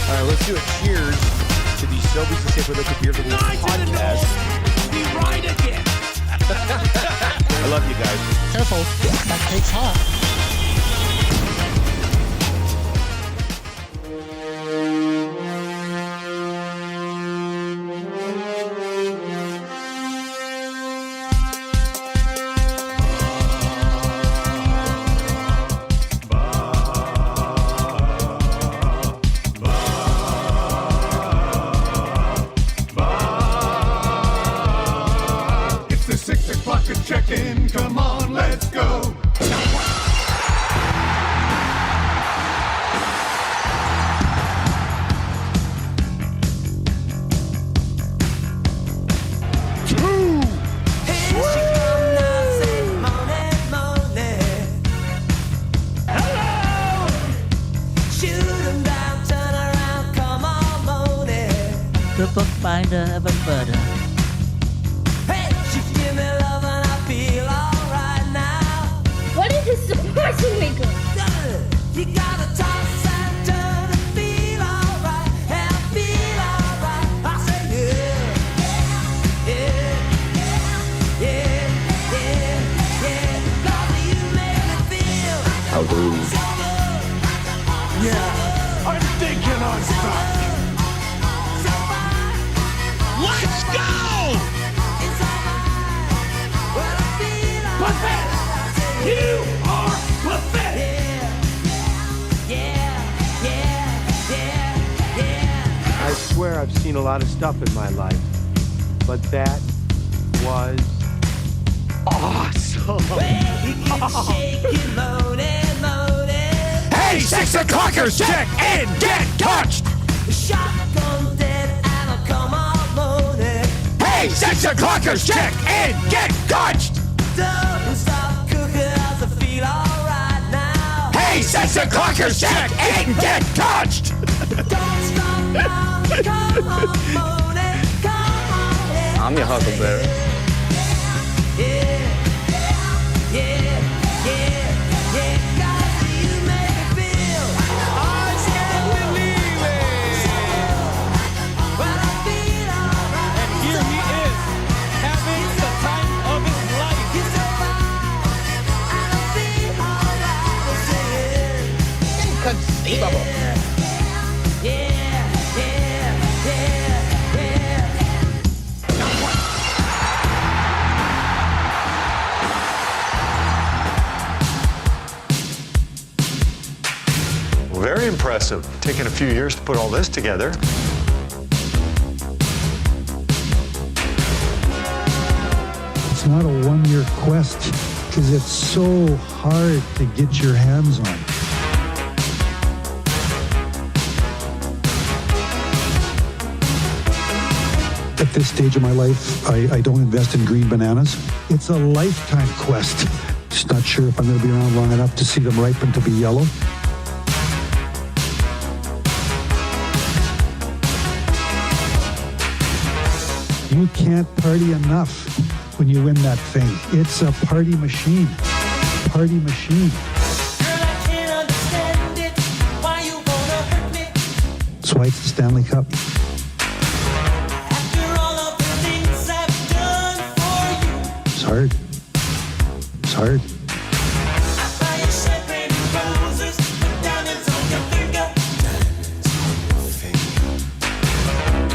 All right, let's do a cheers to the Sobeys and Safe Liquid Beer for the podcast. Be right again. I love you guys. Careful, that cake's hot. Check-in, come on, let's go. 2. Here she come now, say morning, morning. Hello! Shoot 'em down, turn around, come on, morning. The bookbinder of a butter. Hey, she give me love and I feel alright now. What is his surprising maker? You gotta toss and turn and feel alright, and feel alright. I say yeah, yeah, yeah, yeah, yeah. 'Cause you make me feel so good. Yeah, I'm thinking I'm stuck. So fine. Let's go! It's alright. Well, I feel alright. You are pathetic. I swear I've seen a lot of stuff in my life, but that was awesome. Hey, 6 o'clockers, check and get touched. Shotgun dead and I'll come on morning. Hey, 6 o'clockers, check and get touched. Don't stop cooking as I feel alright now. Hey, 6 o'clockers, check and get touched. Don't stop now, come on morning, come on. Yeah. I'm your Huckleberry. Yeah, yeah, yeah, yeah. 'Cause you make me feel I can't believe it. Well, I feel alright. And here he is, having the time of his life. It's alright, and I feel alright. Inconceivable. Yeah, yeah, yeah, yeah. Very impressive. Taken a few years to put all this together. It's not a one-year quest because it's so hard to get your hands on. At this stage of my life, I don't invest in green bananas. It's a lifetime quest. Just not sure if I'm going to be around long enough to see them ripen to be yellow. You can't party enough when you win that thing. It's a party machine. Party machine. Girl, I can't understand it. Why you wanna hurt me? That's why it's the Stanley Cup. After all of the things I've done for you. It's hard. It's hard. I buy you champagne and roses, put diamonds on your finger.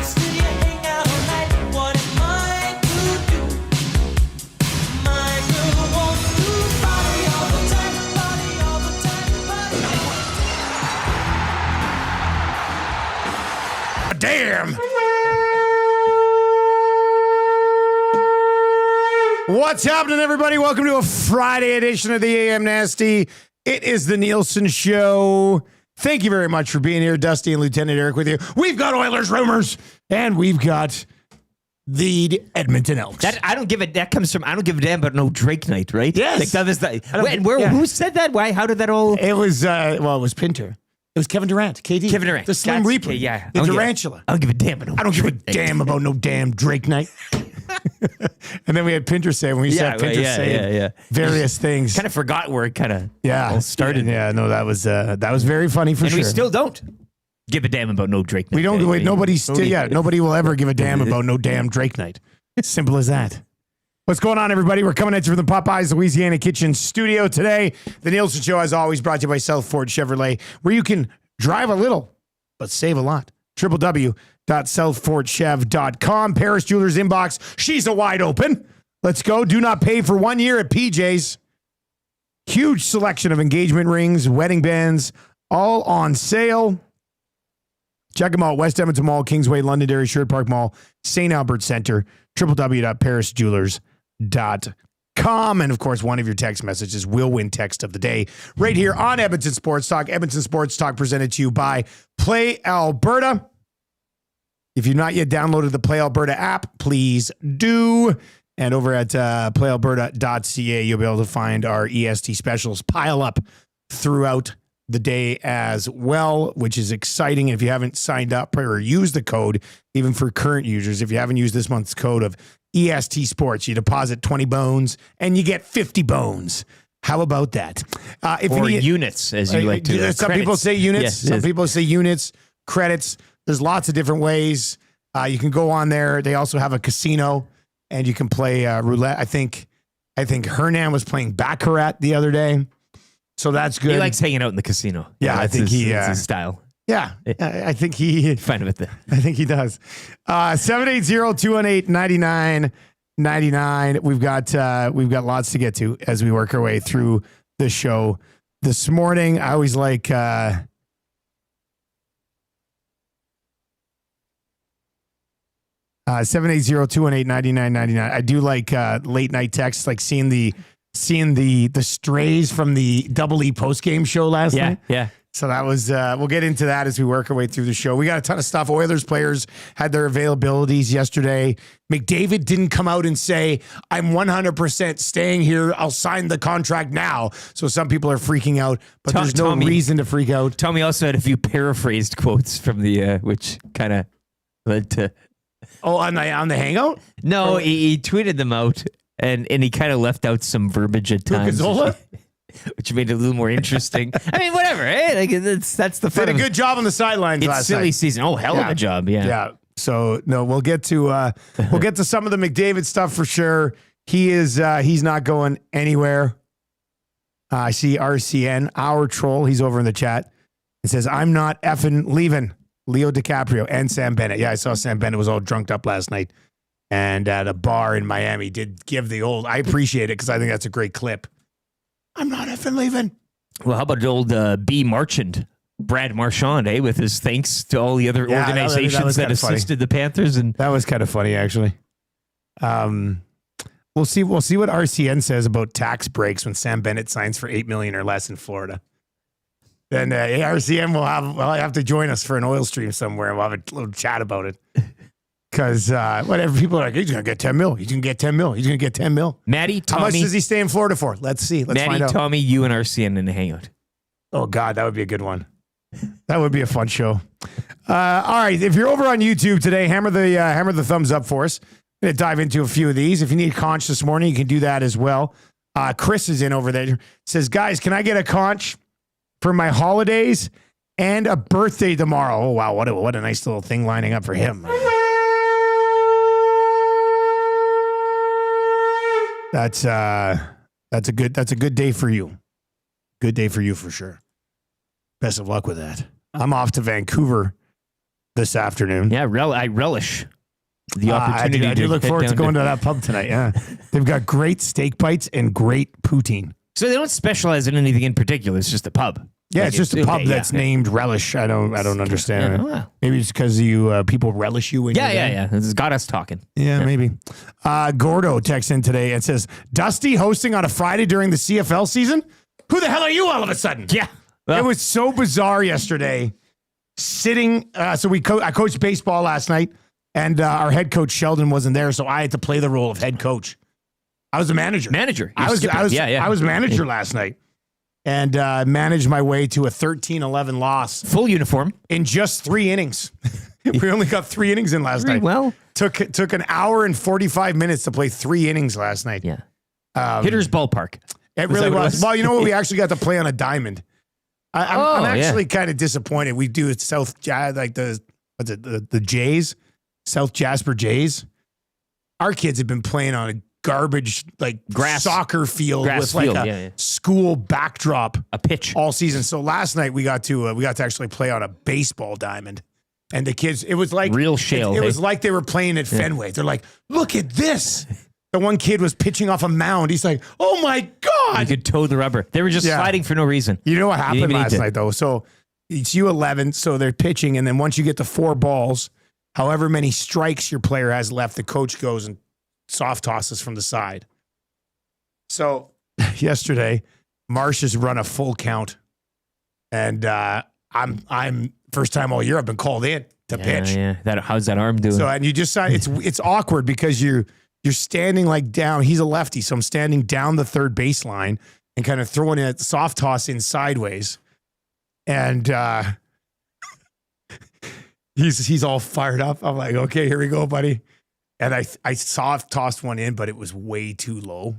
Still you hang out all night. What am I to do? My girl wants to party all the time, party all the time, party. Damn. What's happening, everybody? Welcome to a Friday edition of the AM Nasty. It is the Nielson Show. Thank you very much for being here, Dusty and Lieutenant Eric with you. We've got Oilers rumors, and we've got the Edmonton Elks. I don't give a damn about no Drake night, right? Yes. Like that is that. Yeah. Who said that? Why? How did that all? It was, it was Pinter. It was Kevin Durant, KD. Kevin Durant. The Slim That's- Reaper. okay, yeah. The I don't Durantula. I don't give a damn about no I don't give a Drake night. damn about no damn Drake night. And then we had Pinter say, when we said Pinter saying various things. Kind of forgot where it kind of all started. Yeah, no, that was very funny for And sure. we still don't. give a damn about no Drake night. We don't. Nobody will ever give a damn about no damn Drake night. Simple as that. What's going on, everybody? We're coming at you from the Popeyes Louisiana Kitchen studio today. The Nielson Show, as always, brought to you by South Ford Chevrolet, where you can drive a little but save a lot. www.southfordchev.com. Paris Jewelers inbox. She's a wide open. Let's go. Do not pay for 1 year at PJ's. Huge selection of engagement rings, wedding bands, all on sale. Check them out. West Edmonton Mall, Kingsway, Londonderry, Sherwood Park Mall, St. Albert Center, www.parisjewelers.com. And of course, one of your text messages will win text of the day right here on Edmonton Sports Talk. Edmonton Sports Talk presented to you by Play Alberta. If you've not yet downloaded the Play Alberta app, please do. And over at playalberta.ca, you'll be able to find our EST specials pile up throughout the day as well, which is exciting. If you haven't signed up or used the code, even for current users, if you haven't used this month's code of EST Sports, you deposit 20 bones and you get 50 bones. How about that? Or units, as you like to. Some people say units. Yes, some people say units, credits. There's lots of different ways. You can go on there. They also have a casino, and you can play roulette. I think Hernan was playing Baccarat the other day, so that's good. He likes hanging out in the casino. Yeah, I think that's his style. Yeah, I think he. Fine with that. I think he does. 780-218-9999. We've got lots to get to as we work our way through the show this morning. I always like. 780-218-9999. I do like late night texts, like seeing the strays from the Double E postgame show last night. Yeah. So that was, we'll get into that as we work our way through the show. We got a ton of stuff. Oilers players had their availabilities yesterday. McDavid didn't come out and say, I'm 100% staying here. I'll sign the contract now. So some people are freaking out, but there's no reason to freak out. Tommy also had a few paraphrased quotes from the, which kind of led to. Oh, on the hangout? No, he tweeted them out, and he kind of left out some verbiage at times. Which made it a little more interesting. I mean, whatever. Hey, like that's the fun. Did a good job on the sidelines last night. It's silly season. Oh, hell of a job. Yeah. Yeah. So no, we'll get to some of the McDavid stuff for sure. He's not going anywhere. I see RCN, our troll. He's over in the chat. It says, I'm not effing leaving. Leo DiCaprio and Sam Bennett. Yeah, I saw Sam Bennett was all drunked up last night, and at a bar in Miami did give the old. I appreciate it because I think that's a great clip. I'm not effing leaving. Well, how about old B. Marchand, Brad Marchand, with his thanks to all the other organizations that assisted the Panthers, and that was kind of funny, actually. We'll see what RCN says about tax breaks when Sam Bennett signs for $8 million or less in Florida. Then RCN will have to join us for an oil stream somewhere, and we'll have a little chat about it. Because whatever, people are like, he's going to get 10 mil. He's going to get 10 mil. He's going to get 10 mil. Maddie, Tommy. How much does he stay in Florida for? Let's see. Let's find out. Tommy, you and RCN in a hangout. Oh, God, that would be a good one. That would be a fun show. All right, if you're over on YouTube today, hammer the thumbs up for us. I'm going to dive into a few of these. If you need Conch this morning, you can do that as well. Chris is in over there. Says, guys, can I get a Conch for my holidays and a birthday tomorrow? Oh, wow, what a nice little thing lining up for him. That's a good day for you. Good day for you for sure. Best of luck with that. I'm off to Vancouver this afternoon. Yeah, I relish the opportunity. I do look forward to going to that pub tonight. Yeah, they've got great steak bites and great poutine. So they don't specialize in anything in particular. It's just a pub. Yeah, it's just a pub that's named Relish. I don't understand it. Well. Maybe it's because you people relish you when you're there. Yeah. This has got us talking. Yeah, maybe. Gordo texts in today and says, Dusty hosting on a Friday during the CFL season? Who the hell are you all of a sudden? Yeah. Well, it was so bizarre yesterday. Sitting, I coached baseball last night, and our head coach Sheldon wasn't there, so I had to play the role of head coach. I was a manager. I was manager last night. And managed my way to a 13-11 loss. Full uniform. In just 3 innings. We only got 3 innings in last night. Well. Took an hour and 45 minutes to play 3 innings last night. Yeah. Hitter's ballpark. It really was. Well, you know what? We actually got to play on a diamond. I'm actually kind of disappointed. We do it South Jazz, like the Jays, South Jasper Jays. Our kids have been playing on a garbage soccer field with a school backdrop, a pitch all season. So last night we got to actually play on a baseball diamond, and the kids, it was like real shale. It was like they were playing at Fenway. They're like, look at this. The one kid was pitching off a mound. He's like, oh my God. You could toe the rubber. They were just sliding for no reason. You know what happened last night though? So it's U11, so they're pitching, and then once you get to 4 balls, however many strikes your player has left, the coach goes and soft tosses from the side. So yesterday, Marsh has run a full count, and I'm first time all year I've been called in to pitch. Yeah, how's that arm doing? So and you just it's awkward because you're standing like down. He's a lefty, so I'm standing down the third baseline and kind of throwing a soft toss in sideways, and he's all fired up. I'm like, okay, here we go, buddy. And I soft tossed one in, but it was way too low.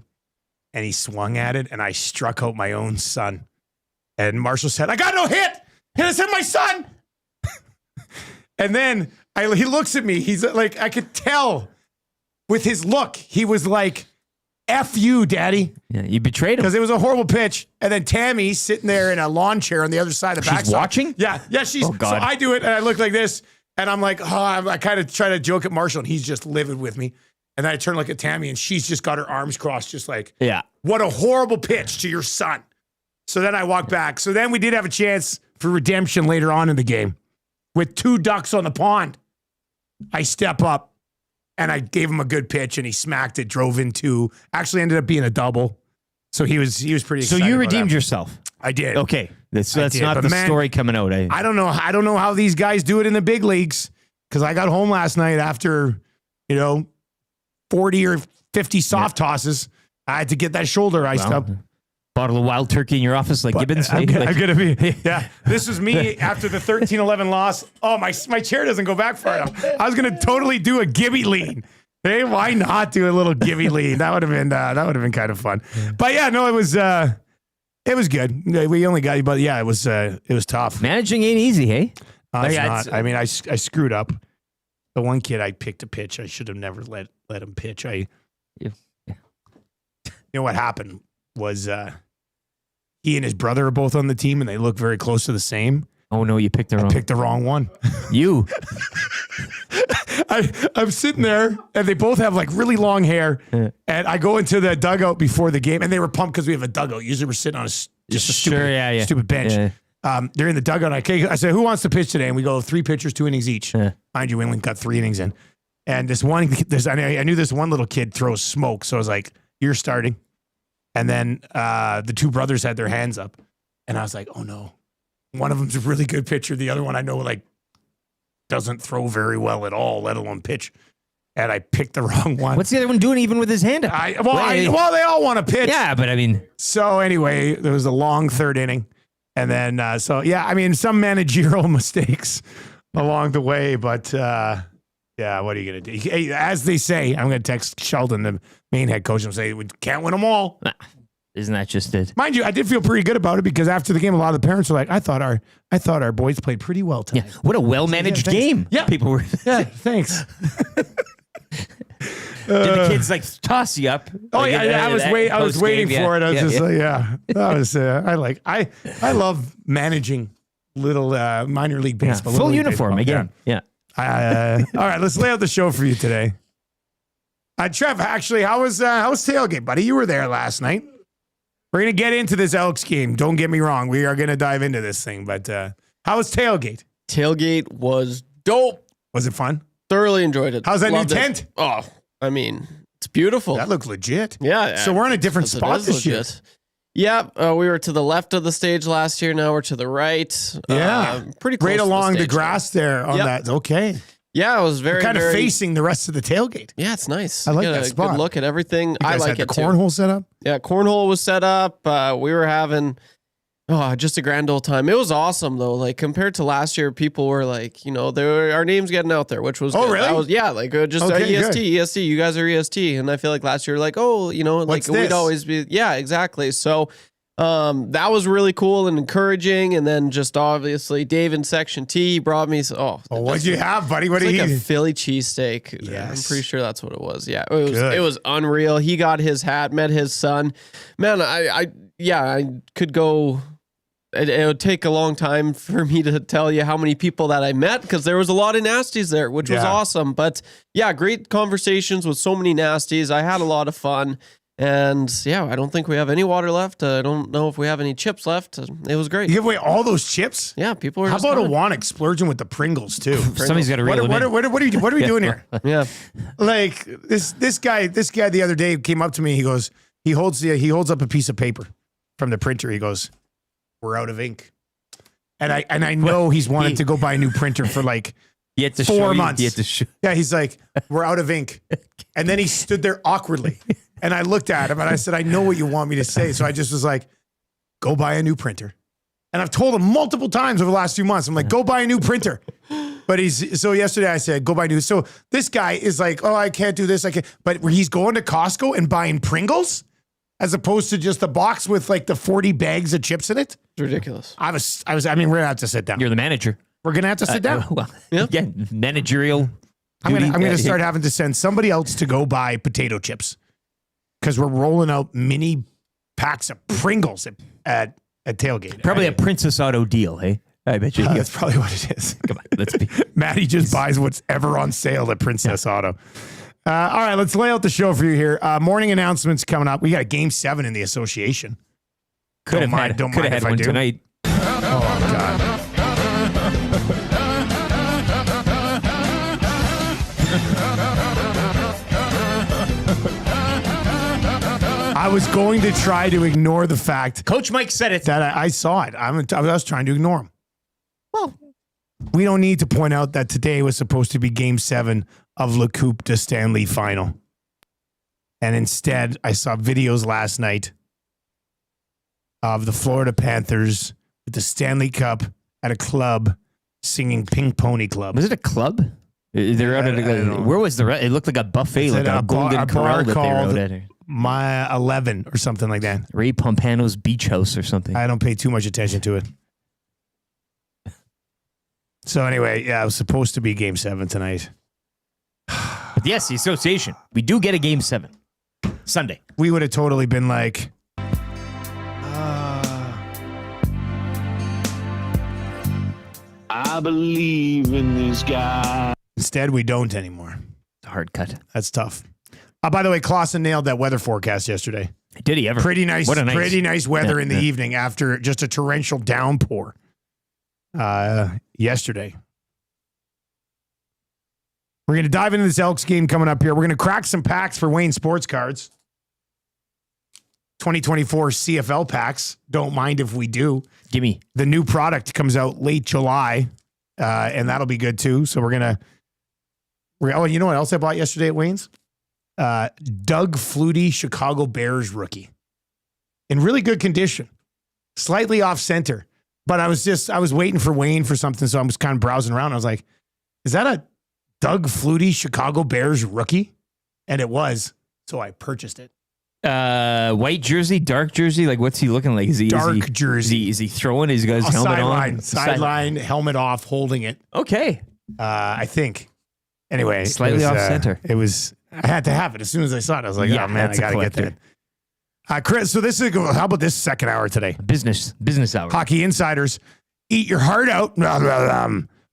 And he swung at it, and I struck out my own son. And Marshall said, I got no hit. And I said, my son. And then he looks at me. He's like, I could tell with his look. He was like, F you, Daddy. Yeah, you betrayed him. Because it was a horrible pitch. And then Tammy's sitting there in a lawn chair on the other side of the backstop. She's watching? Yeah, she's. Oh, God. So I do it, and I look like this. And I'm like, I kind of try to joke at Marshall, and he's just livid with me. And then I turn to look at Tammy, and she's just got her arms crossed, just like, what a horrible pitch to your son. So then I walk back. So then we did have a chance for redemption later on in the game. With 2 ducks on the pond, I step up, and I gave him a good pitch, and he smacked it, drove in 2. Actually ended up being a double. So he was pretty excited. So you redeemed yourself. I did. Okay. That's not the story coming out. I don't know how these guys do it in the big leagues, because I got home last night after, 40 or 50 soft tosses. I had to get that shoulder iced up. Bottle of wild turkey in your office like Gibbons. I'm going to be, This was me after the 13-11 loss. Oh, my chair doesn't go back far enough. I was going to totally do a Gibby lean. Hey, why not do a little Gibby lean? That would have been kind of fun. But it was good. We only got, but it was tough. Managing ain't easy, hey? It's not. I mean, I screwed up. The one kid I picked a pitch. I should have never let him pitch. You know what happened was he and his brother are both on the team, and they look very close to the same. Oh no, you picked the wrong. I picked the wrong one. You. I'm sitting there, and they both have like really long hair. And I go into the dugout before the game, and they were pumped because we have a dugout. Usually we're sitting on a stupid bench. Yeah. They're in the dugout. And I said, who wants to pitch today? And we go 3 pitchers, 2 innings each. Yeah. Mind you, we only got 3 innings in. And I knew this one little kid throws smoke, so I was like, you're starting. And then the 2 brothers had their hands up, and I was like, oh no. One of them's a really good pitcher. The other one I know doesn't throw very well at all, let alone pitch. And I picked the wrong one. What's the other one doing even with his hand up? Well, they all want to pitch. Yeah, but I mean. So anyway, there was a long 3rd inning. And then, some managerial mistakes along the way. But, what are you going to do? Hey, as they say, I'm going to text Sheldon, the main head coach, and say, we can't win them all. Isn't that just it? Mind you, I did feel pretty good about it because after the game, a lot of the parents were like, I thought our boys played pretty well tonight. Yeah. What a well-managed game. Yeah. People were. Yeah, thanks. Did the kids toss you up? I was waiting for it. I was I love managing little minor league baseball. Full uniform again. Yeah. All right, let's lay out the show for you today. Trev, actually, how was Tailgate, buddy? You were there last night. We're going to get into this Elks game. Don't get me wrong. We are going to dive into this thing. But how was Tailgate? Tailgate was dope. Was it fun? Thoroughly enjoyed it. How's that Loved new it. tent? Oh, I mean, it's beautiful. That looked legit. Yeah. So we're in a different spot this year. Yeah, we were to the left of the stage last year. Now we're to the right. Yeah. Pretty close right to along the stage grass there on that. Okay. Yeah, it was very kind of facing the rest of the tailgate. Yeah, it's nice. I like Get that a spot. Good look at everything. I like had it the cornhole set up. Yeah, cornhole was set up. We were having just a grand old time. It was awesome though. Like compared to last year, people were like, our names getting out there, which was good. Really? EST. You guys are EST, and I feel like last year, we'd always be. Yeah, exactly. So That was really cool and encouraging. And then just obviously Dave in Section T brought me. What'd you have, buddy? What It's did like he? a Philly cheesesteak. Yes. I'm pretty sure that's what it was. Yeah, Good. it was unreal. He got his hat, met his son. Man, I could go. It would take a long time for me to tell you how many people that I met because there was a lot of nasties there, which was awesome. But yeah, great conversations with so many nasties. I had a lot of fun. And yeah, I don't think we have any water left. I don't know if we have any chips left. It was great. You give away all those chips? Yeah, people are. How just about coming. a one explosion with the Pringles too? Somebody's got to reel them in. What are we doing here? Yeah, Like this guy the other day came up to me. He goes, he holds up a piece of paper from the printer. He goes, "We're out of ink," and I know he's wanted to go buy a new printer for like You had to 4 show you- months. You had to show. Yeah, he's like, "We're out of ink," and then he stood there awkwardly, and I looked at him and I said, "I know what you want me to say," so I just was like, "Go buy a new printer," and I've told him multiple times over the last few months. I'm like, "Go buy a new printer." But yesterday I said, go buy new. So this guy is like, oh, I can't do this. I can't. But he's going to Costco and buying Pringles as opposed to just a box with like the 40 bags of chips in it. it's ridiculous. I mean, we're going to have to sit down. You're the manager. We're going to have to sit down. Well, Yeah. yeah, managerial. I'm duty. going to start having to send somebody else to go buy potato chips because we're rolling out mini packs of Pringles at Tailgate. Probably a Princess Auto deal, hey? I bet you. That's probably what it is. Come on, let's be. Maddie just buys what's ever on sale at Princess Auto. All right, let's lay out the show for you here. Morning announcements coming up. We got Game 7 in the association. Could have had if I one do. tonight. Oh, God. I was going to try to ignore the fact Coach Mike said it. that I saw it. I was trying to ignore him. Well, we don't need to point out that today was supposed to be Game 7 of La Coupe de Stanley final. And instead, I saw videos last night of the Florida Panthers with the Stanley Cup at a club singing Pink Pony Club. Was it a club? They're out at I don't know. where was the? It looked like a buffet, It's like at a golden bar corral that they called were out at. My 11 or something like that. Ray Pompano's beach house or something. I don't pay too much attention to it. So anyway, yeah, it was supposed to be Game 7 tonight. But yes, the association. We do get a Game 7 Sunday. We would have totally been like, I believe in this guy. instead we don't anymore. It's a hard cut. That's tough. By the way, Clausen nailed that weather forecast yesterday. Did he ever? Pretty nice weather in the Yeah. evening after just a torrential downpour yesterday. We're going to dive into this Elks game coming up here. We're going to crack some packs for Wayne Sports Cards. 2024 CFL packs. Don't mind if we do. Gimme. The new product comes out late July, and that'll be good too. So oh, you know what else I bought yesterday at Wayne's? Doug Flutie, Chicago Bears rookie. In really good condition. Slightly off center. But I was waiting for Wayne for something, so I was kind of browsing around. I was like, is that a Doug Flutie, Chicago Bears rookie? And it was. So I purchased it. White jersey, dark jersey. Like, what's he looking like? Dark jersey. Is he throwing? He's got his helmet on. Sideline, helmet off, holding it. Okay. I think. Anyway, Slightly off center. It was. I had to have it as soon as I saw it. I was like, Yeah, oh man, I that's a gotta get collector. that. Chris, so this is. How about this second hour today? Business hour. Hockey Insiders, eat your heart out.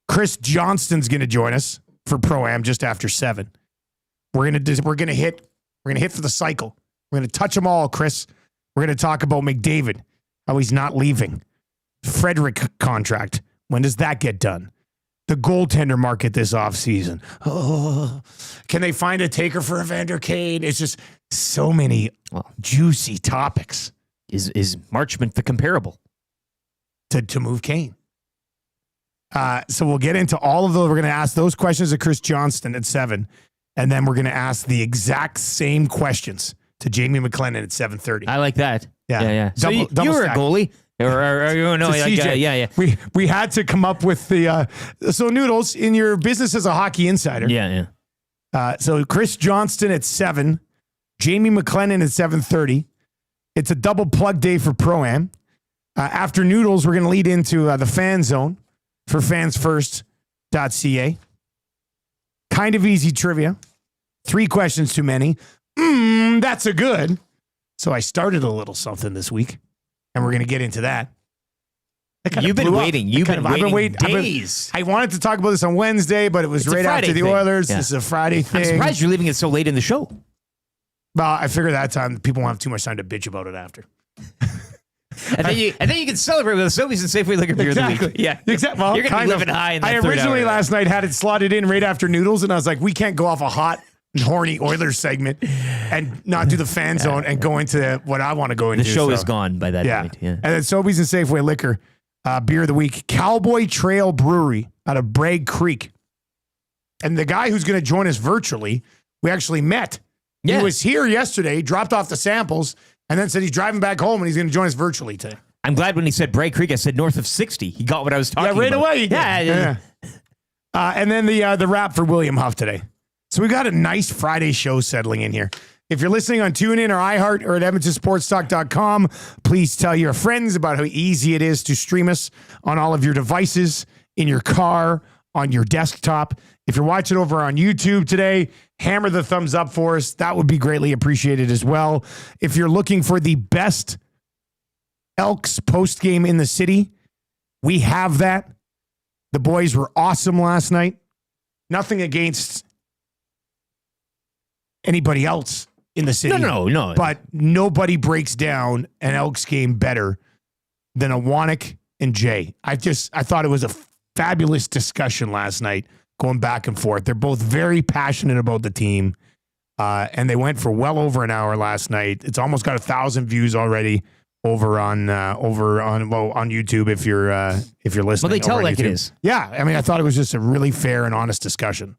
Chris Johnston's going to join us for Pro-Am just after 7. We're gonna hit for the cycle. We're gonna touch them all, Chris. We're gonna talk about McDavid, how he's not leaving. Frederick contract. When does that get done? The goaltender market this offseason. Oh, can they find a taker for Evander Kane? It's just so many juicy topics. Is Marchment the comparable? To move Kane. So we'll get into all of those. We're going to ask those questions to Chris Johnston at 7. And then we're going to ask the exact same questions to Jamie McLennan at 7:30. I like that. Yeah. Yeah. So Double you were a stack. goalie? Or you know, To like, CJ. yeah. We had to come up with the so Noodles in your business as a hockey insider. Yeah. So Chris Johnston at 7, Jamie McLennan at 7:30. It's a double plug day for Pro-Am. After Noodles, we're going to lead into the fan zone for fansfirst.ca. Kind of easy trivia. 3 questions too many. That's a good. So I started a little something this week, and we're going to get into that. You've been waiting. I've been waiting days. I wanted to talk about this on Wednesday, but it was right after the Oilers. Yeah. This is a Friday thing. I'm surprised you're leaving it so late in the show. Well, I figure that time people won't have too much time to bitch about it after. And then you can celebrate with a Sobeys and Safeway Liquor Beer of the Week. Yeah, exactly. Well, you're going to be living high in that I originally last night had it slotted in right after Noodles, and I was like, we can't go off a hot and horny Oilers segment and not do the fan zone and go into what I want to go into. The show is gone by that point. Yeah. And then Sobeys and Safeway Liquor Beer of the Week, Cowboy Trail Brewery out of Bragg Creek. And the guy who's going to join us virtually, we actually met. Yeah. He was here yesterday, dropped off the samples, and then said he's driving back home and he's going to join us virtually today. I'm glad when he said Bragg Creek, I said north of 60. He got what I was talking about. Yeah, right away. Yeah. And then the wrap for William Huff today. So we got a nice Friday show settling in here. If you're listening on TuneIn or iHeart or at EdmontonSportsTalk.com, please tell your friends about how easy it is to stream us on all of your devices, in your car, on your desktop. If you're watching over on YouTube today, hammer the thumbs up for us. That would be greatly appreciated as well. If you're looking for the best Elks postgame in the city, we have that. The boys were awesome last night. Nothing against anybody else in the city. No. But nobody breaks down an Elks game better than Awanek and Jay. I thought it was a fabulous discussion last night, going back and forth. They're both very passionate about the team, and they went for well over an hour last night. It's almost got 1,000 views already over on YouTube if you're listening. Well, they tell it like YouTube. it is. Yeah, I mean, I thought it was just a really fair and honest discussion.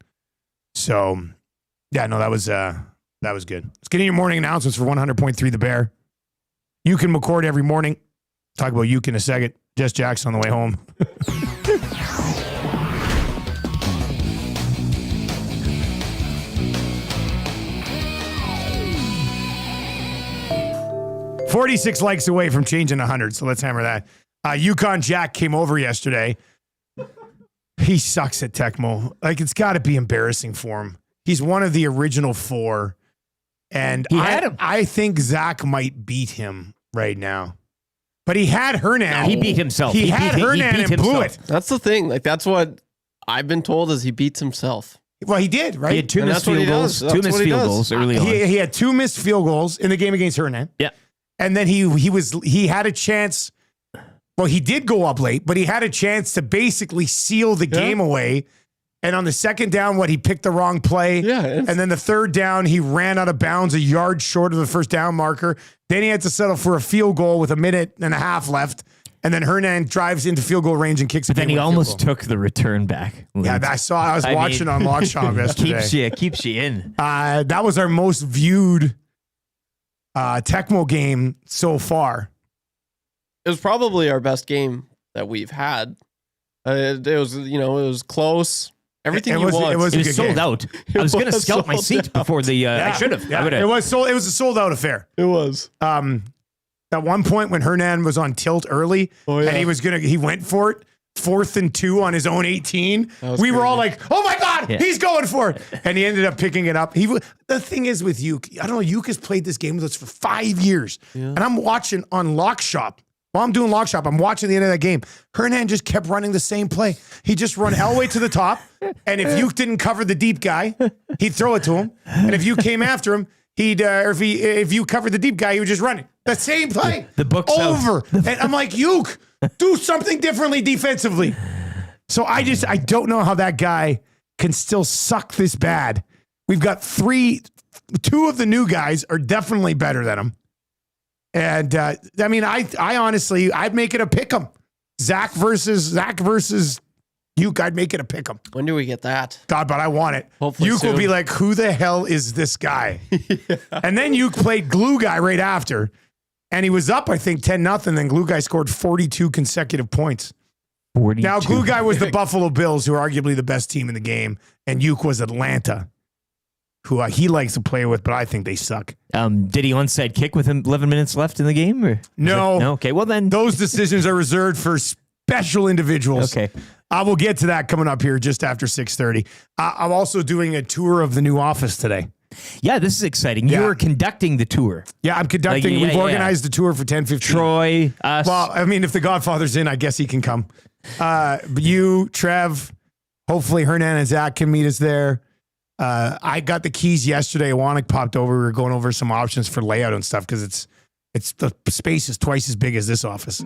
So, yeah, no, that was good. Let's get in your morning announcements for 100.3 The Bear. You can McCord every morning. Talk about Uke in a second. Jess Jackson on the way home. $46 likes away from changing 100, so let's hammer that. Yukon Jack came over yesterday. He sucks at Tecmo. Like, it's got to be embarrassing for him. He's one of the original 4, and I think Zach might beat him right now. But he had Hernan. He beat himself. He had Hernan and blew it. That's the thing. Like, that's what I've been told is he beats himself. Well, he did, right? He had 2 missed field goals. 2 missed field goals early on. He had 2 missed field goals in the game against Hernan. Yeah. And then he had a chance. Well, he did go up late, but he had a chance to basically seal the game away. And on the second down, he picked the wrong play. Yeah. And then the third down, he ran out of bounds a yard short of the first down marker. Then he had to settle for a field goal with 1.5 minutes left. And then Hernan drives into field goal range and kicks it. But then he almost took the return back. Yeah, I was watching on Lock Shop yesterday. Keeps you in. That was our most viewed Tecmo game so far. It was probably our best game that we've had. It was close. Everything it was it was sold out. I was going to scalp my seat out. before the. I should have. Yeah. It was a sold out affair. It was. At one point when Hernan was on tilt early, and he went for it, 4th and 2 on his own 18. We were all like, "Oh my God, he's going for it!" And he ended up picking it up. The thing is with Uke, I don't know. Uke has played this game with us for 5 years, and I'm watching on Lock Shop. While I'm doing Lock Shop, I'm watching the end of that game. Hernan just kept running the same play. He just run Elway to the top, and if Uke didn't cover the deep guy, he'd throw it to him. And if Uke came after him, if you covered the deep guy, he would just run it. The same play. The book's over. And I'm like, Uke, do something differently defensively. So I don't know how that guy can still suck this bad. We've got 2 of the new guys are definitely better than him. And I mean, I honestly, I'd make it a pick'em. Zach versus Uke, I'd make it a pick'em. When do we get that? God, but I want it. Hopefully Uke soon. will be like, who the hell is this guy? And then Uke played Glue Guy right after. And he was up, I think, 10-0. Then Glue Guy scored 42 consecutive points. 42. Now, Glue Guy was the Buffalo Bills, who are arguably the best team in the game. And Uke was Atlanta. who he likes to play with, but I think they suck. Did he onside kick with 11 minutes left in the game? Or No. no. Okay, well then. Those decisions are reserved for special individuals. Okay. I will get to that coming up here just after 6:30. I'm also doing a tour of the new office today. Yeah, this is exciting. Yeah. You are conducting the tour. Yeah, I'm conducting. We've organized the tour for 10:15. Troy, us. Well, I mean, if the Godfather's in, I guess he can come. But you, Trev, hopefully Hernan and Zach can meet us there. I got the keys yesterday. Wanik popped over. We were going over some options for layout and stuff because it's the space is twice as big as this office.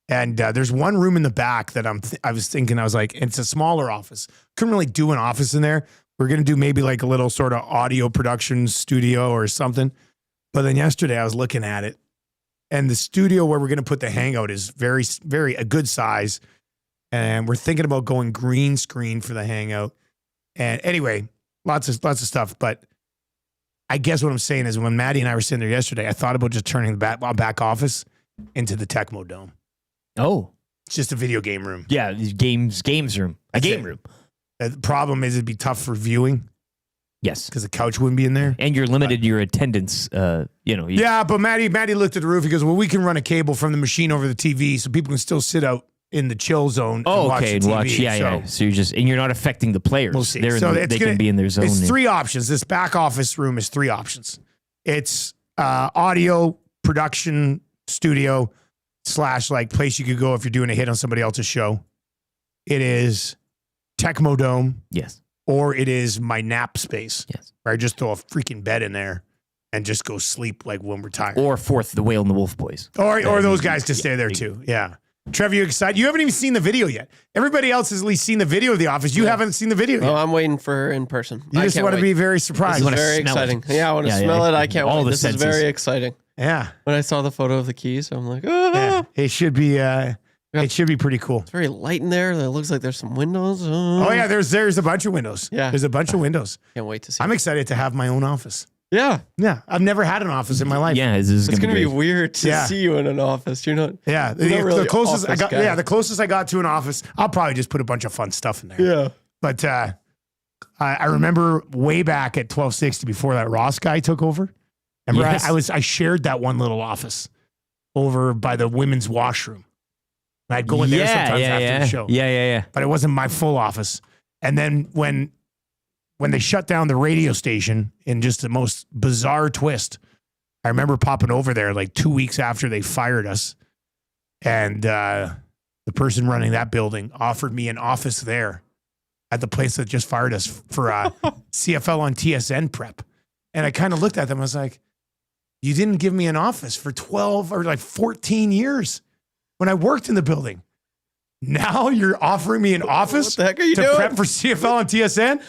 And there's one room in the back that I was thinking, I was like, it's a smaller office. Couldn't really do an office in there. We're going to do maybe like a little sort of audio production studio or something. But then yesterday I was looking at it, and the studio where we're going to put the hangout is very, very a good size. And we're thinking about going green screen for the hangout. And anyway, lots of stuff. But I guess what I'm saying is when Maddie and I were sitting there yesterday, I thought about just turning the back office into the Tecmo Dome. Oh. It's just a video game room. Yeah, games room. A game room. The problem is it'd be tough for viewing. Yes. Because the couch wouldn't be in there. And you're limited your attendance, Yeah, but Maddie looked at the roof. He goes, well, we can run a cable from the machine over the TV so people can still sit out in the chill zone and watch the TV. Yeah. So you're not affecting the players. We'll see. They can be in their zone. It's three options. This back office room is three options. It's audio production studio / like place you could go if you're doing a hit on somebody else's show. It is Tecmo Dome. Yes. Or it is my nap space. Yes. Where I just throw a freaking bed in there and just go sleep like when we're tired. Or fourth, the Whale and the Wolf Boys. Or those guys to stay there too. Yeah. Trevor, you excited? You haven't even seen the video yet. Everybody else has at least seen the video of the office. You haven't seen the video yet. Oh, I'm waiting for her in person. You just want to be very surprised. This is very exciting. Yeah, I want to smell it. I can't wait. This is very exciting. Yeah. When I saw the photo of the keys, I'm like, oh. Yeah. It should be pretty cool. It's very light in there. It looks like there's some windows. Oh yeah, there's a bunch of windows. Yeah. There's a bunch of windows. Can't wait to see. I'm excited to have my own office. Yeah. Yeah. I've never had an office in my life. Yeah, it's going to be weird to see you in an office. You're not. Yeah. Really the closest I got. guy. Yeah, the closest I got to an office. I'll probably just put a bunch of fun stuff in there. Yeah. But I remember way back at 1260 before that Ross guy took over. Remember, Yes. I shared that one little office over by the women's washroom. And I'd go in there sometimes after the show. Yeah. But it wasn't my full office. And then when they shut down the radio station in just the most bizarre twist, I remember popping over there like 2 weeks after they fired us. And the person running that building offered me an office there at the place that just fired us for CFL on TSN prep. And I kind of looked at them. I was like, you didn't give me an office for 12 or like 14 years when I worked in the building. Now you're offering me an office What the heck are you to doing? prep for CFL on TSN?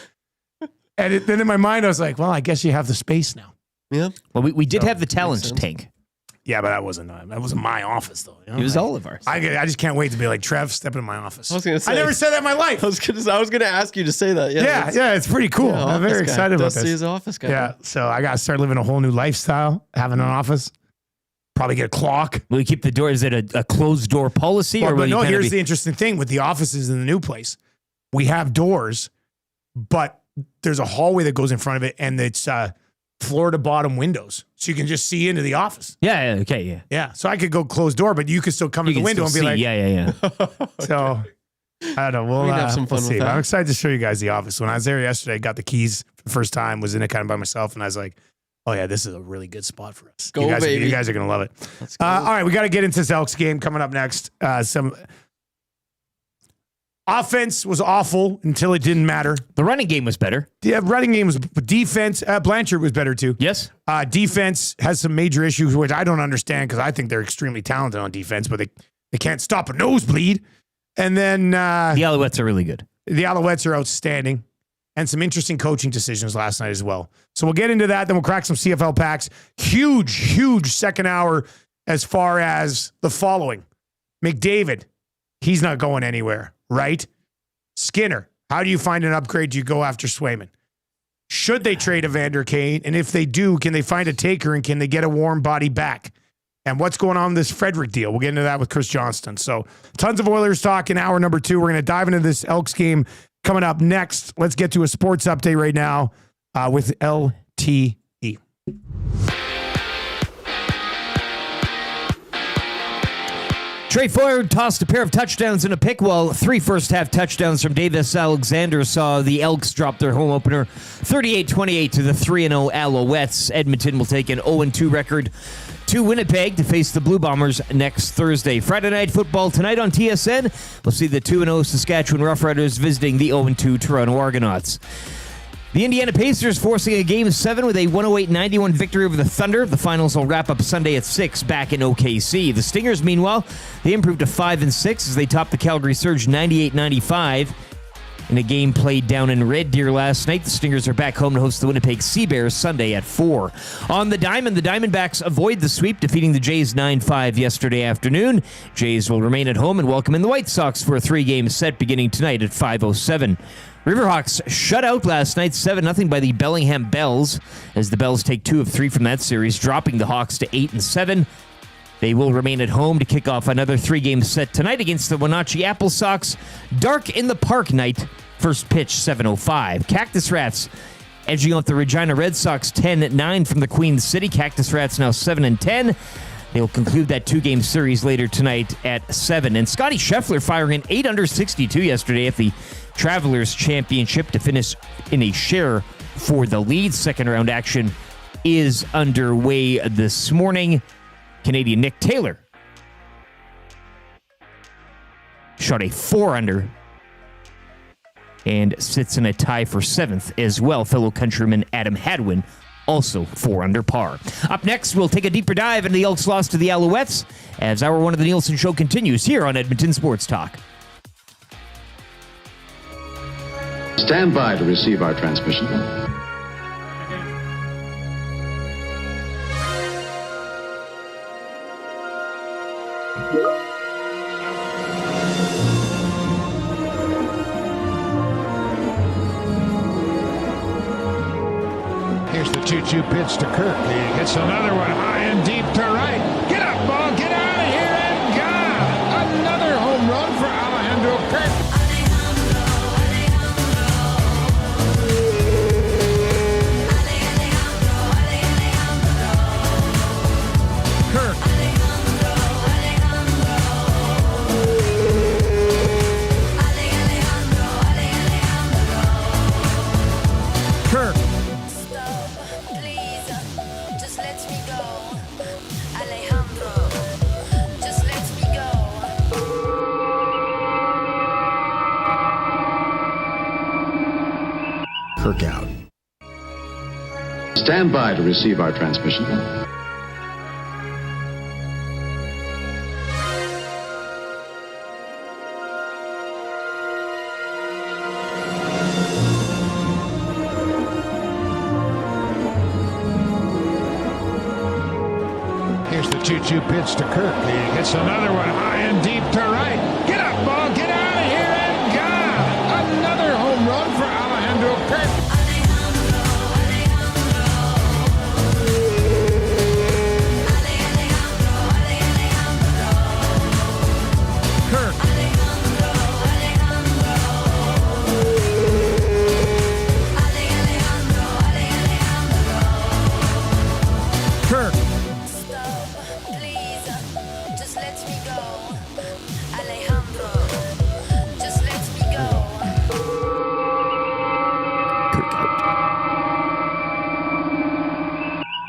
And then in my mind, I was like, well, I guess you have the space now. Yeah. Well, we did have the talent sense. tank. Yeah, but that wasn't my office, though. You know? It was all of ours. I just can't wait to be like, Trev, step into my office. I was gonna say- I never said that in my life. I was gonna ask you to say that. Yeah, it's pretty cool. Yeah, I'm very office guy. excited about Dusty this. is an office guy. Yeah, so I got to start living a whole new lifestyle, having an office, probably get a clock. Will you keep the door? Is it a closed door policy? Well, or will but you no, kinda here's be- the interesting thing with the offices in the new place. We have doors, but there's a hallway that goes in front of it, and it's floor to bottom windows. So you can just see into the office. Yeah, okay, yeah. Yeah, so I could go closed door, but you could still come You in the can window and still be see. like, Yeah. So I don't know. We'll We can have some we'll fun see. with But that. I'm excited to show you guys the office. When I was there yesterday, I got the keys for the first time, was in it kind of by myself, and I was like, oh yeah, this is a really good spot for us. Go, you guys, baby. You guys are going to love it. Let's go. All right, we got to get into this Elks game coming up next. Some offense was awful until it didn't matter. The running game was better. The running game was, but defense, Blanchard was better too. Yes. Defense has some major issues, which I don't understand because I think they're extremely talented on defense, but they can't stop a nosebleed. And then The Alouettes are really good. the Alouettes are outstanding, and some interesting coaching decisions last night as well. So we'll get into that. Then we'll crack some CFL packs. Huge second hour as far as the following. McDavid, he's not going anywhere, right? Skinner, how do you find an upgrade? Do you go after Swayman? Should they trade Evander Kane? And if they do, can they find a taker and can they get a warm body back? And what's going on in this Frederick deal? We'll get into that with Chris Johnston. So tons of Oilers talk in hour number 2. We're going to dive into this Elks game coming up next. Let's get to a sports update right now. with LTE. Trey Ford tossed a pair of touchdowns and a pick, while 3 first-half touchdowns from Davis Alexander saw the Elks drop their home opener 38-28 to the 3-0 Alouettes. Edmonton will take an 0-2 record to Winnipeg to face the Blue Bombers next Thursday. Friday Night Football tonight on TSN. We'll see the 2-0 Saskatchewan Roughriders visiting the 0-2 Toronto Argonauts. The Indiana Pacers forcing a Game 7 with a 108-91 victory over the Thunder. The finals will wrap up Sunday at 6 back in OKC. The Stingers, meanwhile, they improved to 5-6 as they topped the Calgary Surge 98-95. In a game played down in Red Deer last night, the Stingers are back home to host the Winnipeg Sea Bears Sunday at 4. On the Diamond, the Diamondbacks avoid the sweep, defeating the Jays 9-5 yesterday afternoon. Jays will remain at home and welcome in the White Sox for a 3-game set beginning tonight at 5:07. Riverhawks shut out last night 7-0 by the Bellingham Bells as the Bells take 2 of 3 from that series, dropping the Hawks to 8-7. They will remain at home to kick off another 3-game set tonight against the Wenatchee Apple Sox. Dark in the Park night, first pitch 7:05. Cactus Rats edging out the Regina Red Sox 10-9 from the Queen City. Cactus Rats now 7-10. They'll conclude that 2-game series later tonight at 7. And Scotty Scheffler firing an 8 under 62 yesterday at the Travelers Championship to finish in a share for the lead. Second round action is underway this morning. Canadian Nick Taylor shot a 4 under and sits in a tie for 7th as well. Fellow countryman Adam Hadwin also 4 under par. Up next, we'll take a deeper dive into the Elks' loss to the Alouettes as Hour 1 of the Nielson Show continues here on Edmonton Sports Talk. Stand by to receive our transmission. Here's the 2-2 pitch to Kirk. He hits another one high and deep to right. Get up, ball, get out of here, and gone. Another home run for Alejandro Kirk. Kirk out. Stand by to receive our transmission. Here's the 2-2 pitch to Kirk. He hits another one high and deep to right. Get up, ball, get out of here, and gone. Another home run for Alejandro Kirk.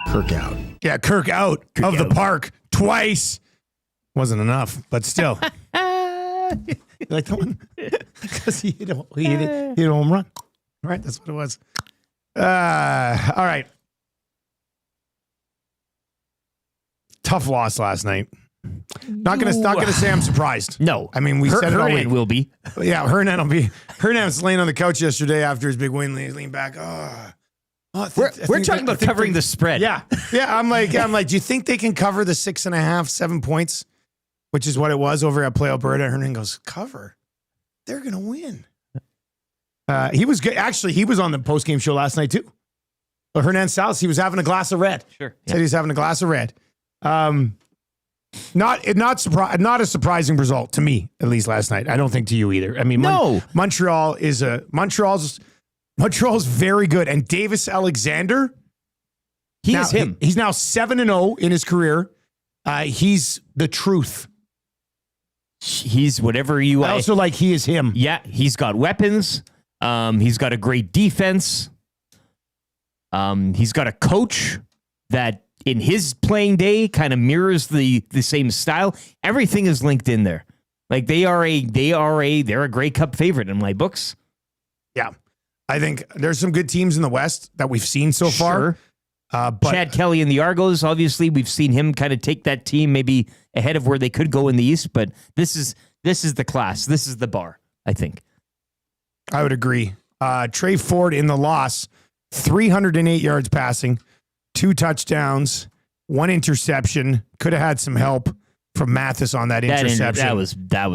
Kirk out. Yeah, Kirk out of the park twice. Wasn't enough, but still. You like that one? Because he hit a home run. Right, that's what it was. All right. Tough loss last night. Not gonna say I'm surprised. No, I mean we said it all week. Will be. Yeah, Hernan was laying on the couch yesterday after his big win. He leaned back. We're talking about covering the spread. Yeah. I'm like, do you think they can cover the 6.5, 7 points, which is what it was over at Play Alberta? Hernan goes, cover? They're gonna win. He was good. Actually, he was on the postgame show last night too. But Hernan Salas, he was having a glass of red. Sure. Said he was having a glass of red. Not a surprising result to me, at least last night. I don't think to you either. I mean, no. Montreal's Montreal's very good. And Davis Alexander, He's him. He's now 7-0 in his career. He's the truth. He's whatever you. I also like he is him. Yeah, he's got weapons. He's got a great defense. He's got a coach that in his playing day kind of mirrors the same style. Everything is linked in there. Like they're a Grey Cup favorite in my books. Yeah. I think there's some good teams in the West that we've seen so far. But Chad Kelly and the Argos, obviously, we've seen him kind of take that team maybe ahead of where they could go in the East, but this is the class. This is the bar, I think. I would agree. Trey Ford in the loss, 308 yards passing, 2 touchdowns, 1 interception. Could have had some help from Mathis on that interception. That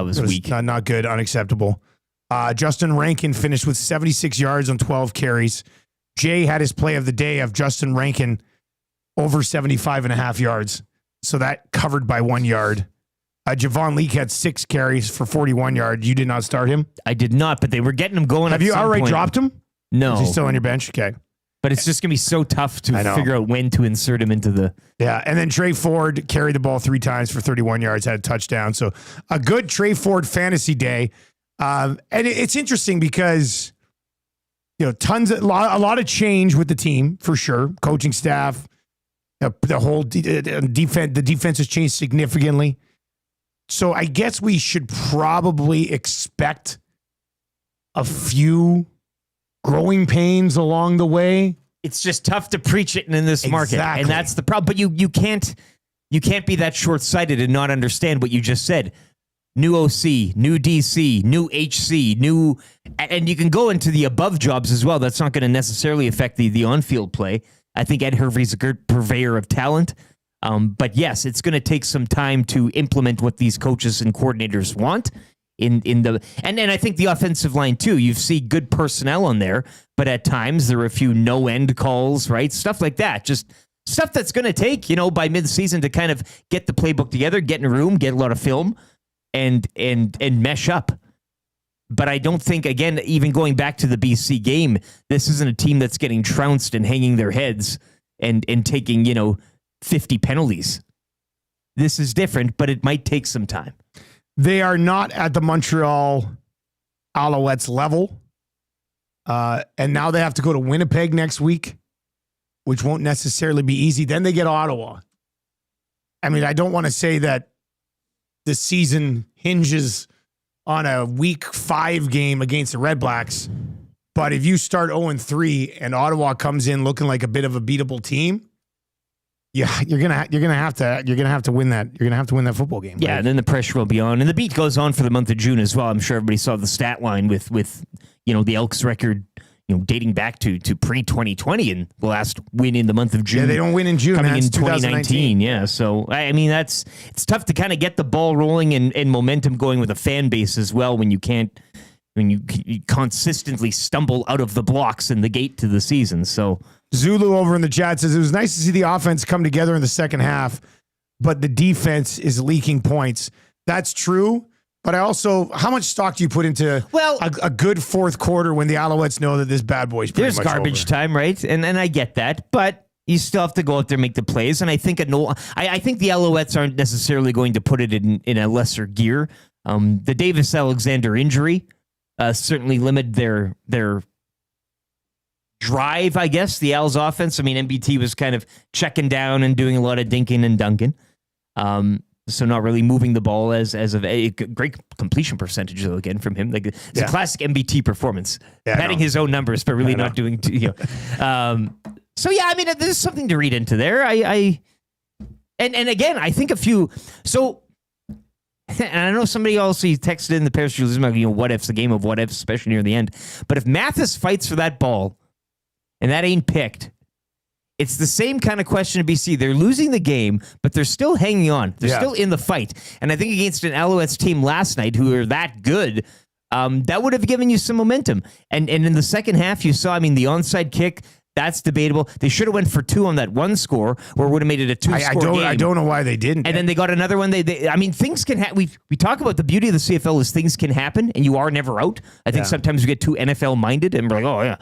was weak. Not good, unacceptable. Justin Rankin finished with 76 yards on 12 carries. Jay had his play of the day of Justin Rankin over 75.5 yards. So that covered by 1 yard. Javon Leake had 6 carries for 41 yards. You did not start him? I did not, but they were getting him going. Have you already dropped him? No. Is he still on your bench? Okay. But it's just going to be so tough to figure out when to insert him into the... Yeah, and then Trey Ford carried the ball 3 times for 31 yards, had a touchdown. So a good Trey Ford fantasy day. And it's interesting because... a lot of change with the team for sure. Coaching staff, the whole defense. The defense has changed significantly. So I guess we should probably expect a few growing pains along the way. It's just tough to preach it in this market, Exactly. and that's the problem. But you can't be that short-sighted and not understand what you just said. New OC, new DC, new HC, and you can go into the above jobs as well. That's not going to necessarily affect the on-field play. I think Ed Hervey's a good purveyor of talent. But yes, it's going to take some time to implement what these coaches and coordinators want and I think the offensive line too. You see good personnel on there, but at times there are a few no-end calls, right? Stuff like that. Just stuff that's going to take, by mid-season to kind of get the playbook together, get in a room, get a lot of film, and mesh up. But I don't think, again, even going back to the BC game, this isn't a team that's getting trounced and hanging their heads and taking, 50 penalties. This is different, but it might take some time. They are not at the Montreal Alouettes level. And now they have to go to Winnipeg next week, which won't necessarily be easy. Then they get Ottawa. I mean, I don't want to say that the season hinges on a week 5 game against the Red Blacks, but if you start 0-3 and Ottawa comes in looking like a bit of a beatable team, yeah, you're gonna have to win that. You're gonna have to win that football game. Yeah, right? and then the pressure will be on, and the beat goes on for the month of June as well. I'm sure everybody saw the stat line with the Elks record, dating back to pre-2020 and the last win in the month of June. Yeah, they don't win in June. Coming in 2019. Yeah, so I mean it's tough to kind of get the ball rolling and momentum going with a fan base as well when you consistently stumble out of the blocks in the gate to the season. So Zulu over in the chat says it was nice to see the offense come together in the second half, but the defense is leaking points. That's true. But I also, how much stock do you put into a good fourth quarter when the Alouettes know that this bad boy's pretty much over? There's garbage time, right? And I get that, but you still have to go out there and make the plays. And I think I think the Alouettes aren't necessarily going to put it in a lesser gear. The Davis Alexander injury certainly limited their drive, I guess, the Al's offense. I mean, MBT was kind of checking down and doing a lot of dinking and dunking. So not really moving the ball as of a great completion percentage though, again from him. Like it's a classic MBT performance, padding his own numbers, but really not doing. So yeah, I mean, there's something to read into there. And again, I think a few. So, and I know somebody also texted in the Paris, what ifs, the game of what ifs, especially near the end. But if Mathis fights for that ball, and that ain't picked. It's the same kind of question to BC. They're losing the game, but they're still hanging on. They're still in the fight. And I think against an Alouettes team last night who are that good, that would have given you some momentum. And in the second half, you saw, the onside kick, That's debatable. They should have went for 2 on that one score, or would have made it a 2-score game. I don't know why they didn't. And then they got another one. I mean, things can happen. We talk about the beauty of the CFL is things can happen, and you are never out. I think sometimes we get too NFL minded, and we're like, oh yeah,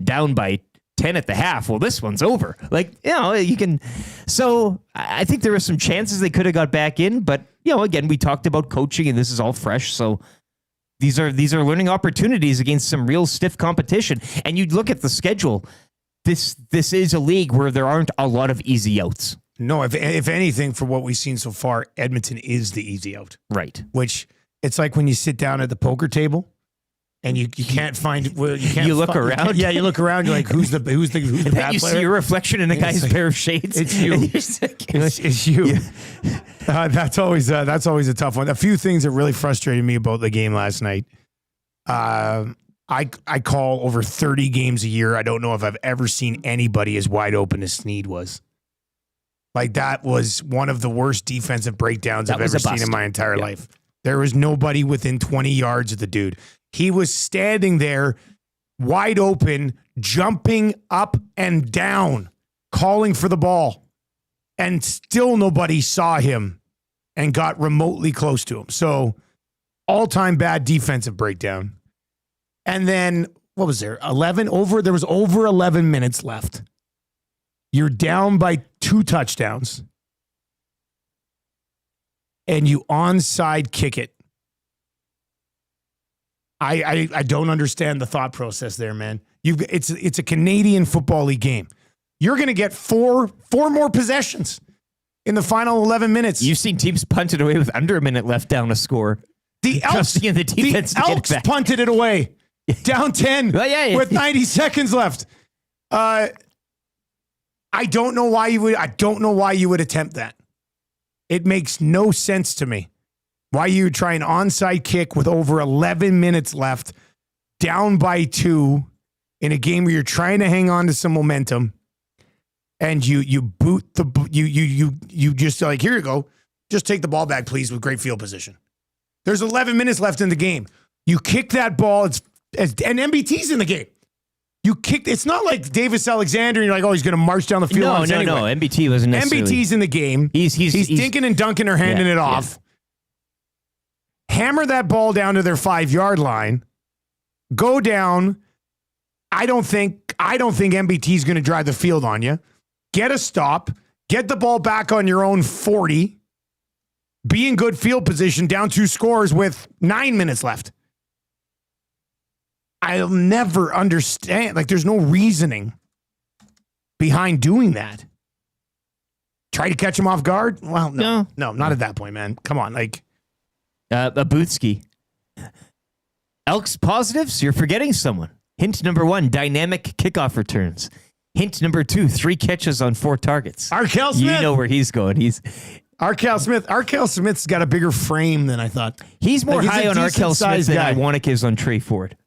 down by 10 at the half. Well, this one's over. Like, you can. So I think there were some chances they could have got back in, but again, we talked about coaching, and this is all fresh. So these are learning opportunities against some real stiff competition. And you look at the schedule. This is a league where there aren't a lot of easy outs. No, if anything, for what we've seen so far, Edmonton is the easy out. Right. Which it's like when you sit down at the poker table and you can't find where you can't. You look around. You look around. You're like, who's the and bad you player? see your reflection in a guy's pair of shades. It's you. It's you. Yeah. That's always a tough one. A few things that really frustrated me about the game last night. I call over 30 games a year. I don't know if I've ever seen anybody as wide open as Sneed was. Like, that was one of the worst defensive breakdowns I've ever seen in my entire life. There was nobody within 20 yards of the dude. He was standing there wide open, jumping up and down, calling for the ball. And still nobody saw him and got remotely close to him. So, all-time bad defensive breakdown. And then, what was there? 11 over? There was over 11 minutes left. You're down by 2 touchdowns. And you onside kick it. I don't understand the thought process there, man. It's a Canadian Football League game. You're going to get four more possessions in the final 11 minutes. You've seen teams punt it away with under a minute left down a score. The Elks punted it away. Down 10 with 90 seconds left. I don't know why you would attempt that. It makes no sense to me. Why you try an onside kick with over 11 minutes left, down by 2 in a game where you're trying to hang on to some momentum, and you boot you just like, here you go, just take the ball back, please, with great field position. There's 11 minutes left in the game. You kick that ball. And MBT's in the game. It's not like Davis Alexander and you're like, oh, he's going to march down the field. No. MBT wasn't necessarily. MBT's in the game. He's dinking and dunking or handing it off. Hammer that ball down to their 5-yard line. Go down. I don't think MBT's going to drive the field on you. Get a stop. Get the ball back on your own 40. Be in good field position, down 2 scores with 9 minutes left. I'll never understand. Like, there's no reasoning behind doing that. Try to catch him off guard? Well, no, not at that point, man. Come on, like. Bootsky. Elks positives? You're forgetting someone. Hint number 1, dynamic kickoff returns. Hint number 2, 3 catches on 4 targets. Arkell Smith. You know where he's going. Arkell Smith. Arkell Smith's got a bigger frame than I thought. He's more high on Arkell Smith than Iwanek is on Trey Ford.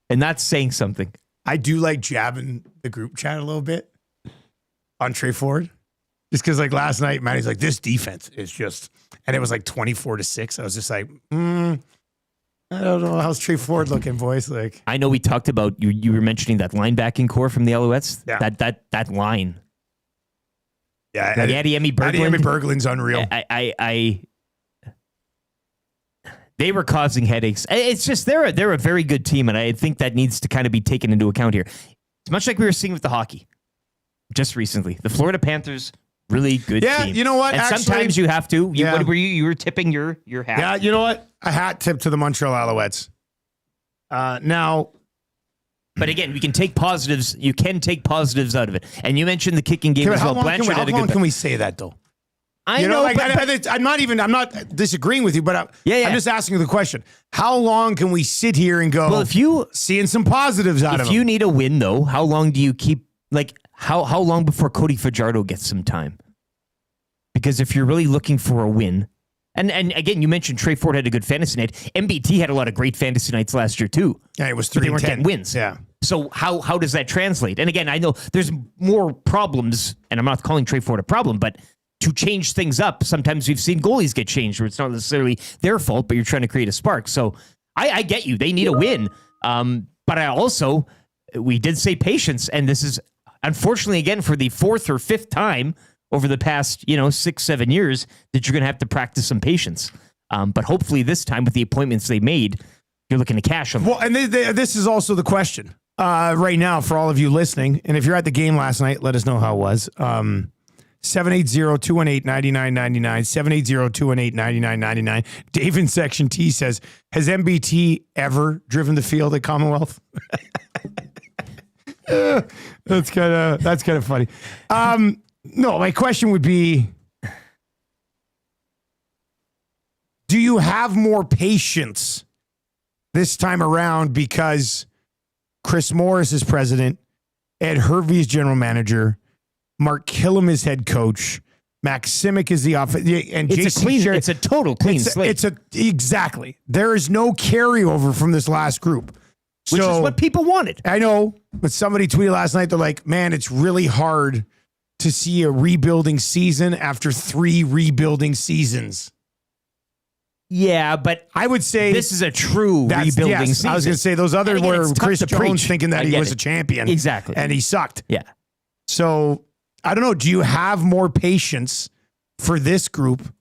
And that's saying something. I do like jabbing the group chat a little bit on Trey Ford. Just because, like, last night, Matty's like, this defense is just, and it was like 24-6. I was just like, I don't know. How's Trey Ford looking, boys? Like, I know we talked about, you were mentioning that linebacking core from the Alouettes. Yeah. That line. Yeah. Like Adeyemi Berglund's unreal. They were causing headaches. It's just they're a very good team, and I think that needs to kind of be taken into account here. It's much like we were seeing with the hockey just recently. The Florida Panthers, really good team. Yeah, you know what? And actually, sometimes you have to. What were you were tipping your hat. Yeah, you know what? A hat tip to the Montreal Alouettes. Now, but again, we can take positives. You can take positives out of it. And you mentioned the kicking game as well. Blanchard had a good. How long can we say that though? I know, like, I'm not disagreeing with you, but I'm just asking you the question. How long can we sit here and go, well, if you seeing some positives out of them? If you need a win, though, how long do you keep, like, how long before Cody Fajardo gets some time? Because if you're really looking for a win, and again, you mentioned Trey Ford had a good fantasy night. MBT had a lot of great fantasy nights last year, too. Yeah, it was 3-10. They weren't getting wins. Yeah. So how does that translate? And again, I know there's more problems, and I'm not calling Trey Ford a problem, but to change things up, sometimes we've seen goalies get changed where it's not necessarily their fault, but you're trying to create a spark. So I get you. They need a win. But we did say patience, and this is unfortunately, again, for the fourth or fifth time over the past, 6-7 years, that you're going to have to practice some patience. But hopefully this time with the appointments they made, you're looking to cash them. Well, and this is also the question right now for all of you listening. And if you're at the game last night, let us know how it was. 780-218-9999, 780-218-9999. Dave in Section T says, has MBT ever driven the field at Commonwealth? That's kind of funny. No, my question would be, do you have more patience this time around because Chris Morris is president, Ed Hervey is general manager, Mark Killam is head coach, Max Simic is the offense, and it's a total clean slate. Exactly. There is no carryover from this last group. Which is what people wanted. I know, but somebody tweeted last night, they're like, man, it's really hard to see a rebuilding season after 3 rebuilding seasons. Yeah, but I would say this is a true rebuilding season. I was going to say those other were Chris Jones thinking that he was a champion. Exactly. And he sucked. Yeah. So I don't know. Do you have more patience for this group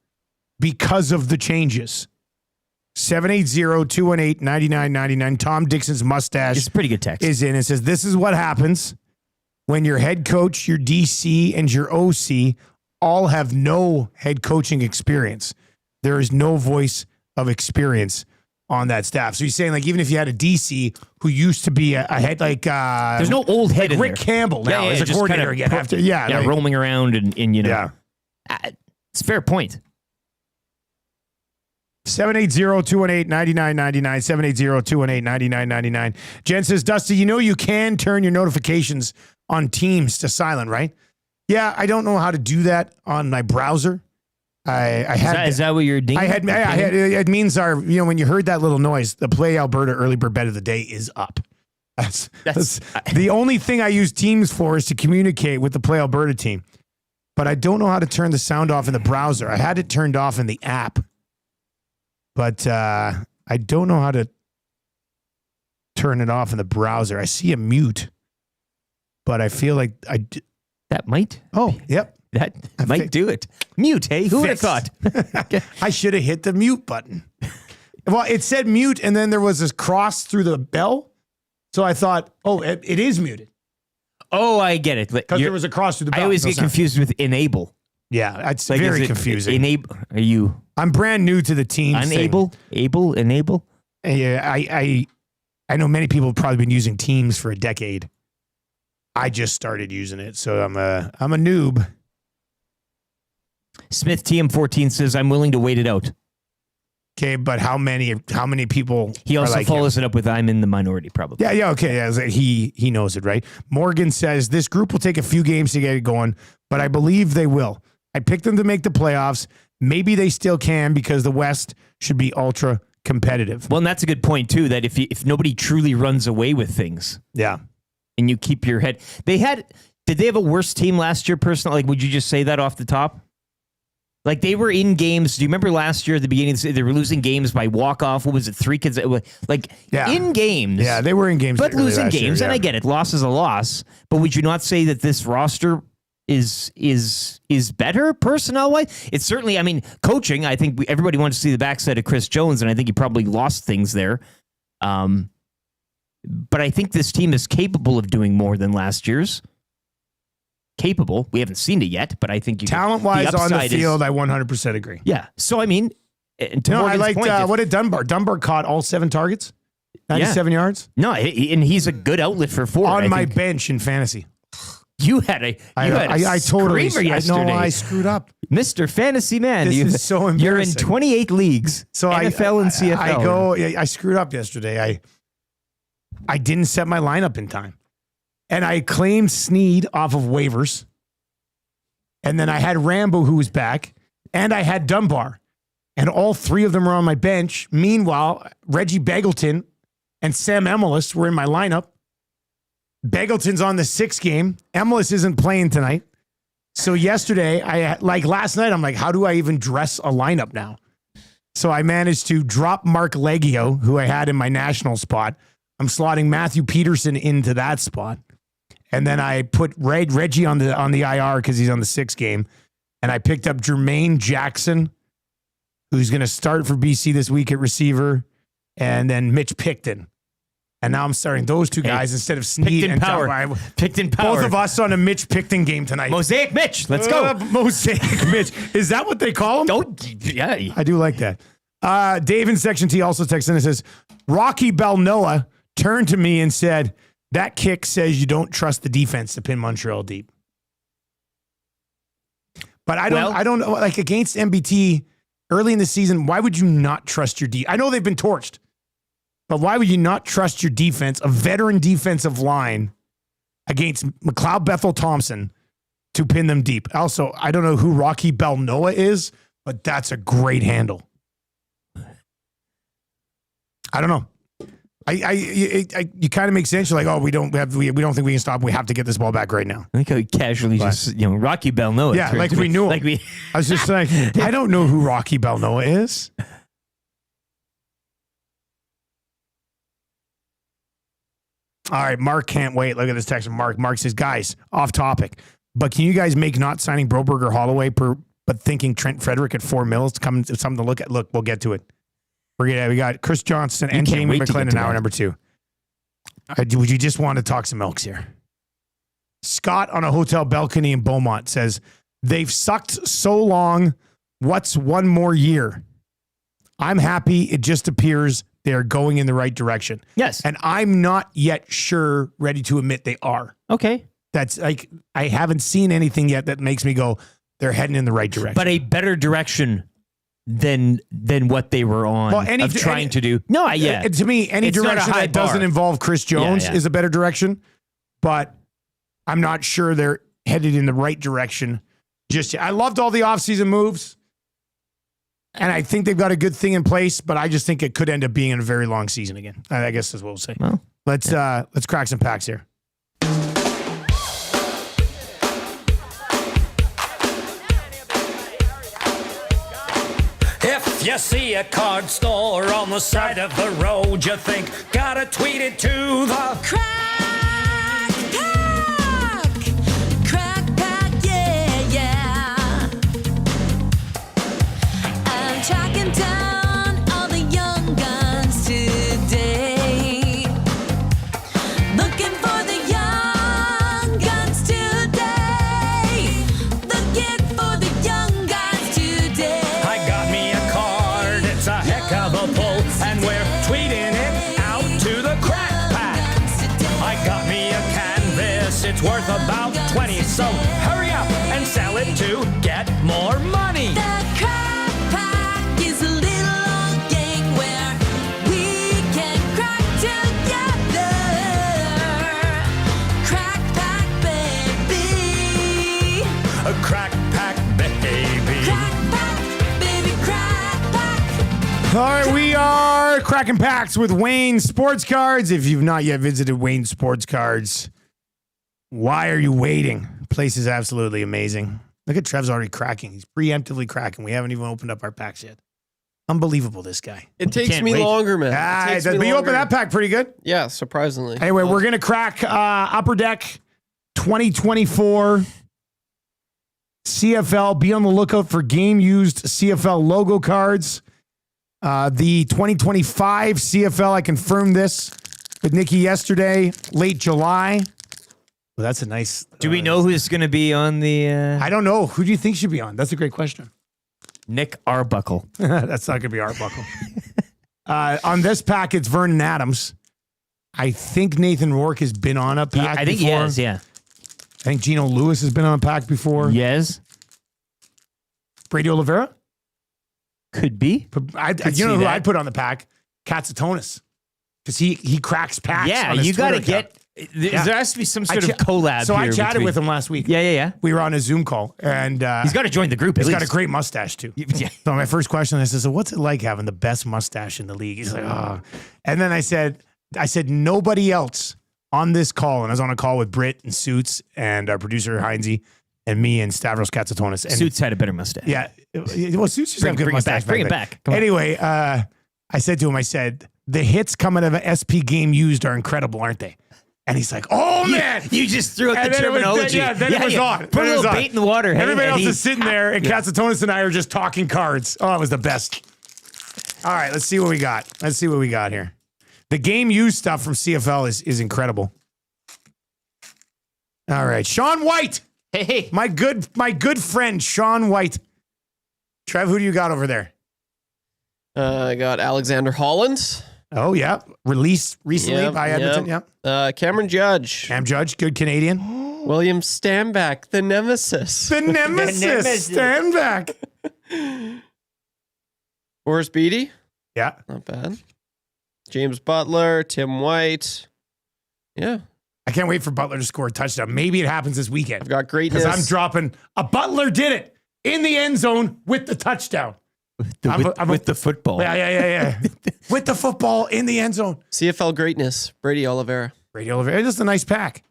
because of the changes? 780-218-9999. Tom Dixon's mustache. It's a pretty good text. Is in and says, this is what happens when your head coach, your DC, and your OC all have no head coaching experience. There is no voice of experience on that staff. So you're saying, like, even if you had a DC who used to be a head, like there's no old head like in Rick there. Campbell now as a coordinator again. Like, roaming around and yeah. It's a fair point. 780-218-9999, 780-218-9999. Jen says, Dusty, you can turn your notifications on Teams to silent, right? Yeah, I don't know how to do that on my browser. Is that what you're doing? It means when you heard that little noise, the Play Alberta early bird bet of the day is up. That's the only thing I use Teams for is to communicate with the Play Alberta team. But I don't know how to turn the sound off in the browser. I had it turned off in the app. But I don't know how to turn it off in the browser. I see a mute, but I feel like that might. Oh, yep. That might do it. Mute, hey? Who would have thought? I should have hit the mute button. Well, it said mute, and then there was this cross through the bell. So I thought, it is muted. Oh, I get it. Because there was a cross through the bell. I always get confused with enable. Yeah, it's like, very confusing. Enable? Are you? I'm brand new to the team. Unable? Able? Enable? Yeah, I know many people have probably been using Teams for a decade. I just started using it, so I'm a noob. Smith TM14 says, I'm willing to wait it out. Okay, but how many people? He also follows it up with, I'm in the minority, probably. Yeah, okay. Yeah, he knows it, right? Morgan says, this group will take a few games to get it going, but I believe they will. I picked them to make the playoffs. Maybe they still can because the West should be ultra competitive. Well, and that's a good point, too, that if nobody truly runs away with things. Yeah. And you keep your head. Did they have a worse team last year, personally? Like, would you just say that off the top? Like, they were in games. Do you remember last year at the beginning, they were losing games by walk-off? What was it, 3 kids? In games. Yeah, they were in games. But losing games, year, yeah. and I get it. Loss is a loss. But would you not say that this roster is better personnel-wise? It's certainly, coaching, I think everybody wants to see the backside of Chris Jones, and I think he probably lost things there. But I think this team is capable of doing more than last year's. Capable. We haven't seen it yet, but I think talent-wise on the field, I 100% agree. Yeah. So, I liked what did Dunbar? Dunbar caught all 7 targets, 97 yards. No, and he's a good outlet for 4. On my bench in fantasy. You had a totally screamer yesterday. No, I screwed up. Mr. Fantasy Man. This is so embarrassing. You're in 28 leagues, so NFL and CFL. I screwed up yesterday. I didn't set my lineup in time. And I claimed Snead off of waivers. And then I had Rambo, who was back. And I had Dunbar. And all 3 of them were on my bench. Meanwhile, Reggie Begelton and Sam Emelis were in my lineup. Begelton's on the 6th game. Emelis isn't playing tonight. So yesterday, last night, I'm like, how do I even dress a lineup now? So I managed to drop Mark Leggio, who I had in my national spot. I'm slotting Matthew Peterson into that spot. And then I put Reggie on the IR because he's on the 6 game. And I picked up Jermaine Jackson, who's going to start for BC this week at receiver, and then Mitch Picton. And now I'm starting those two guys instead of Snead and power. Picton power. Both of us on a Mitch Picton game tonight. Mosaic Mitch. Let's go. Mosaic Mitch. Is that what they call him? Yeah. I do like that. Dave in Section T also texts in and says, Rocky Balnoa turned to me and said, that kick says you don't trust the defense to pin Montreal deep. But I don't know, like against MBT early in the season, why would you not trust your I know they've been torched, but why would you not trust your defense, a veteran defensive line, against McLeod Bethel Thompson to pin them deep? Also, I don't know who Rocky Balnoa is, but that's a great handle. I don't know. You kind of make sense. You're like, oh, we don't think we can stop. We have to get this ball back right now. I think I casually Rocky Balnoa. Yeah, like we knew him. I was just like, I don't know who Rocky Balnoa is. All right, Mark can't wait. Look at this text from Mark. Mark says, guys, off topic, but can you guys make not signing Broberg or Holloway but thinking Trent Frederick at $4 million something to look at? Look, we'll get to it. We got Chris Johnston and Jamie McLennan, hour number 2. Would you just want to talk some Elks here? Scott on a hotel balcony in Beaumont says, they've sucked so long. What's one more year? I'm happy. It just appears they're going in the right direction. Yes. And I'm not yet ready to admit they are. Okay. That's like, I haven't seen anything yet that makes me go, they're heading in the right direction. But a better direction than what they were on trying to do. No, to me, any direction that doesn't involve Chris Jones is a better direction, but I'm not sure they're headed in the right direction just yet. I loved all the offseason moves, and I think they've got a good thing in place, but I just think it could end up being a very long season again. I guess that's what we'll say. Well, let's crack some packs here. If you see a card store on the side of the road, you think, gotta tweet it to the Crack Pack! Crack Pack, yeah. I'm tracking down all the young guns today. Looking for the young guns today. Looking for the young guns today. I got me a card, it's a heck of a pull, and we're tweeting it out to the Crack Pack. I got me a canvas, it's worth about 20, so hurry up and sell it to get more money. The Crack Pack is a little old gang where we can crack together. Crack Pack, baby. A Crack Pack, baby. Crack Pack, baby, Crack Pack. All right, we are cracking packs with Wayne Sports Cards. If you've not yet visited Wayne Sports Cards, why are you waiting? The place is absolutely amazing. Look at Trev's already cracking. He's preemptively cracking. We haven't even opened up our packs yet. Unbelievable, this guy. It takes me longer, man. But you opened that pack pretty good. Yeah, surprisingly. Anyway, we're going to crack Upper Deck 2024 CFL. Be on the lookout for game-used CFL logo cards. The 2025 CFL, I confirmed this with Nikki yesterday, late July. Well, that's a nice... Do we know who's going to be on the... I don't know. Who do you think should be on? That's a great question. Nick Arbuckle. That's not going to be Arbuckle. On this pack, it's Vernon Adams. I think Nathan Rourke has been on a pack I think before. he has, yeah. I think Gino Lewis has been on a pack before. Yes. Brady Oliveira? Could be. You know who I'd put on the pack? Katsatonis. Because he cracks packs. Yeah, on his you got to Twitter account. There has to be some sort of collab. So I here chatted between- with him last week. Yeah. We were on a Zoom call, and He's got to join the group. he's at got a least. great mustache too. Yeah. So my first question, I said, "So what's it like having the best mustache in the league?" He's like, "Oh," and then I said, nobody else on this call, and I was on a call with Britt and Suits and our producer Heinze and me and Stavros Katsatonis. And Suits had a better mustache. yeah, well, Suits just have good bring it mustache. back. Bring it then. back. Come on. Anyway, I said to him, I said, the hits coming out of an SP game used are incredible, aren't they? And he's like, oh, man. You just threw out And the then terminology. then it was on. Put a little bait in the water. Hey, Everybody else Eddie. is sitting there, and Katsatonis and I are just talking cards. Oh, it was the best. All right, let's see what we got. Let's see what we got here. The game used stuff from CFL is incredible. All right, Sean White. Hey. My good friend, Sean White. Trev, who do you got over there? I got Alexander Holland. Oh, yeah. Released recently by Edmonton. Yep. Cameron Judge. Cam Judge, good Canadian. William Stanback, the nemesis. The nemesis. Stand back. Boris Beatty. Yeah. Not bad. James Butler, Tim White. Yeah. I can't wait for Butler to score a touchdown. Maybe it happens this weekend. I've got greatness. Because I'm dropping a Butler did it in the end zone with the touchdown. With the football. Yeah. With the football in the end zone. CFL greatness, Brady Oliveira. Brady Oliveira. Just a nice pack.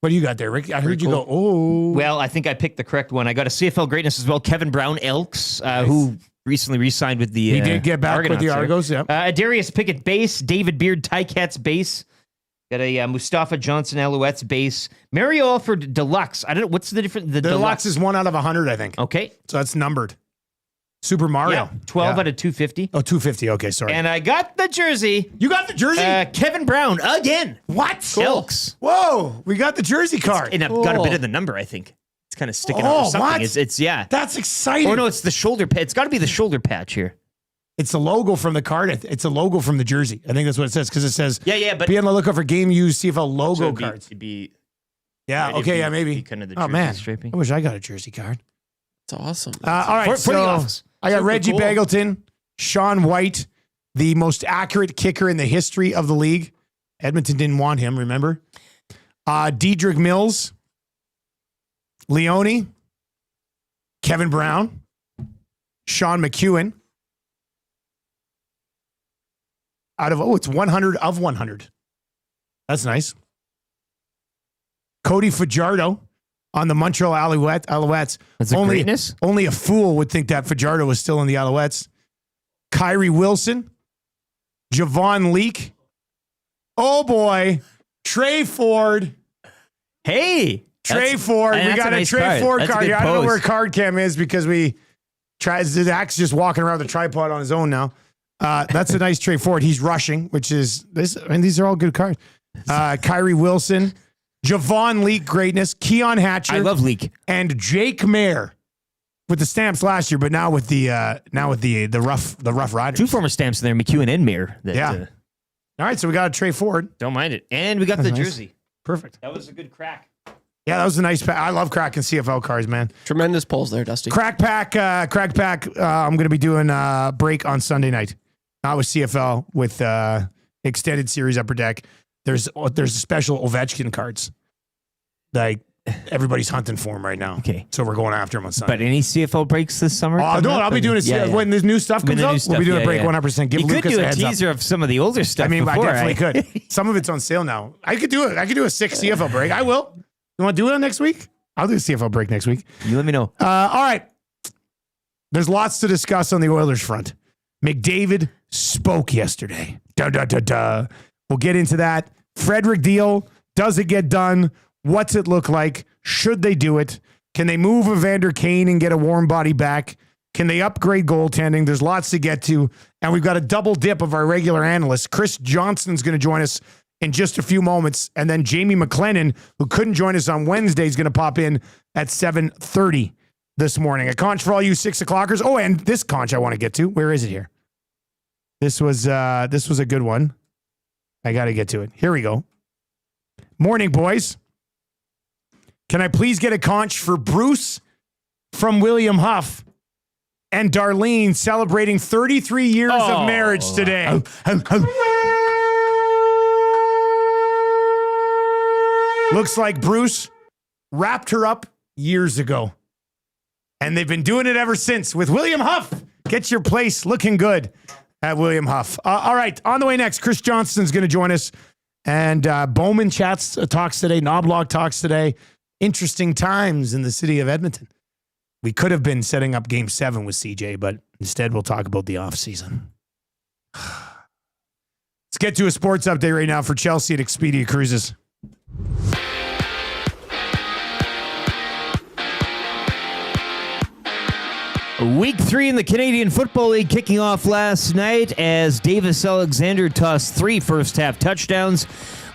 What do you got there, Rick? I heard you cool. go, oh. Well, I think I picked the correct one. I got a CFL greatness as well. Kevin Brown, Elks, who recently re-signed with the He did get back with the Argos, yeah. Darius Pickett, base. David Beard, Ticats, base. Got a Mustafa Johnson, Alouettes, base. Mario Alford, Deluxe. I don't know. What's the difference? The Deluxe is 1 out of 100, I think. Okay. So that's numbered. Super Mario. Yeah, 12 out of 250. Oh, 250. Okay, sorry. And I got the jersey. You got the jersey? Kevin Brown, again. What? Elks. Whoa, we got the jersey card. And I've got a bit of the number, I think. It's kind of sticking out or something. What? It's yeah. That's exciting. Oh, no, it's the shoulder patch. It's got to be the shoulder patch here. It's the logo from the card. It's a logo from the jersey. I think that's what it says because it says, but be on the lookout for game used CFL logo cards. It'd be yeah, okay, yeah, maybe. Kind of the oh, man. striping. I wish I got a jersey card. It's awesome. All right, for the office. I got Super Reggie cool. Bagleton, Sean White, the most accurate kicker in the history of the league. Edmonton didn't want him, remember? Dedrick Mills, Leone, Kevin Brown, Sean McEwen. It's 100 of 100. That's nice. Cody Fajardo on the Montreal Alouettes. That's a greatness. Only a fool would think that Fajardo was still in the Alouettes. Kyrie Wilson, Javon Leake. Oh boy, Trey Ford. Hey, Trey Ford. We got a Trey Ford card here. I don't know where card cam is because we tried. Zach's just walking around with a tripod on his own now. That's a nice Trey Ford. He's rushing, which is this. I mean, these are all good cards. Kyrie Wilson, Javon Leake, greatness. Keon Hatcher. I love Leake. And Jake Mayer with the stamps last year, but now with the Rough Riders. Two former stamps in there, McEwen and Mayer. Yeah. All right, so we got a Trey Ford. Don't mind it, and we got the nice. jersey. Perfect. That was a good crack. Yeah, that was a nice pack. I love cracking CFL cards, man. Tremendous polls there, Dusty. Crack pack. I'm going to be doing a break on Sunday night. Not with CFL, with extended series Upper Deck. There's a special Ovechkin cards. Like everybody's hunting for him right now. Okay, so we're going after him on Sunday. But any CFL breaks this summer? No, I'll be doing it when the new stuff comes out. We'll be doing a break 100%. Give you Lucas could do a heads teaser up. of some of the older stuff. I mean, before, I definitely could. Some of it's on sale now. I could do it. I could do a 6 CFL break. I will. You want to do it next week? I'll do a CFL break next week. You let me know. All right. There's lots to discuss on the Oilers front. McDavid spoke yesterday. We'll get into that. Frederick deal. Does it get done? What's it look like? Should they do it? Can they move Evander Kane and get a warm body back? Can they upgrade goaltending? There's lots to get to. And we've got a double dip of our regular analysts. Chris Johnston's going to join us in just a few moments. And then Jamie McLennan, who couldn't join us on Wednesday, is going to pop in at 7:30 this morning. A Conch for all you 6 o'clockers. Oh, and this Conch I want to get to. Where is it here? This was a good one. I got to get to it. Here we go. Morning, boys. Can I please get a Conch for Bruce from William Huff and Darlene celebrating 33 years of marriage today? Looks like Bruce wrapped her up years ago. And they've been doing it ever since with William Huff. Get your place looking good at William Huff. All right, on the way next, Chris Johnston's going to join us. And Bowman talks today. Knobloch talks today. Interesting times in the city of Edmonton. We could have been setting up Game 7 with CJ, but instead we'll talk about the offseason. Let's get to a sports update right now for Chelsea at Expedia Cruises. Week 3 in the Canadian Football League kicking off last night as Davis Alexander tossed 3 first-half touchdowns,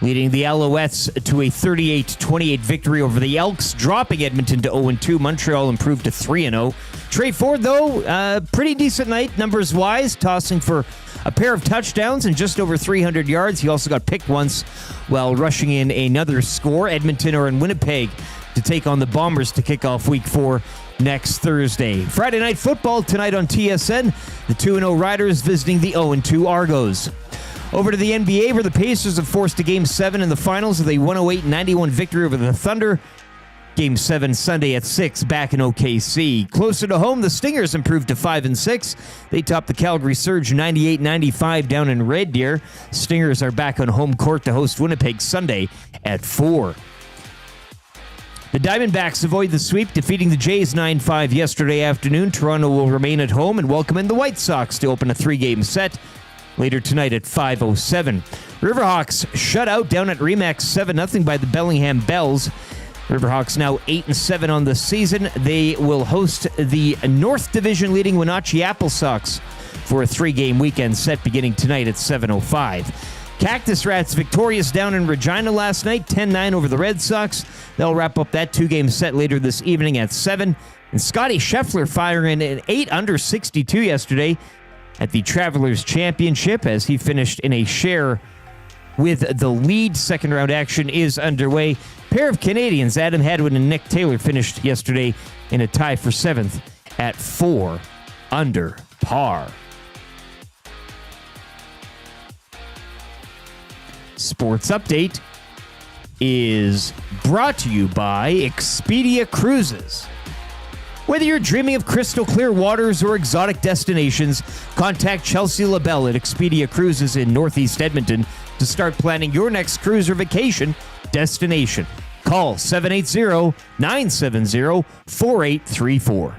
leading the Alouettes to a 38-28 victory over the Elks, dropping Edmonton to 0-2. Montreal improved to 3-0. Trey Ford, though, pretty decent night numbers-wise, tossing for a pair of touchdowns and just over 300 yards. He also got picked once while rushing in another score. Edmonton are in Winnipeg to take on the Bombers to kick off Week 4 next Thursday. Friday Night Football tonight on TSN. The 2-0 Riders visiting the 0-2 Argos. Over to the NBA, where the Pacers have forced a Game 7 in the finals with a 108-91 victory over the Thunder. Game 7 Sunday at 6 back in OKC. Closer to home, the Stingers improved to 5-6. They topped the Calgary Surge 98-95 down in Red Deer. Stingers are back on home court to host Winnipeg Sunday at 4. The Diamondbacks avoid the sweep, defeating the Jays 9-5 yesterday afternoon. Toronto will remain at home and welcome in the White Sox to open a 3-game set later tonight at 5:07. Riverhawks shut out down at Remax 7-0 by the Bellingham Bells. Riverhawks now 8-7 on the season. They will host the North Division leading Wenatchee Apple Sox for a 3-game weekend set beginning tonight at 7:05. Cactus Rats victorious down in Regina last night, 10-9 over the Red Sox. They'll wrap up that 2-game set later this evening at 7. And Scotty Scheffler firing an 8 under 62 yesterday at the Travelers Championship as he finished in a share with the lead. Second round action is underway. Pair of Canadians, Adam Hadwin and Nick Taylor, finished yesterday in a tie for 7th at 4 under par. Sports Update is brought to you by Expedia Cruises. Whether you're dreaming of crystal clear waters or exotic destinations, contact Chelsea LaBelle at Expedia Cruises in Northeast Edmonton to start planning your next cruise or vacation destination. Call 780-970-4834.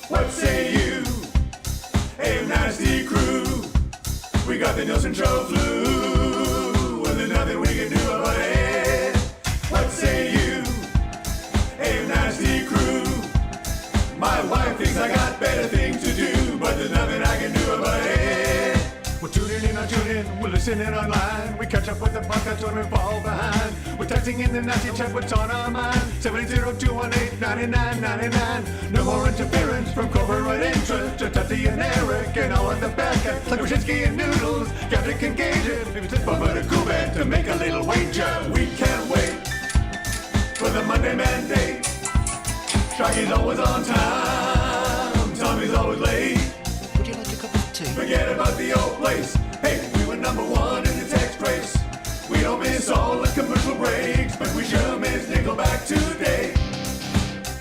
What say you? Hey, nasty crew. We got the Nielson Show flu, and there's nothing we can do about it. What say you? Hey, nasty crew. My wife thinks I got better things to do, but there's nothing I can do about it. We're tuning in on TuneIn, we're listening online. We catch up with the podcast when we fall behind. We're texting in the nasty chat, what's on our mind. 780-218-9999. No more interference from corporate interest. Just Dusty and Eric and all of the bad guys like Wyshynski and Noodles. Captain can gauge it. Maybe it's fun but a cool band to make a little wager. We can't wait for the Monday mandate. Sharky's always on time. Tommy's always late. Would you like a cup of tea? Forget about the old place. Hey, we were number 1 in the text race. We don't miss all the commercial breaks, but we sure miss Nickelback today.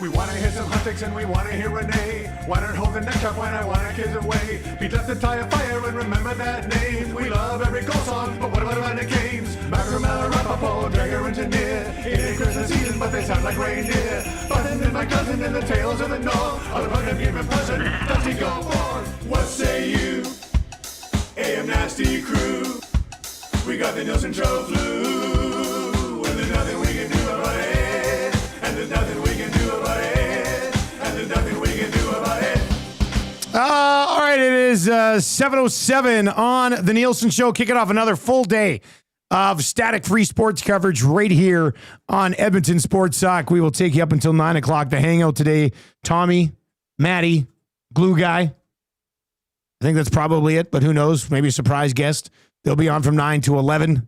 We wanna hear some hot takes and we wanna hear Renee. Why not hold the neck up when I wanna kiss away? Beat up the tire fire and remember that name. We love every goal song, but what about the games? Macramella, Rapaport, Dragger, Engineer. It ain't Christmas season, but they sound like reindeer. Button and my cousin and the tales of the North. All about them game in person. Dusty, go forth. What say you? AM Nasty Crew. We got the Nielson Show flu, and there's nothing we can do about it. And there's nothing we can do about it. And there's nothing we can do about it. All right, it is 7:07 on the Nielson Show, kicking off another full day of static-free sports coverage right here on Edmonton Sports Talk. We will take you up until 9 o'clock. The hangout today, Tommy, Maddie, Glue Guy. I think that's probably it, but who knows? Maybe a surprise guest. They'll be on from 9 to 11.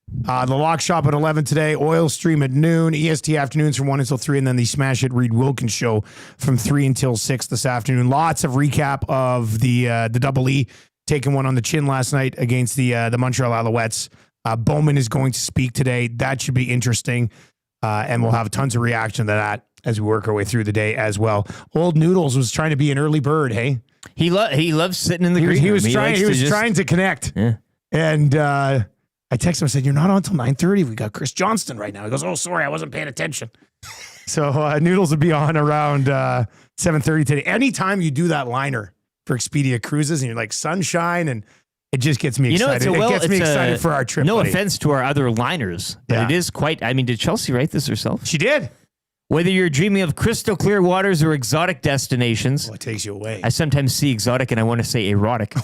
The Lock Shop at 11 today, Oil Stream at noon, EST afternoons from 1 until 3, and then the Smash It Reed Wilkins show from 3 until 6 this afternoon. Lots of recap of the Double E taking one on the chin last night against the Montreal Alouettes. Bowman is going to speak today. That should be interesting, and we'll have tons of reaction to that as we work our way through the day as well. Old Noodles was trying to be an early bird, hey? He loves sitting in the green room. He was trying to connect. Yeah. And I texted him and said, "You're not on until 9:30. We got Chris Johnston right now." He goes, "Oh, sorry, I wasn't paying attention." So Noodles will be on around 7:30 today. Anytime you do that liner for Expedia Cruises and you're like sunshine and It just gets me excited. It gets me excited for our trip. No buddy. offense to our other liners, but Yeah. it is quite. I mean, did Chelsea write this herself? She did. Whether you're dreaming of crystal clear waters or exotic destinations, It takes you away. I sometimes see exotic and I want to say erotic.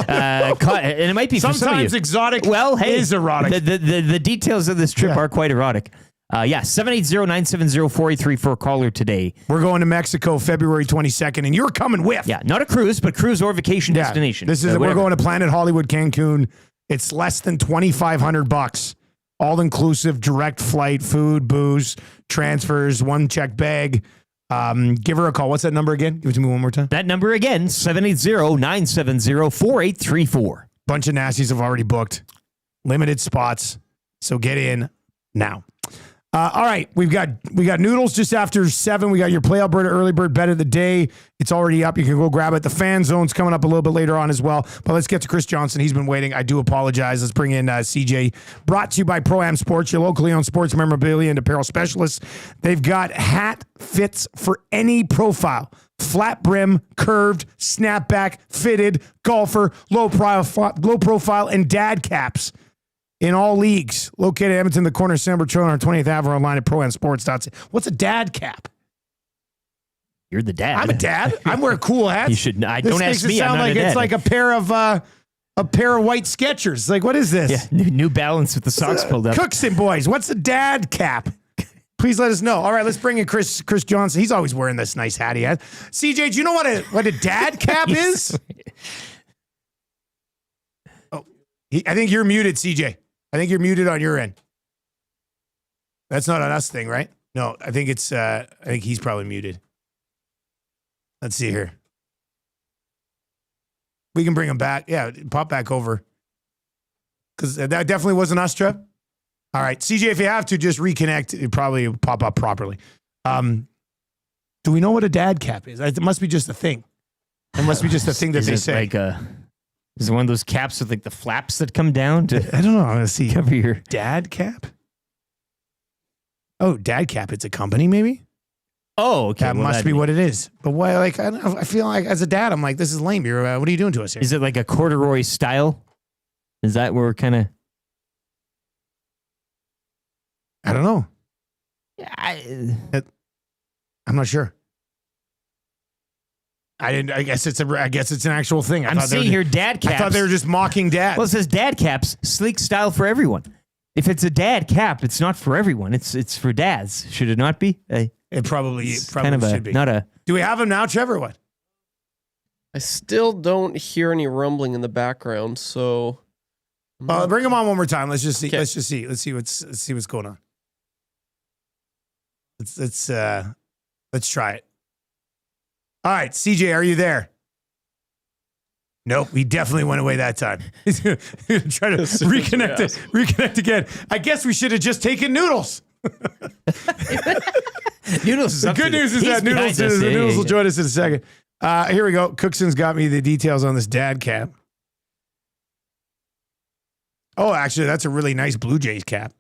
And it might be for some of Sometimes you. exotic is erotic. The details of this trip are quite erotic. 780-970-4834 caller today. We're going to Mexico February 22nd, and you're coming with. Yeah, not a cruise, but cruise or vacation destination. This is we're going to Planet Hollywood Cancun. It's less than $2,500. All inclusive, direct flight, food, booze, transfers, one check bag. Give her a call. What's that number again? Give it to me one more time. That number again, 780-970-4834. Bunch of nasties have already booked. Limited spots. So get in now. All right, we got noodles just after 7. We got your Play Alberta early bird bet of the day. It's already up. You can go grab it. The fan zone's coming up a little bit later on as well. But let's get to Chris Johnston. He's been waiting. I do apologize. Let's bring in CJ. Brought to you by Pro-Am Sports, your locally owned sports memorabilia and apparel specialists. They've got hat fits for any profile. Flat brim, curved, snapback, fitted, golfer, low profile, and dad caps. In all leagues, located in Edmonton, the corner of San Bertrand on 20th Avenue, online at proamsports.ca. What's a dad cap? You're the dad. I'm a dad. I wear cool hats. You should. Don't This ask makes it me. I'm sound not like a dad. it's like a pair of white Skechers. Like, what is this? Yeah, New Balance with the socks pulled up. Cookson boys. What's a dad cap? Please let us know. All right, let's bring in Chris Johnson. He's always wearing this nice hat he has. CJ, do you know what a dad cap is? Oh, I think you're muted, CJ. I think you're muted on your end. That's not an us thing, right? No, I think it's. I think he's probably muted. Let's see here. We can bring him back. Yeah, pop back over. Because that definitely wasn't us, Trev. All right, CJ, if you have to, just reconnect. It probably will pop up properly. Do we know what a dad cap is? It must be just a thing. It must be just a thing that they say. Is it one of those caps with like the flaps that come down to? I don't know. I'm gonna see. Cover your dad cap. Oh, dad cap. It's a company, maybe. Oh, okay. That must be what it is. But why? Like, I don't know, I feel like as a dad, I'm like, this is lame. You're, what are you doing to us here? Is it like a corduroy style? Is that where we're kind of? I don't know. Yeah, I'm not sure. I guess it's an actual thing. I'm seeing here dad caps. I thought they were just mocking dads. Well, it says dad caps, sleek style for everyone. If it's a dad cap, it's not for everyone. It's for dads. Should it not be? It probably kind of should be. Not a. Do we have him now, Trevor? Or what? I still don't hear any rumbling in the background, so Bring him on one more time. Let's just see. Okay. Let's see what's going on. Let's try it. All right, CJ, are you there? Nope, he definitely went away that time. He's gonna try to reconnect again. I guess we should have just taken Noodles. Noodles is The up good to news is that Noodles will join us in a second. Here we go. Cookson's got me the details on this dad cap. Oh, actually, that's a really nice Blue Jays cap.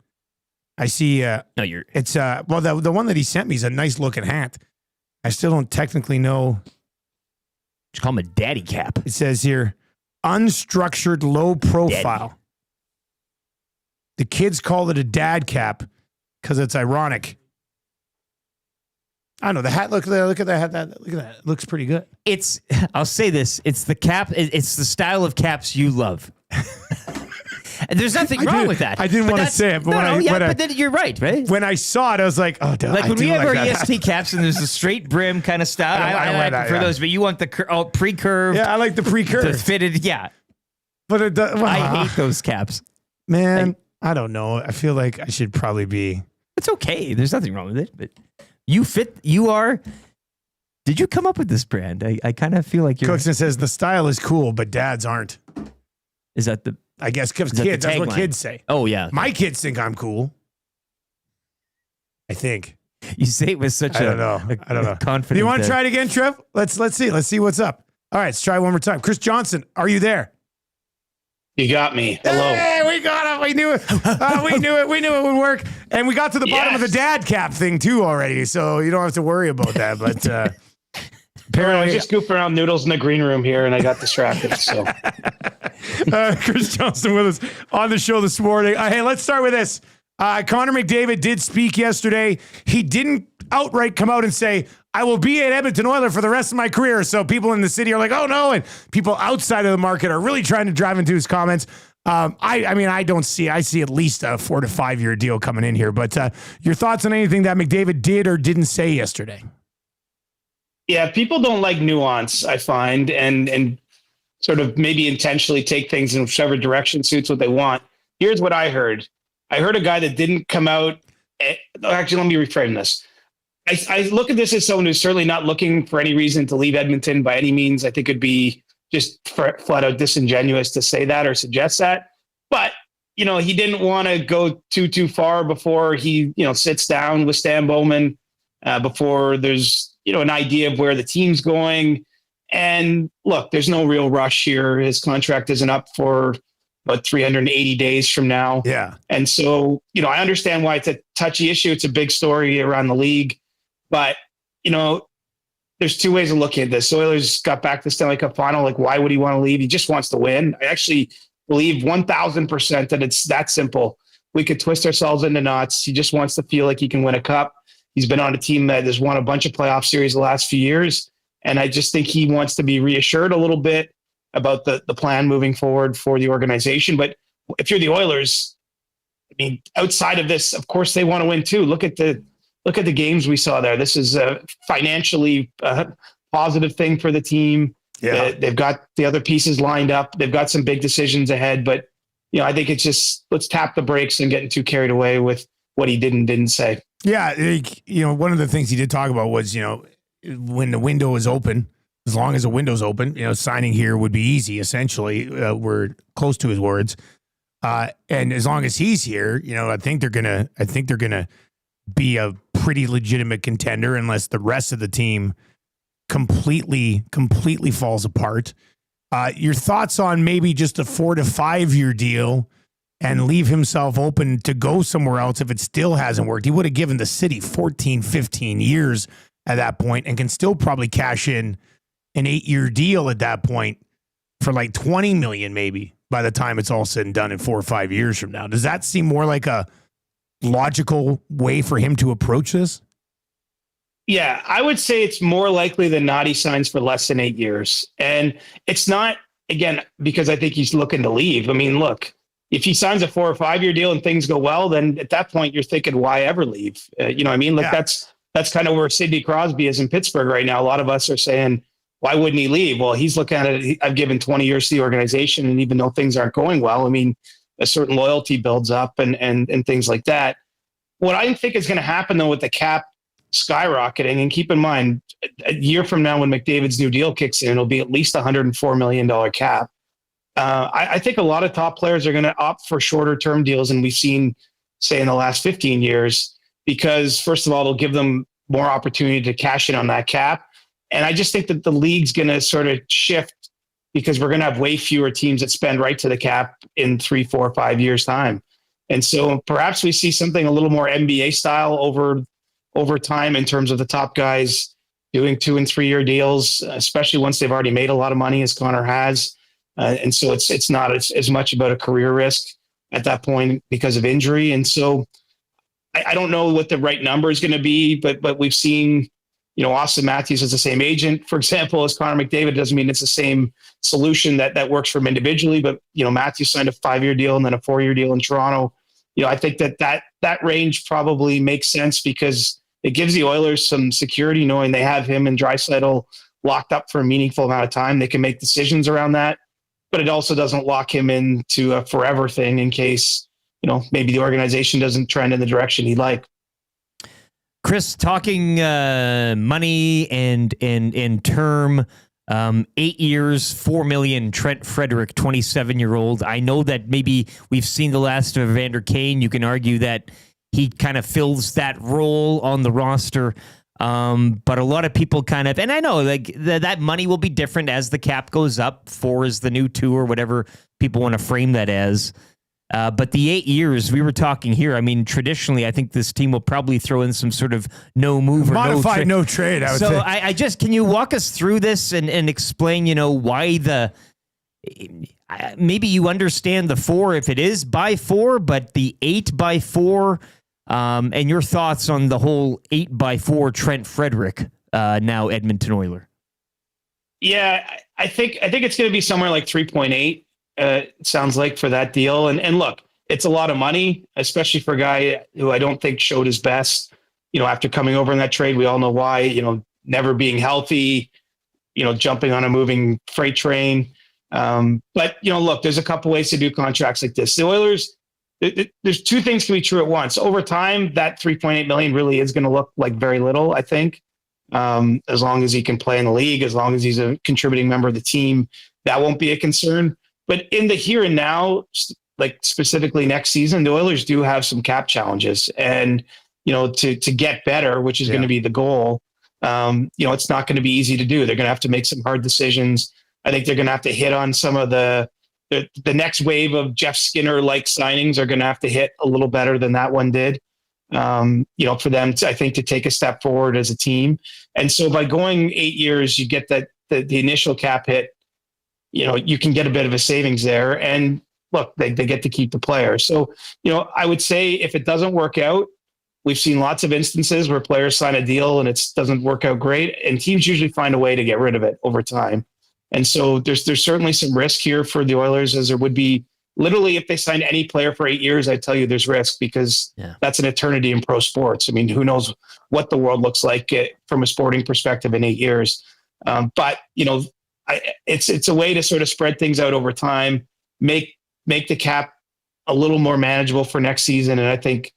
I see. It's the one that he sent me is a nice looking hat. I still don't technically know. Just call him a daddy cap. It says here, unstructured, low profile. Daddy. The kids call it a dad cap because it's ironic. I don't know the hat. Look at that hat. Look at that. It looks pretty good. I'll say this. It's the cap. It's the style of caps you love. And there's nothing wrong with that. I didn't want to say it, but but then you're right? When I saw it, I was like, oh, duh, like when we have our that EST caps and there's a straight brim kind of style. I wear like that, for those, but you want the pre-curved. Yeah, I like the pre-curved. The fitted, yeah. But it does, I hate those caps. Man, I don't know. I feel like I should probably be. It's okay. There's nothing wrong with it, but you fit. You are. Did you come up with this brand? I kind of feel like you're. Cookson says the style is cool, but dads aren't. Is that the? I guess because kids, that's what kids say. Oh, yeah. My kids think I'm cool. I think. You say it with such I don't know. confident. Do you want to try it again, Trev? Let's see. Let's see what's up. All right, let's try it one more time. Chris Johnson, are you there? You got me. Hello. Hey, we got it. We knew it. We knew it. We knew it would work. And we got to the bottom of the dad cap thing too already, so you don't have to worry about that. But apparently, I was just goofing around Noodles in the green room here, and I got distracted. So Chris Johnston with us on the show this morning. Hey, let's start with this. Connor McDavid did speak yesterday. He didn't outright come out and say, I will be an Edmonton Oiler for the rest of my career. So people in the city are like, oh no. And people outside of the market are really trying to drive into his comments. I see at least a 4 to 5 year deal coming in here. But your thoughts on anything that McDavid did or didn't say yesterday? Yeah, people don't like nuance, I find, and sort of maybe intentionally take things in whichever direction suits what they want. Here's what I heard. I heard a guy that didn't come out. Actually, let me reframe this. I look at this as someone who's certainly not looking for any reason to leave Edmonton by any means. I think it'd be just flat out disingenuous to say that or suggest that. But, he didn't want to go too far before he, sits down with Stan Bowman, before there's, an idea of where the team's going. And look, there's no real rush here. His contract isn't up for about 380 days from now. Yeah. And so, I understand why it's a touchy issue. It's a big story around the league. But, there's two ways of looking at this. Oilers got back to the Stanley Cup final. Like, why would he want to leave? He just wants to win. I actually believe 1,000% that it's that simple. We could twist ourselves into knots. He just wants to feel like he can win a cup. He's been on a team that has won a bunch of playoff series the last few years. And I just think he wants to be reassured a little bit about the plan moving forward for the organization. But if you're the Oilers, outside of this, of course they want to win too. Look at the games we saw there. This is a financially positive thing for the team. Yeah. They've got the other pieces lined up. They've got some big decisions ahead, but I think it's just, let's tap the brakes and getting too carried away with what he didn't say. Yeah. One of the things he did talk about was, when the window is open, as long as the window's open, signing here would be easy. Essentially, we're close to his words. And as long as he's here, I think they're gonna be a pretty legitimate contender unless the rest of the team completely falls apart. Your thoughts on maybe just a 4 to 5 year deal and leave himself open to go somewhere else if it still hasn't worked? He would have given the city 14, 15 years at that point and can still probably cash in an 8 year deal at that point for like 20 million maybe by the time it's all said and done in 4 or 5 years from now. Does that seem more like a logical way for him to approach this? Yeah, I would say it's more likely than not he signs for less than 8 years. And it's not, again, because I think he's looking to leave. Look, if he signs a 4 or 5 year deal and things go well, then at that point you're thinking, why ever leave? That's kind of where Sidney Crosby is in Pittsburgh right now. A lot of us are saying, why wouldn't he leave? Well, he's looking at it. I've given 20 years to the organization. And even though things aren't going well, a certain loyalty builds up and things like that. What I think is going to happen, though, with the cap skyrocketing, and keep in mind, a year from now when McDavid's new deal kicks in, it'll be at least $104 million cap. I think a lot of top players are going to opt for shorter term deals than we've seen, say, in the last 15 years, because, first of all, it'll give them more opportunity to cash in on that cap. And I just think that the league's going to sort of shift because we're going to have way fewer teams that spend right to the cap in 3, 4, 5 years' time. And so perhaps we see something a little more NBA style over time in terms of the top guys doing 2 and 3 year deals, especially once they've already made a lot of money, as Connor has. And so it's not as much about a career risk at that point because of injury. And so I don't know what the right number is going to be, but we've seen, Austin Matthews is the same agent, for example, as Connor McDavid. It doesn't mean it's the same solution that works for him individually, but, Matthews signed a 5 year deal and then a 4 year deal in Toronto. I think that range probably makes sense because it gives the Oilers some security knowing they have him and Draisaitl locked up for a meaningful amount of time. They can make decisions around that, but it also doesn't lock him into a forever thing in case, maybe the organization doesn't trend in the direction he'd like. Chris, talking money and term, 8 years, $4 million. Trent Frederick, 27-year-old. I know that maybe we've seen the last of Evander Kane. You can argue that he kind of fills that role on the roster. But a lot of people kind of, and I know like that money will be different as the cap goes up. 4 is the new 2 or whatever people want to frame that as. But the 8 years we were talking here, traditionally, I think this team will probably throw in some sort of no move or modified no trade. I would say. I just, can you walk us through this and explain, why maybe you understand the 4 if it is by 4, but the 8 by 4, and your thoughts on the whole 8 by 4 Trent Frederick, now Edmonton Oiler. Yeah, I think it's going to be somewhere like 3.8. It sounds like for that deal. And look, it's a lot of money, especially for a guy who I don't think showed his best, after coming over in that trade. We all know why, never being healthy, jumping on a moving freight train. But look, there's a couple ways to do contracts like this. The Oilers, there's two things can be true at once. Over time, that $3.8 million really is going to look like very little, I think. As long as he can play in the league, as long as he's a contributing member of the team, that won't be a concern. But in the here and now, like specifically next season, the Oilers do have some cap challenges, and to get better, which is going to be the goal. It's not going to be easy to do. They're going to have to make some hard decisions. I think they're going to have to hit on some of the next wave of Jeff Skinner-like signings are going to have to hit a little better than that one did. For them to, I think, to take a step forward as a team. And so by going 8 years, you get that the initial cap hit, you can get a bit of a savings there. And look, they get to keep the player. So, I would say if it doesn't work out, we've seen lots of instances where players sign a deal and it doesn't work out great, and teams usually find a way to get rid of it over time. And so there's certainly some risk here for the Oilers, as there would be literally if they signed any player for 8 years. I tell you there's risk, because that's an eternity in pro sports. I mean, who knows what the world looks like from a sporting perspective in 8 years. But it's a way to sort of spread things out over time, make the cap a little more manageable for next season. And I think,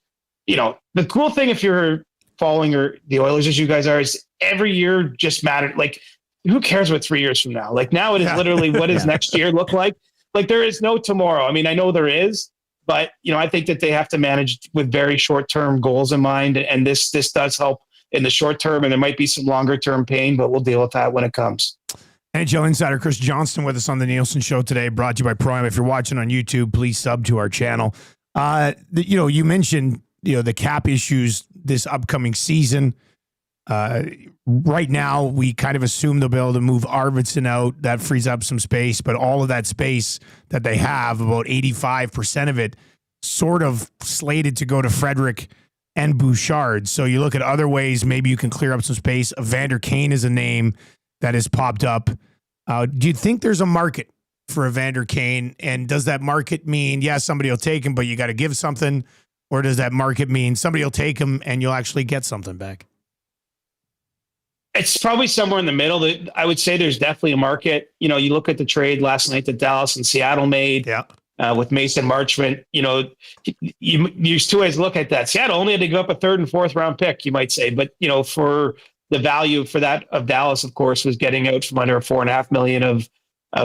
the cool thing, if you're following the Oilers as you guys are, is every year just matters. Like, who cares what 3 years from now? Like, now it is literally what does next year look like? Like, there is no tomorrow. I mean, I know there is, but I think that they have to manage with very short-term goals in mind. And this does help in the short term, and there might be some longer-term pain, but we'll deal with that when it comes. NHL insider Chris Johnston with us on the Nielsen Show today, brought to you by Prime. If you're watching on YouTube, please sub to our channel. You mentioned the cap issues this upcoming season. Right now, we kind of assume they'll be able to move Arvidsson out. That frees up some space, but all of that space that they have, about 85% of it, sort of slated to go to Frederick and Bouchard. So you look at other ways, maybe you can clear up some space. Evander Kane is a name that has popped up. Do you think there's a market for Evander Kane? And does that market mean, somebody will take him, but you got to give something? Or does that market mean somebody will take him and you'll actually get something back? It's probably somewhere in the middle. I would say there's definitely a market. You look at the trade last night that Dallas and Seattle made with Mason Marchment. There's two ways to look at that. Seattle only had to give up a 3rd and 4th round pick, you might say. But, for the value for that of Dallas, of course, was getting out from under $4.5 million of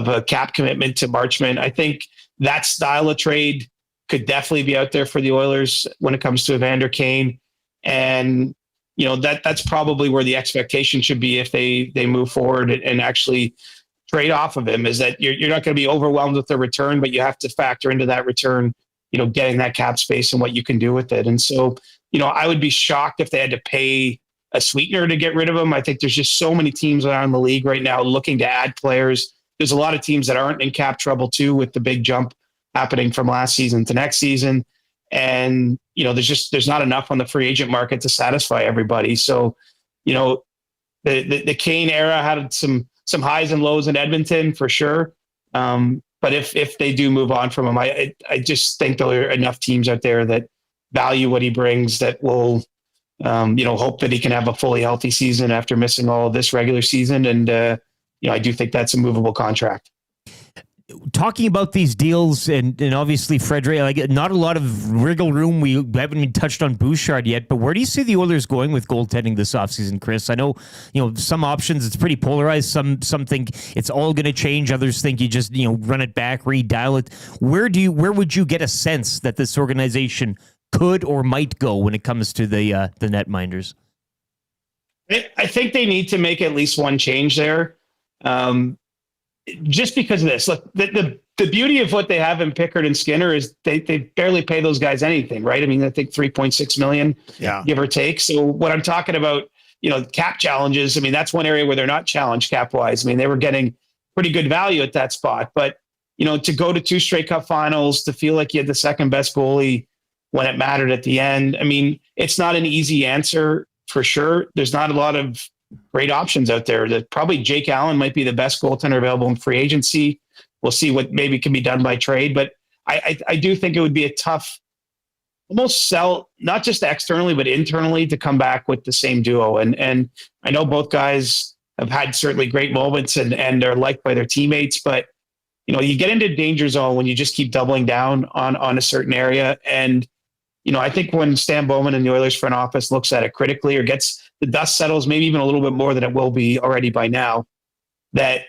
a cap commitment to Marchment. I think that style of trade could definitely be out there for the Oilers when it comes to Evander Kane. And, that's probably where the expectation should be if they move forward and actually trade off of him, is that you're not going to be overwhelmed with the return, but you have to factor into that return, getting that cap space and what you can do with it. And so, I would be shocked if they had to pay a sweetener to get rid of him. I think there's just so many teams around the league right now looking to add players. There's a lot of teams that aren't in cap trouble too, with the big jump happening from last season to next season. And, there's not enough on the free agent market to satisfy everybody. So, the Kane era had some highs and lows in Edmonton for sure. But if they do move on from him, I just think there are enough teams out there that value what he brings that will, hope that he can have a fully healthy season after missing all of this regular season. And, I do think that's a movable contract. Talking about these deals and obviously Frederick, like, not a lot of wriggle room. We haven't even touched on Bouchard yet, but where do you see the Oilers going with goaltending this offseason, Chris? I know, some options, it's pretty polarized. Some think it's all going to change. Others think you just, run it back, redial it. Where would you get a sense that this organization could or might go when it comes to the netminders? I think they need to make at least one change there. Just because of this. Look, the beauty of what they have in Pickard and Skinner is they barely pay those guys anything, right? I mean, I think $3.6 million, give or take. So what I'm talking about, cap challenges, I mean, that's one area where they're not challenged cap wise. I mean, they were getting pretty good value at that spot, but to go to 2 straight cup finals, to feel like you had the second best goalie when it mattered at the end. I mean, it's not an easy answer for sure. There's not a lot of great options out there. That probably Jake Allen might be the best goaltender available in free agency. We'll see what maybe can be done by trade, but I do think it would be a tough, almost sell, not just externally, but internally, to come back with the same duo. And I know both guys have had certainly great moments and are liked by their teammates, but you get into danger zone when you just keep doubling down on a certain area. And, I think when Stan Bowman and the Oilers front office looks at it critically, or gets the dust settles, maybe even a little bit more than it will be already by now, that,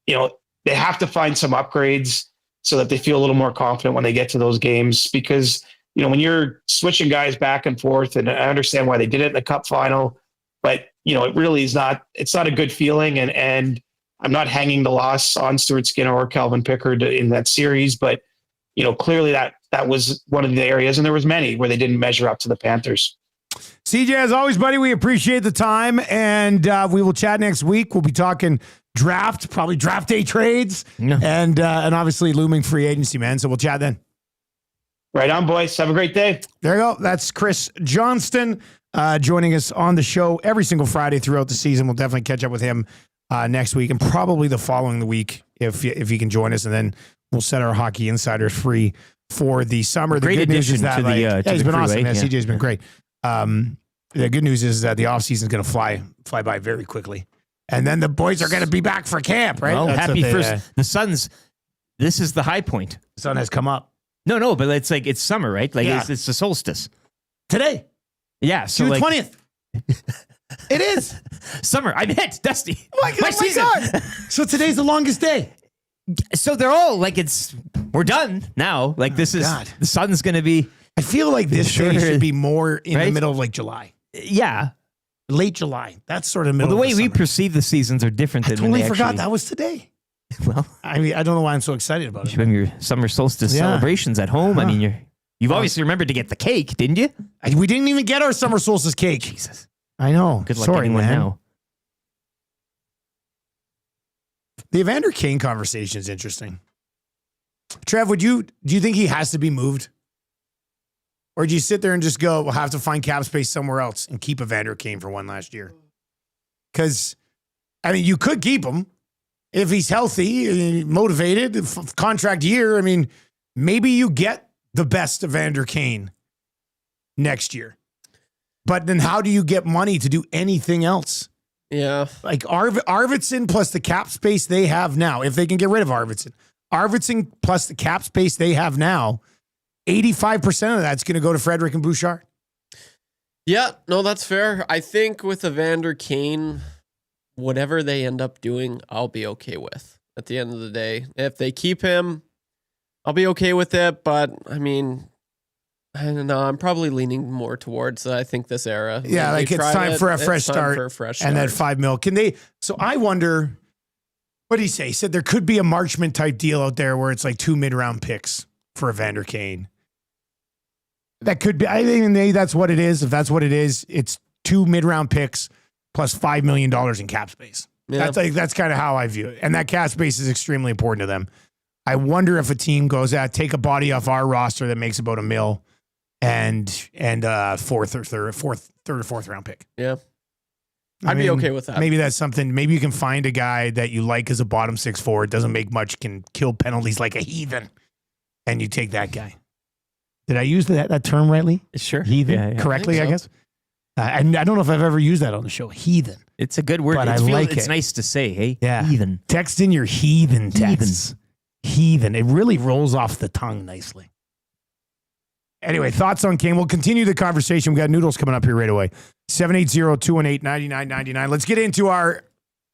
they have to find some upgrades so that they feel a little more confident when they get to those games. Because, when you're switching guys back and forth, and I understand why they did it in the cup final, but, it really is not, it's not a good feeling. And I'm not hanging the loss on Stuart Skinner or Calvin Pickard in that series, but, clearly that was one of the areas, and there was many where they didn't measure up to the Panthers. CJ, as always, buddy, we appreciate the time, and we will chat next week. We'll be talking draft, probably draft day trades, and obviously looming free agency, man. So we'll chat then. Right on, boys. Have a great day. There you go. That's Chris Johnston joining us on the show every single Friday throughout the season. We'll definitely catch up with him next week, and probably the following week if he can join us, and then we'll set our hockey insiders free for the summer. The good news is that he's been awesome. Man. CJ's been great. The good news is that the offseason is going to fly by very quickly. And then the boys are going to be back for camp, right? Well, happy first. The sun's, this is the high point. The sun has come up. No, but it's summer, right? It's the solstice. Today. Yeah. So June 20th. It is. Summer. I'm hit, Dusty. My God. So today's the longest day. So they're all we're done now. This is, the sun's going to be. I feel like this day should be more in the middle of July. Yeah. Late July. That's sort of middle the way of the we summer. perceive the seasons are different than when they forgot actually, that was today. Well, I mean, I don't know why I'm so excited about it. You have your summer solstice celebrations at home. I mean, you've obviously remembered to get the cake, didn't you? We didn't even get our summer solstice cake. Jesus. I know. Good luck getting one now. The Evander Kane conversation is interesting. Trev, do you think he has to be moved? Or do you sit there and just go, we'll have to find cap space somewhere else and keep Evander Kane for one last year? Because, I mean, you could keep him if he's healthy, motivated, contract year. I mean, maybe you get the best Evander Kane next year. But then how do you get money to do anything else? Yeah. Like Arvidsson plus the cap space they have now, if they can get rid of Arvidsson plus the cap space they have now, 85% of that's going to go to Frederick and Bouchard. Yeah, no, that's fair. I think with Evander Kane, whatever they end up doing, I'll be okay with at the end of the day. If they keep him, I'll be okay with it. But I mean, I don't know. I'm probably leaning more towards, I think, this era. Yeah, like it's time for a fresh start. And that $5 million. Can they? So I wonder, what did he say? He said there could be a Marchment type deal out there where it's like 2 mid-round picks for Evander Kane. That could be. I think maybe that's what it is. If that's what it is, it's 2 mid-round picks plus $5 million in cap space. Yeah. That's kind of how I view it. And that cap space is extremely important to them. I wonder if a team goes out, take a body off our roster that makes about $1 million and third or fourth round pick. Yeah. I'd be okay with that. Maybe that's something. Maybe you can find a guy that you like as a bottom 6 forward, doesn't make much, can kill penalties like a heathen, and you take that guy. Did I use that term rightly? Sure. Heathen correctly, I guess. And I don't know if I've ever used that on the show. Heathen. It's a good word. But it's nice to say, hey? Yeah. Heathen. Text in your heathen texts. Heathen. It really rolls off the tongue nicely. Anyway, thoughts on Kane? We'll continue the conversation. We got Noodles coming up here right away. 780-218-9999. Let's get into our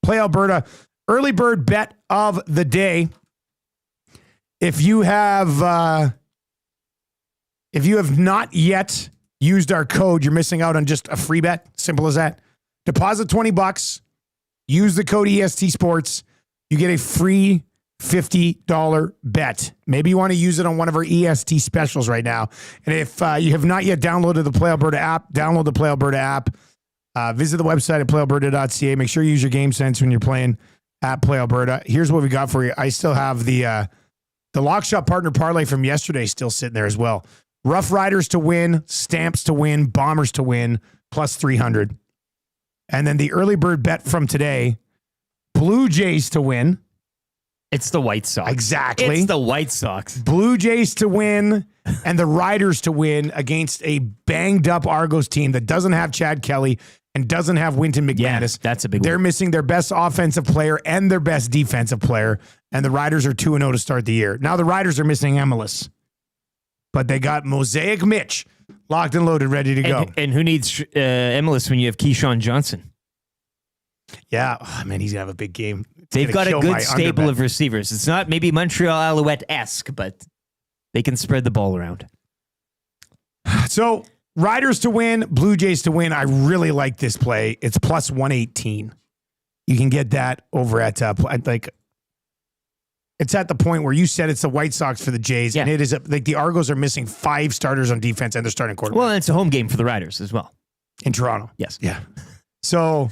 Play Alberta early bird bet of the day. If you have not yet used our code, you're missing out on just a free bet. Simple as that. Deposit $20. Use the code EST Sports. You get a free $50 bet. Maybe you want to use it on one of our EST specials right now. And if you have not yet downloaded the Play Alberta app, download the Play Alberta app. Visit the website at playalberta.ca. Make sure you use your game sense when you're playing at Play Alberta. Here's what we got for you. I still have the The lock shot partner parlay from yesterday is still sitting there as well. Rough Riders to win, Stamps to win, Bombers to win, plus 300. And then the early bird bet from today, Blue Jays to win. It's the White Sox. Exactly. It's the White Sox. Blue Jays to win and the Riders to win against a banged up Argos team that doesn't have Chad Kelly and doesn't have Winton McManus. Yeah, that's a big They're one. missing their best offensive player and their best defensive player, and the Riders are 2-0 to start the year. Now the Riders are missing Emilus, but they got Mosaic Mitch locked and loaded, ready to go. And who needs Emilus when you have Keyshawn Johnson? Yeah, oh, man, he's going to have a big game. They've got a good stable of receivers. It's not maybe Montreal Alouette-esque, but they can spread the ball around. So, Riders to win, Blue Jays to win. I really like this play. It's plus 118. You can get that over at, it's at the point where you said it's the White Sox for the Jays, and it is like the Argos are missing 5 starters on defense and they're starting quarterback. Well, and it's a home game for the Riders as well. In Toronto. Yes. Yeah. So,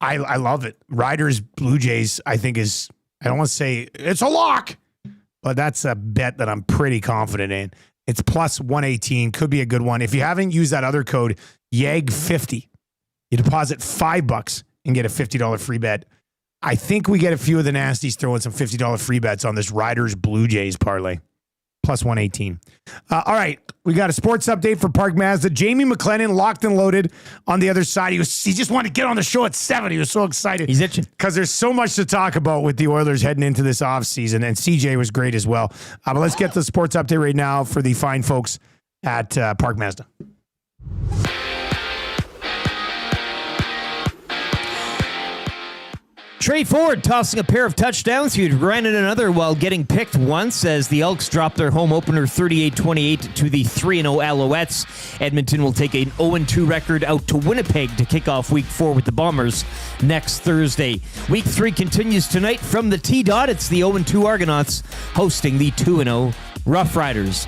I love it. Riders, Blue Jays, I think is, I don't want to say it's a lock, but that's a bet that I'm pretty confident in. It's plus 118. Could be a good one. If you haven't used that other code, YAG50, you deposit $5 and get a $50 free bet. I think we get a few of the nasties throwing some $50 free bets on this Riders Blue Jays parlay. Plus 118. All right. We got a sports update for Park Mazda. Jamie McLennan locked and loaded on the other side. He just wanted to get on the show at 7. He was so excited. He's itching. Because there's so much to talk about with the Oilers heading into this offseason. And CJ was great as well. But let's get to the sports update right now for the fine folks at Park Mazda. Trey Ford tossing a pair of touchdowns. He granted another while getting picked once as the Elks dropped their home opener 38-28 to the 3-0 Alouettes. Edmonton will take an 0-2 record out to Winnipeg to kick off Week 4 with the Bombers next Thursday. Week 3 continues tonight from the T-Dot. It's the 0-2 Argonauts hosting the 2-0 Rough Riders.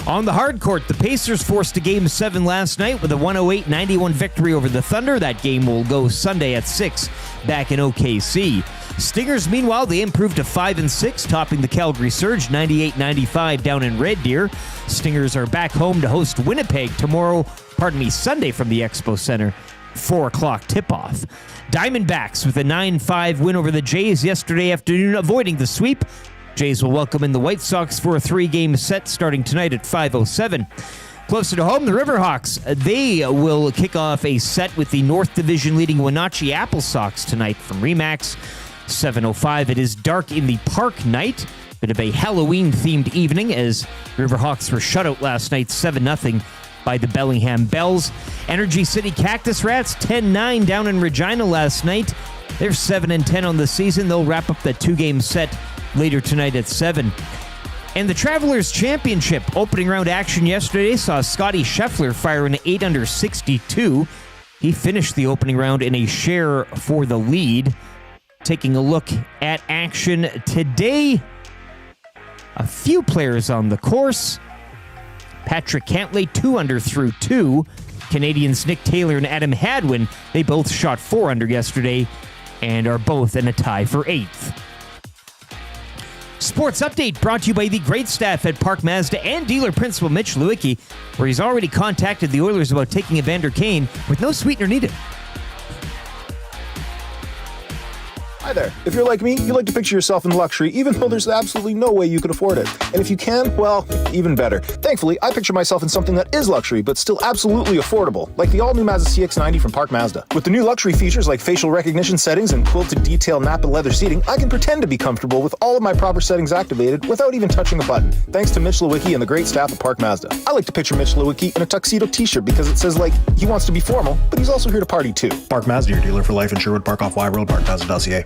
On the hard court, the Pacers forced a Game 7 last night with a 108-91 victory over the Thunder. That game will go Sunday at 6 back in OKC. Stingers, meanwhile, they improved to 5-6, topping the Calgary Surge 98-95 down in Red Deer. Stingers are back home to host Winnipeg Sunday from the Expo Center, 4 o'clock tip-off. Diamondbacks with a 9-5 win over the Jays yesterday afternoon, avoiding the sweep. Jays will welcome in the White Sox for a 3-game set starting tonight at 5:07. Closer to home, the Riverhawks, they will kick off a set with the North Division leading Wenatchee Apple Sox tonight from Remax, 7:05. It is dark in the park night. Bit of a Halloween-themed evening as Riverhawks were shut out last night 7-0 by the Bellingham Bells. Energy City Cactus Rats 10-9 down in Regina last night. They're 7-10 on the season. They'll wrap up the 2-game set later tonight at 7. And the Travelers Championship opening round action yesterday saw Scotty Scheffler fire an 8-under 62. He finished the opening round in a share for the lead. Taking a look at action today, a few players on the course. Patrick Cantlay, 2-under through 2. Canadians Nick Taylor and Adam Hadwin, they both shot 4-under yesterday and are both in a tie for 8th. Sports Update brought to you by the great staff at Park Mazda and dealer principal Mitch Lewicki, where he's already contacted the Oilers about taking Evander Kane with no sweetener needed. Hi there. If you're like me, you like to picture yourself in luxury, even though there's absolutely no way you could afford it. And if you can, well, even better. Thankfully, I picture myself in something that is luxury, but still absolutely affordable, like the all-new Mazda CX-90 from Park Mazda. With the new luxury features like facial recognition settings and quilted detail Napa leather seating, I can pretend to be comfortable with all of my proper settings activated without even touching a button. Thanks to Mitch Lewicki and the great staff at Park Mazda. I like to picture Mitch Lewicki in a tuxedo t-shirt because it says, like, he wants to be formal, but he's also here to party too. Park Mazda, your dealer for life in Sherwood Park off Y Road, parkmazda.ca.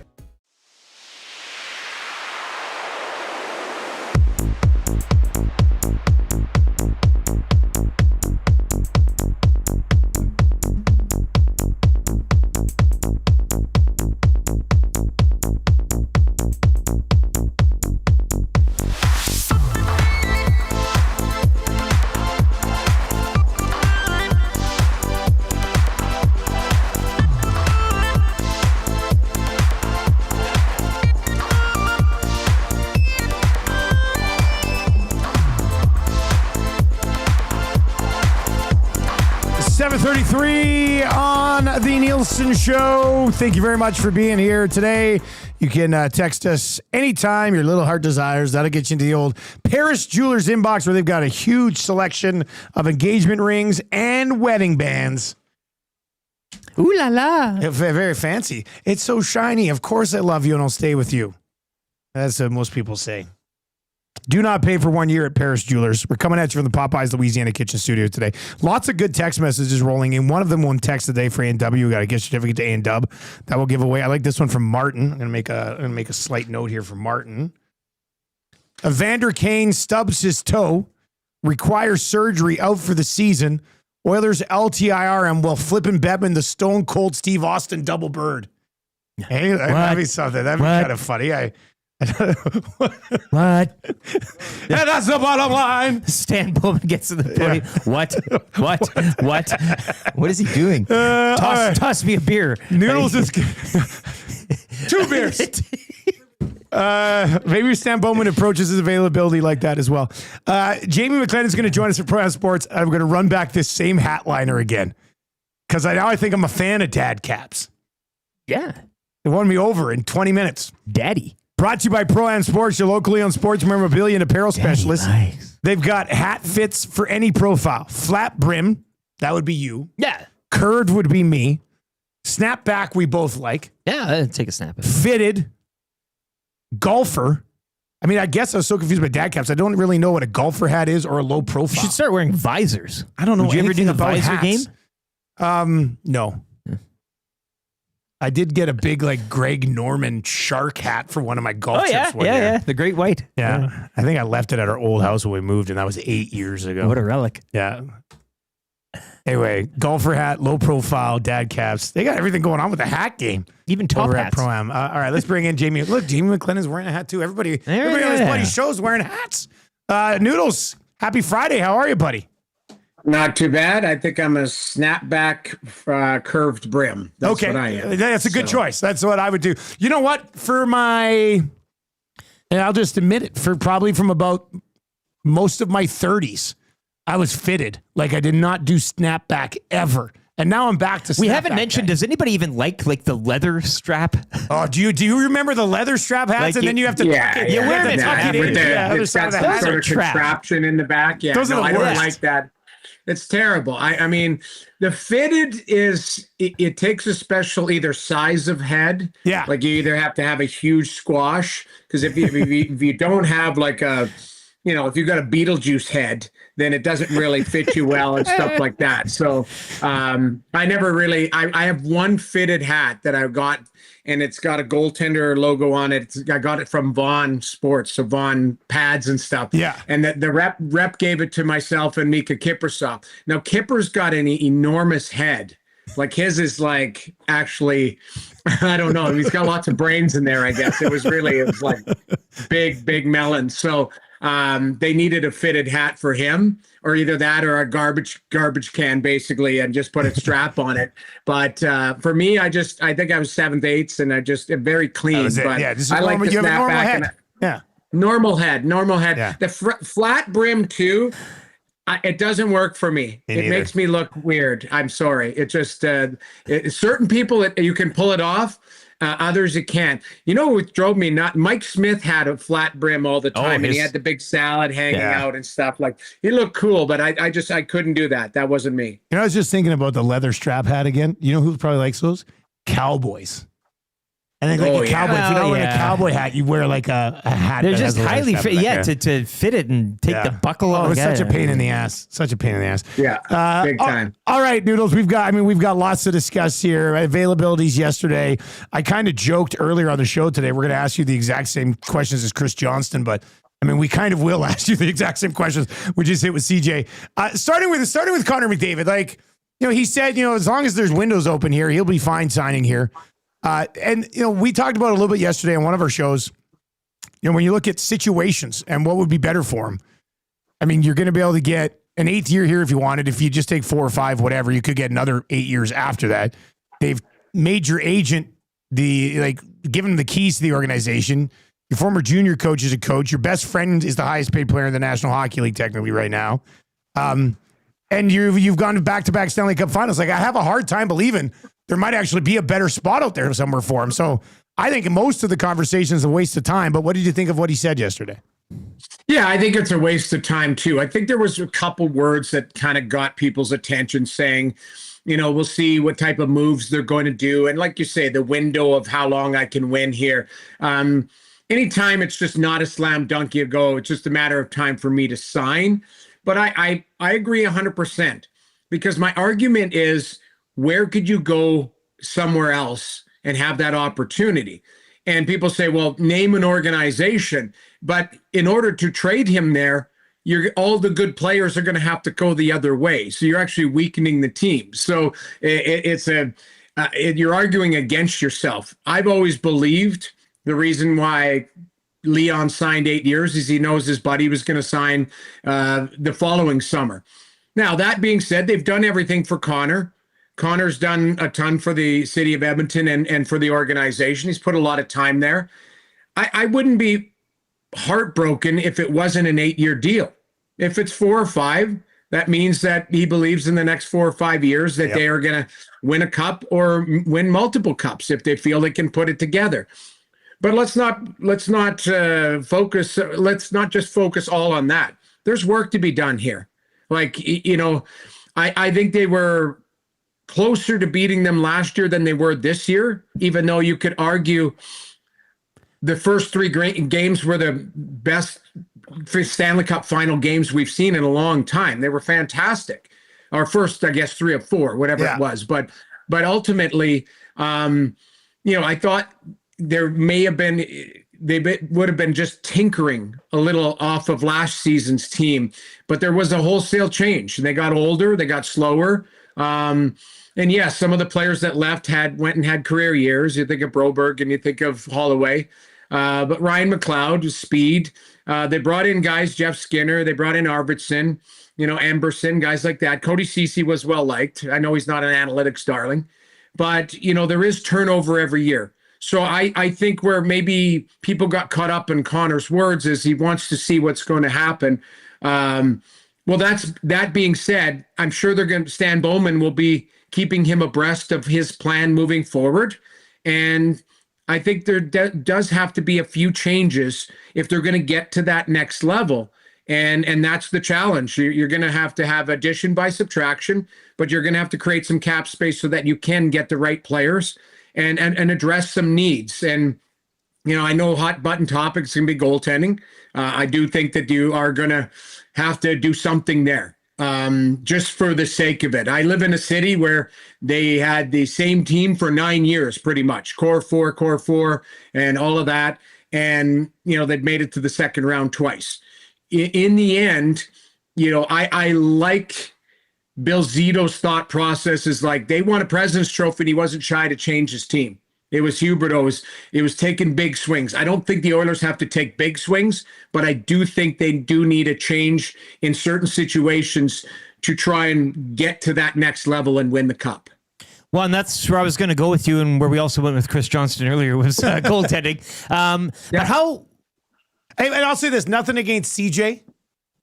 7:33 on the Nielson Show. Thank you very much for being here today. You can text us anytime your little heart desires. That'll get you into the old Paris Jewelers inbox where they've got a huge selection of engagement rings and wedding bands. Ooh la la. Very fancy. It's so shiny. Of course I love you and I'll stay with you. That's what most people say. Do not pay for 1 year at Paris Jewelers. We're coming at you from the Popeyes Louisiana Kitchen Studio today. Lots of good text messages rolling in. One of them won text today for A&W. We got a gift certificate to A&W that will give away. I like this one from Martin. I'm gonna make a slight note here for Martin. Evander Kane stubs his toe, requires surgery, out for the season. Oilers LTIR while flipping Bettman the Stone Cold Steve Austin double bird. Hey, that'd be something. That'd be kind of funny. What? Yeah, that's the bottom line. Stan Bowman gets to the podium. Yeah. What? What is he doing? Toss me a beer. Noodles is 2 beers. Maybe Stan Bowman approaches his availability like that as well. Jamie McLennan is going to join us for Pro Am Sports. I'm going to run back this same hat liner again because I think I'm a fan of dad caps. Yeah. They won me over in 20 minutes. Daddy. Brought to you by Pro Am Sports, your locally owned sports memorabilia and apparel specialist. Nice. They've got hat fits for any profile. Flat brim, that would be you. Yeah. Curved would be me. Snapback, we both like. Yeah, I'd take a snap at it. Fitted. Golfer. I mean, I guess I was so confused by dad caps. I don't really know what a golfer hat is or a low profile. You should start wearing visors. I don't know. Would you ever do the about visor hats. game? No. I did get a big like Greg Norman shark hat for one of my golf trips one year. Yeah. The great white. Yeah. I think I left it at our old house when we moved, and that was 8 years ago. What a relic. Yeah. Anyway, golfer hat, low profile, dad caps. They got everything going on with the hat game. Even top over hats. at Pro-Am. All right, let's bring in Jamie. Look, Jamie McLennan's wearing a hat too. Everybody on this buddy show's wearing hats. Noodles, happy Friday. How are you, buddy? Not too bad. I think I'm a snapback curved brim. That's what I am. That's a good choice. That's what I would do. You know what? And I'll just admit it, probably from about most of my 30s, I was fitted. Like I did not do snapback ever. And now I'm back to snapback. We haven't mentioned, does anybody even like the leather strap? Oh, do you remember the leather strap hats? And then you have to you wear it. It's got some sort of contraption in the back. Yeah, Those are the I don't worst. like that. It's terrible. I mean, the fitted is, it takes a special either size of head. Yeah. Like you either have to have a huge squash, because if you don't have like a, if you got a Beetlejuice head, then it doesn't really fit you well and stuff like that. So I never really, I have one fitted hat that I got, and it's got a goaltender logo on it. I got it from Vaughn Sports, so Vaughn pads and stuff. Yeah. And the rep gave it to myself and Mika Kiprusoff. Now Kipper's got an enormous head. Like his is like actually, I don't know. He's got lots of brains in there, I guess. It was like big melon. So they needed a fitted hat for him, or either that or a garbage can basically, and just put a strap on it. But for me, I think I was 7th, 8th, and I just very clean. But I like the snapback. Normal head. Yeah. The flat brim too. It doesn't work for me. It makes me look weird. I'm sorry. It just certain people you can pull it off. Others it can't. You know what drove me nuts? Mike Smith had a flat brim all the time, and he had the big salad hanging out and stuff. Like he looked cool, but I couldn't do that. That wasn't me. I was just thinking about the leather strap hat again. You know who probably likes those? Cowboys. And then like a cowboy. If you don't wear a cowboy hat, you wear like a hat. They're just highly fit. Yeah, to fit it and take the buckle off. It was such a pain in the ass. Yeah, big time. All right, Noodles. We've got lots to discuss here. Availabilities yesterday. I kind of joked earlier on the show today. We're going to ask you the exact same questions as Chris Johnston, but we kind of will ask you the exact same questions we just hit with CJ. Starting with Connor McDavid. Like, he said, as long as there's windows open here, he'll be fine signing here. And we talked about it a little bit yesterday on one of our shows. When you look at situations and what would be better for him, you're going to be able to get an 8th year here if you wanted. If you just take 4 or 5, whatever, you could get another 8 years after that. They've made your agent given him the keys to the organization. Your former junior coach is a coach. Your best friend is the highest paid player in the National Hockey League technically right now. and you've gone to back-to-back Stanley Cup finals. Like, I have a hard time believing there might actually be a better spot out there somewhere for him. So I think most of the conversation is a waste of time. But what did you think of what he said yesterday? Yeah, I think it's a waste of time too. I think there was a couple words that kind of got people's attention saying, we'll see what type of moves they're going to do. And like you say, the window of how long I can win here. Anytime it's just not a slam dunk, you go, it's just a matter of time for me to sign. But I agree 100%, because my argument is, where could you go somewhere else and have that opportunity? And people say, well, name an organization. But in order to trade him there, all the good players are going to have to go the other way. So you're actually weakening the team. So you're arguing against yourself. I've always believed the reason why Leon signed 8 years is he knows his buddy was going to sign the following summer. Now, that being said, they've done everything for Connor. Connor's done a ton for the city of Edmonton and for the organization. He's put a lot of time there. I wouldn't be heartbroken if it wasn't an 8-year deal. If it's 4 or 5, that means that he believes in the next 4 or 5 years that they are going to win a cup or win multiple cups if they feel they can put it together. But let's not focus. Let's not just focus all on that. There's work to be done here. Like, I think they were closer to beating them last year than they were this year, even though you could argue the first 3 great games were the best Stanley Cup final games we've seen in a long time. They were fantastic. Our first, I guess, 3 of 4, whatever it was. But ultimately, I thought there may have been, would have been just tinkering a little off of last season's team, but there was a wholesale change. They got older, they got slower. And yes, some of the players that left went and had career years. You think of Broberg and you think of Holloway, but Ryan McLeod, speed. They brought in guys, Jeff Skinner. They brought in Arvidsson, Emberson, guys like that. Cody Ceci was well liked. I know he's not an analytics darling, but there is turnover every year. So I think where maybe people got caught up in Connor's words is he wants to see what's going to happen. Well, that being said, I'm sure Stan Bowman will be keeping him abreast of his plan moving forward. And I think there does have to be a few changes if they're going to get to that next level. And that's the challenge. You're going to have addition by subtraction, but you're going to have to create some cap space so that you can get the right players and address some needs. And, I know hot button topics can be goaltending. I do think that you are going to have to do something there. Just for the sake of it. I live in a city where they had the same team for 9 years, pretty much. Core four, and all of that. And, they've made it to the second round twice. In the end, I like Bill Zito's thought process is like they won a President's Trophy and he wasn't shy to change his team. It was Huberdeau. It was taking big swings. I don't think the Oilers have to take big swings, but I do think they do need a change in certain situations to try and get to that next level and win the cup. Well, and that's where I was going to go with you, and where we also went with Chris Johnston earlier was goaltending. But how? And I'll say this: nothing against CJ.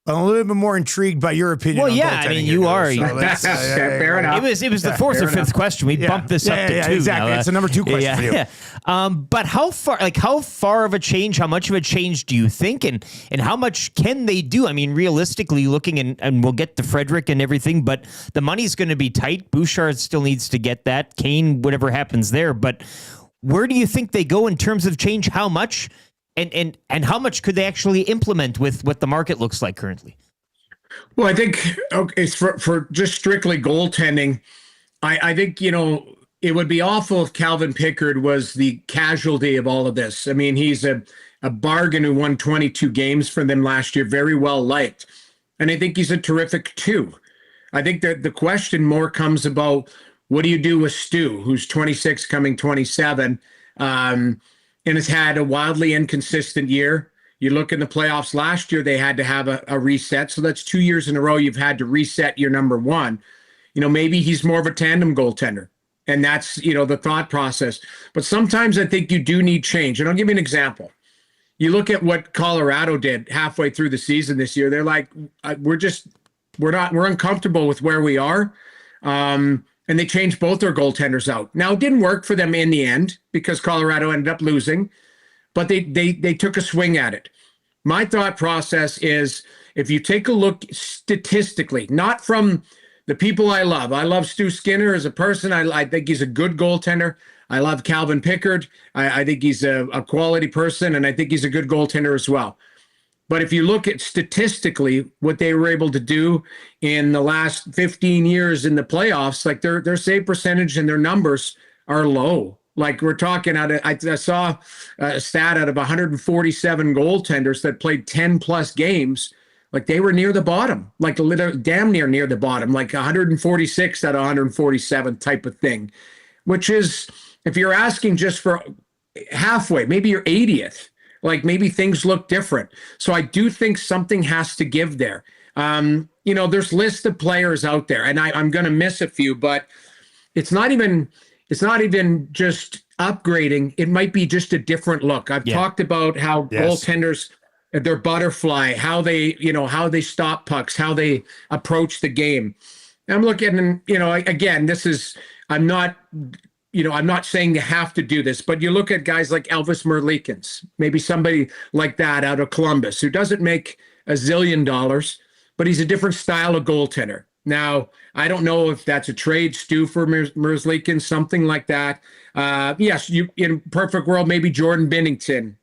I'm a little bit more intrigued by your opinion. Well, on yeah, I mean, you are. Fair enough. It was the fourth or fifth question. We bumped this up to 2. Exactly. Now. It's a number 2 question for you. But how far of a change, how much of a change do you think, and how much can they do? I mean, realistically looking, and we'll get to Frederick and everything, but the money's going to be tight. Bouchard still needs to get that. Kane, whatever happens there. But where do you think they go in terms of change? How much? And how much could they actually implement with what the market looks like currently? Well, I think it's for just strictly goaltending. I think, it would be awful if Calvin Pickard was the casualty of all of this. I mean, he's a bargain who won 22 games for them last year, very well liked. And I think he's a terrific 2. I think that the question more comes about what do you do with Stu, who's 26, coming 27, and has had a wildly inconsistent year. You look in the playoffs last year, they had to have a reset. So that's 2 years in a row you've had to reset your number 1. Maybe he's more of a tandem goaltender. And that's, the thought process. But sometimes I think you do need change. And I'll give you an example. You look at what Colorado did halfway through the season this year. They're like, we're just we're uncomfortable with where we are. And they changed both their goaltenders out. Now, it didn't work for them in the end because Colorado ended up losing, but they took a swing at it. My thought process is, if you take a look statistically, not from the people I love Stu Skinner as a person. I think he's a good goaltender. I love Calvin Pickard. I think he's a quality person, and I think he's a good goaltender as well. But if you look at statistically what they were able to do in the last 15 years in the playoffs, like their save percentage and their numbers are low. Like we're talking I saw a stat out of 147 goaltenders that played 10 plus games. Like they were near the bottom, like damn near the bottom, like 146 out of 147 type of thing, which is, if you're asking just for halfway, maybe you're 80th, like maybe things look different. So I do think something has to give there. There's lists of players out there, and I'm going to miss a few, but it's not even just upgrading. It might be just a different look. I've talked about how goaltenders, their butterfly, how they stop pucks, how they approach the game. I'm looking, and again, I'm not saying you have to do this, but you look at guys like Elvis Merlikins, maybe somebody like that out of Columbus, who doesn't make $1 zillion, but he's a different style of goaltender. Now, I don't know if that's a trade, Stu, for Merzlikins, something like that. Yes, in a perfect world, maybe Jordan Binnington.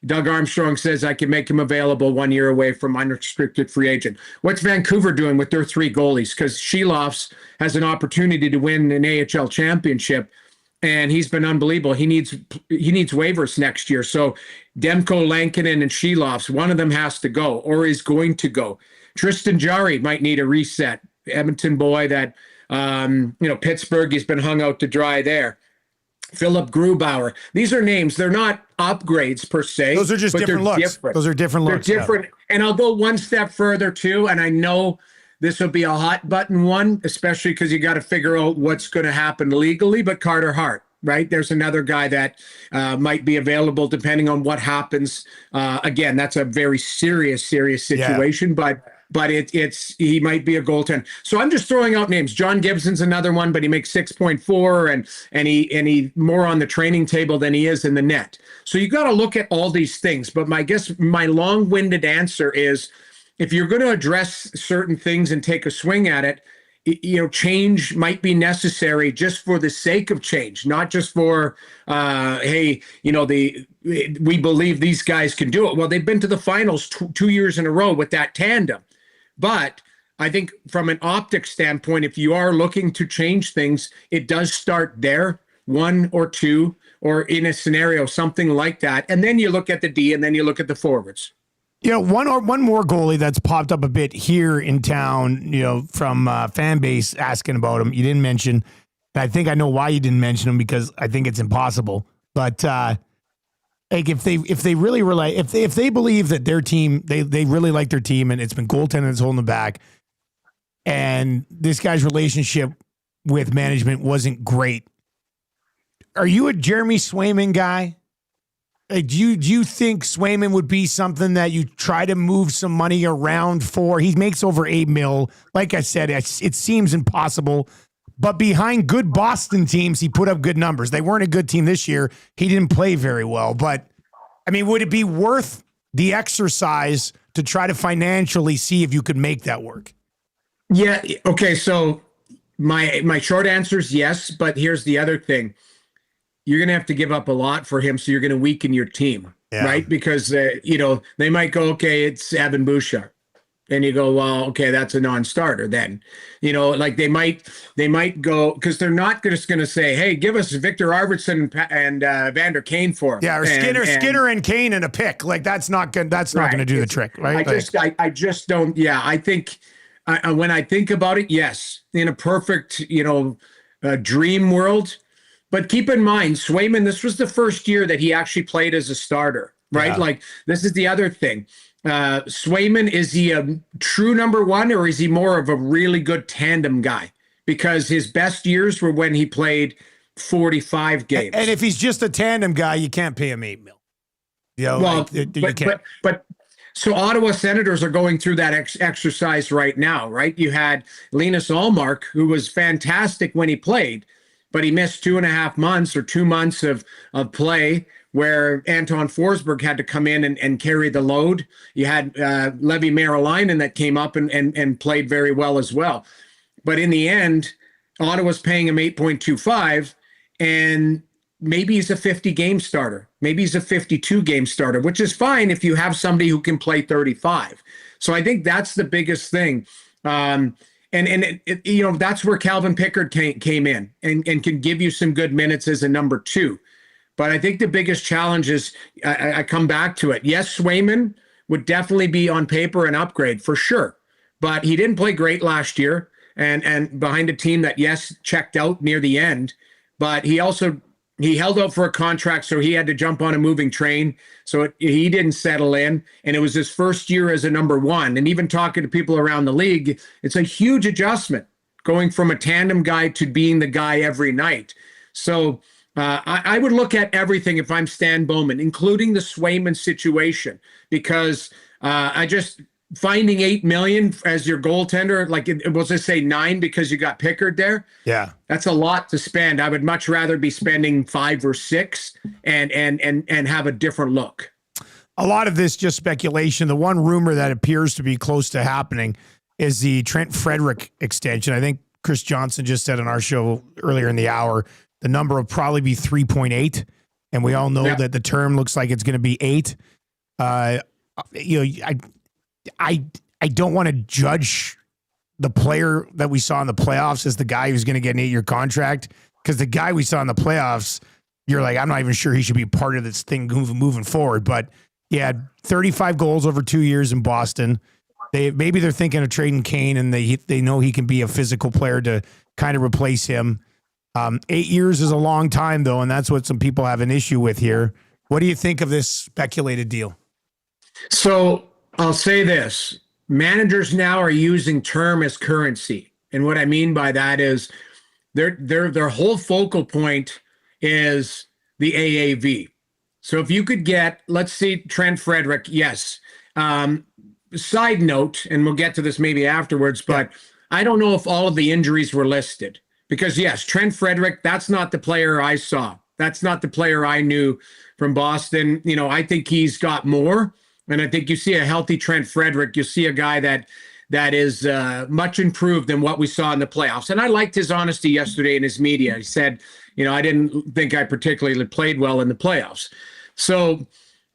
Doug Armstrong says I can make him available 1 year away from unrestricted free agent. What's Vancouver doing with their 3 goalies? Because Sheloff's has an opportunity to win an AHL championship, and he's been unbelievable. He needs waivers next year. So Demko, Lankinen, and Sheloff's, one of them has to go or is going to go. Tristan Jarry might need a reset. Edmonton boy that, Pittsburgh, he's been hung out to dry there. Philip Grubauer. These are names. They're not upgrades per se. Those are just different looks. Different. Those are different looks. They're different. Yeah. And I'll go one step further too. And I know this will be a hot button one, especially because you got to figure out what's going to happen legally. But Carter Hart, right? There's another guy that might be available depending on what happens. Again, that's a very serious situation, but he might be a goaltender. So I'm just throwing out names. John Gibson's another one, but he makes 6.4 and he more on the training table than he is in the net. So you got to look at all these things. But my long-winded answer is, if you're going to address certain things and take a swing at it, change might be necessary just for the sake of change, not just for, we believe these guys can do it. Well, they've been to the finals 2 years in a row with that tandem. But I think from an optics standpoint, if you are looking to change things, it does start there, 1 or 2, or in a scenario, something like that. And then you look at the D, and then you look at the forwards. One more goalie that's popped up a bit here in town, from fan base asking about him. You didn't mention, and I think I know why you didn't mention him, because I think it's impossible. But if they really rely, if they believe that their team, they really like their team, and it's been goaltending that's holding them back, and this guy's relationship with management wasn't great. Are you a Jeremy Swayman guy? Do you think Swayman would be something that you try to move some money around for? He makes over $8 million. Like I said, it seems impossible. But behind good Boston teams, he put up good numbers. They weren't a good team this year. He didn't play very well. But, would it be worth the exercise to try to financially see if you could make that work? Yeah. Okay. So my short answer is yes. But here's the other thing. You're going to have to give up a lot for him, so you're going to weaken your team, right? Because, they might go, okay, it's Evan Bouchard. And you go, well, okay, that's a non-starter then. They might go, because they're not just going to say, hey, give us Victor Arvidsson and Vander Kane for him. Yeah, or Skinner and Kane and a pick. Like, that's not going to do the trick, right? I just don't, I think, when I think about it, yes, in a perfect, dream world. But keep in mind, Swayman, this was the first year that he actually played as a starter, right? Yeah. Like, this is the other thing. Swayman, is he a true number one, or is he more of a really good tandem guy? Because his best years were when he played 45 games. And if he's just a tandem guy, you can't pay him $8 million. You can't. So Ottawa Senators are going through that exercise right now, right? You had Linus Ullmark, who was fantastic when he played, but he missed 2.5 months or 2 months of play where Anton Forsberg had to come in and carry the load. You had Levi Marilainen that came up and played very well as well. But in the end, Ottawa's paying him 8.25, and maybe he's a 50-game starter. Maybe he's a 52-game starter, which is fine if you have somebody who can play 35. So I think that's the biggest thing. And that's where Calvin Pickard came in and can give you some good minutes as a number 2. But I think the biggest challenge is, I come back to it. Yes, Swayman would definitely be on paper an upgrade for sure, but he didn't play great last year and behind a team that, yes, checked out near the end, but he held out for a contract, so he had to jump on a moving train. So he didn't settle in, and it was his first year as a number 1. And even talking to people around the league, it's a huge adjustment going from a tandem guy to being the guy every night. So I would look at everything if I'm Stan Bowman, including the Swayman situation, because finding $8 million as your goaltender, like we'll just say 9 because you got Pickard there. Yeah, that's a lot to spend. I would much rather be spending 5 or 6 and have a different look. A lot of this just speculation. The one rumor that appears to be close to happening is the Trent Frederick extension. I think Chris Johnston just said on our show earlier in the hour, the number will probably be 3.8, and we all know that the term looks like it's going to be 8. I don't want to judge the player that we saw in the playoffs as the guy who's going to get an 8-year contract, because the guy we saw in the playoffs, you're like, I'm not even sure he should be part of this thing moving forward. But he had 35 goals over 2 years in Boston. Maybe they're thinking of trading Kane, and they know he can be a physical player to kind of replace him. 8 years is a long time, though, and that's what some people have an issue with here. What do you think of this speculated deal? So I'll say this. Managers now are using term as currency. And what I mean by that is their whole focal point is the AAV. So if you could get, let's see, Trent Frederick, yes. Side note, and we'll get to this maybe afterwards, but I don't know if all of the injuries were listed. Because, yes, Trent Frederick, that's not the player I saw. That's not the player I knew from Boston. I think he's got more. And I think you see a healthy Trent Frederick. You see a guy that is much improved than what we saw in the playoffs. And I liked his honesty yesterday in his media. He said, I didn't think I particularly played well in the playoffs. So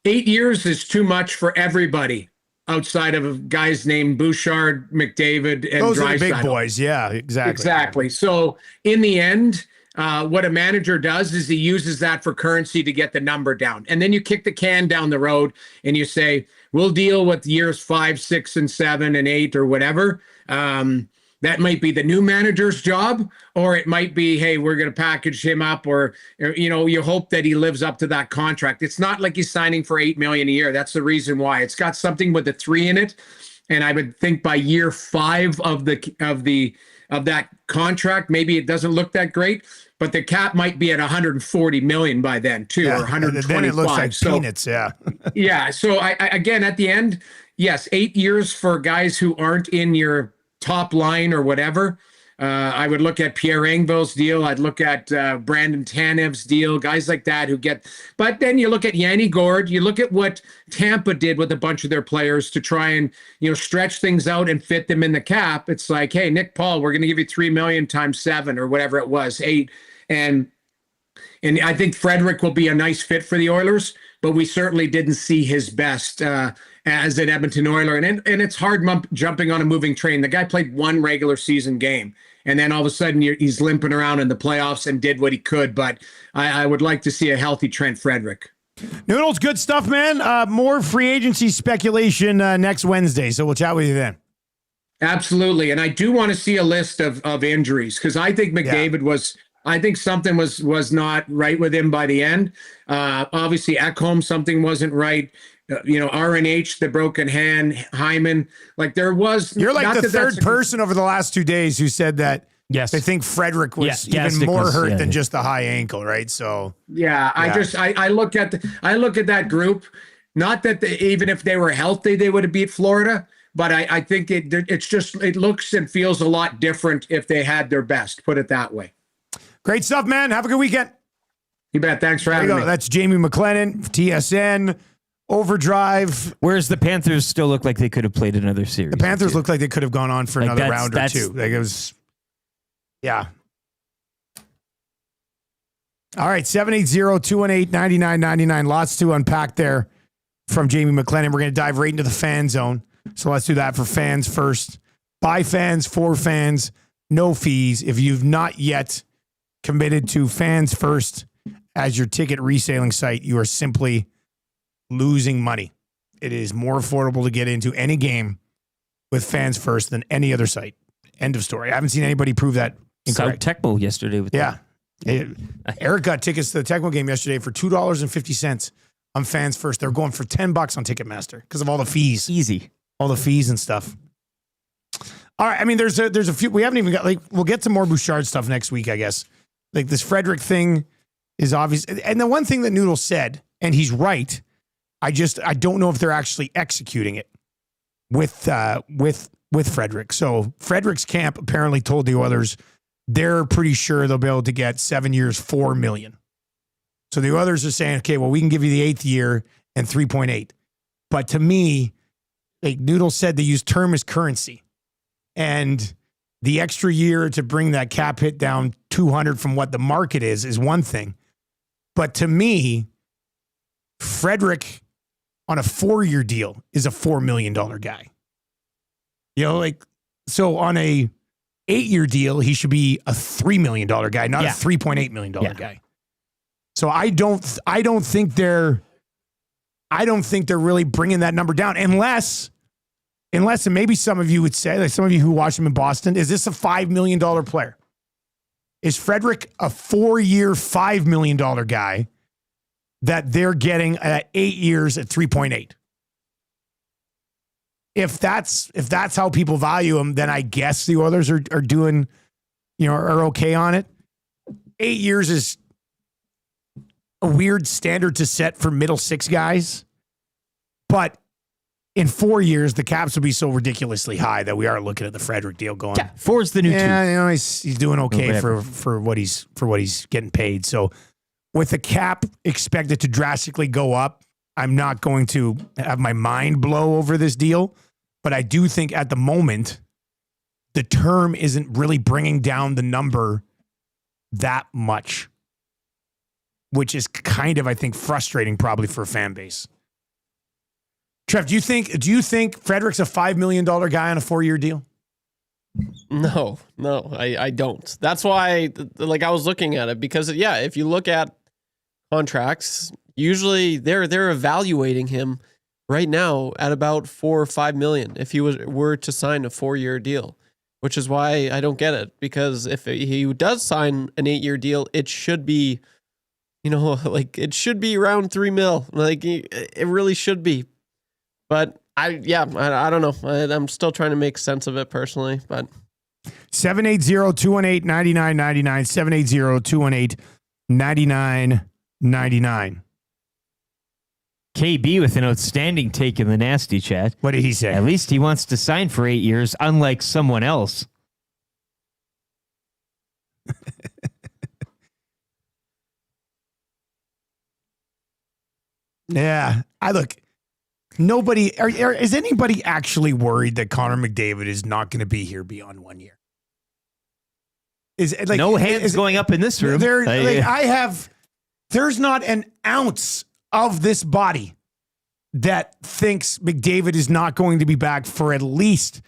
8 years is too much for everybody outside of guys named Bouchard, McDavid, and those are the Draisaitl. big boys. Yeah, exactly. Exactly. So in the end, what a manager does is he uses that for currency to get the number down. And then you kick the can down the road and you say, we'll deal with years 5, 6, and 7, and 8 or whatever. That might be the new manager's job, or it might be, hey, we're going to package him up, or you hope that he lives up to that contract. It's not like he's signing for $8 million a year. That's the reason why. It's got something with a 3 in it. And I would think by year 5 of that contract, maybe it doesn't look that great, but the cap might be at 140 million by then too, or 125. Then it looks like peanuts. Yeah. Yeah. So I again, at the end, yes, 8 years for guys who aren't in your top line or whatever. I would look at Pierre Engvall's deal. I'd look at Brandon Tanev's deal, guys like that who get. But then you look at Yanni Gourde. You look at what Tampa did with a bunch of their players to try and stretch things out and fit them in the cap. It's like, hey, Nick Paul, we're going to give you $3 million times 7 or whatever it was, 8, and I think Frederick will be a nice fit for the Oilers. But we certainly didn't see his best as an Edmonton Oiler. And it's hard jumping on a moving train. The guy played 1 regular season game, and then all of a sudden he's limping around in the playoffs and did what he could. But I would like to see a healthy Trent Frederick. Noodles, good stuff, man. More free agency speculation next Wednesday, so we'll chat with you then. Absolutely. And I do want to see a list of injuries, because I think McDavid was – I think something was not right with him by the end. Obviously, Ekholm, something wasn't right. RNH, the broken hand, Hyman. Like there was. You're like the third person over the last 2 days who said that. Yes, they think Frederick was even more hurt than just the high ankle, right? So I look at that group. Not that even if they were healthy, they would have beat Florida. But I think it looks and feels a lot different if they had their best. Put it that way. Great stuff, man. Have a good weekend. You bet. Thanks for having me. That's Jamie McLennan, TSN, Overdrive. Whereas the Panthers still look like they could have played another series. The Panthers look like they could have gone on for another round or two. Like it was, yeah. All right, 780-218-9999. Lots to unpack there from Jamie McLennan. We're going to dive right into the fan zone. So let's do that for fans first. By fans, for fans, no fees. If you've not yet committed to Fans First as your ticket reselling site, you are simply losing money. It is more affordable to get into any game with Fans First than any other site. End of story. I haven't seen anybody prove that incorrect. South Tecmo yesterday with that. Eric got tickets to the Tecmo game yesterday for $2.50 on Fans First. They're going for $10 on Ticketmaster because of all the fees. Easy. All the fees and stuff. All right. I mean, there's a few. We haven't even got, like, we'll get to more Bouchard stuff next week, I guess. Like this Frederick thing is obvious. And the one thing that Noodle said, and he's right, I don't know if they're actually executing it with Frederick. So Frederick's camp apparently told the Oilers they're pretty sure they'll be able to get 7 years, $4 million. So the Oilers are saying, okay, well, we can give you the 8th year and 3.8. But to me, like Noodle said, they use term as currency. And the extra year to bring that cap hit down 200 from what the market is one thing. But to me, Frederick on a 4-year deal is a $4 million guy. You know, like, so on a 8-year deal, he should be a $3 million guy, not a $3.8 million guy. So I don't think they're really bringing that number down unless, and maybe some of you would say, like some of you who watch him in Boston, is this a $5 million player? Is Frederick a 4-year, $5 million guy that they're getting at 8 years at 3.8? If that's how people value him, then I guess the Oilers are doing, are okay on it. 8 years is a weird standard to set for middle six guys, but in 4 years, the caps will be so ridiculously high that we are looking at the Frederick deal going. Yeah, 4 is the new 2. Yeah, he's doing okay for what he's getting paid. So with the cap expected to drastically go up, I'm not going to have my mind blow over this deal, but I do think at the moment, the term isn't really bringing down the number that much, which is kind of, I think, frustrating probably for a fan base. Trev, do you think Frederick's a $5 million guy on a 4-year deal? No, I don't. That's why, like, I was looking at it because, if you look at contracts, usually they're evaluating him right now at about $4 or $5 million if he were to sign a 4-year deal, which is why I don't get it. Because if he does sign an 8-year deal, it should be, it should be around $3 million. Like it really should be. But I don't know. I'm still trying to make sense of it personally. But 780-218-9999, 780-218-9999. KB with an outstanding take in the nasty chat. What did he say? At least he wants to sign for 8 years, unlike someone else. Yeah. Is anybody actually worried that Connor McDavid is not going to be here beyond 1 year? No hands going up in this room. There's not an ounce of this body that thinks McDavid is not going to be back for at least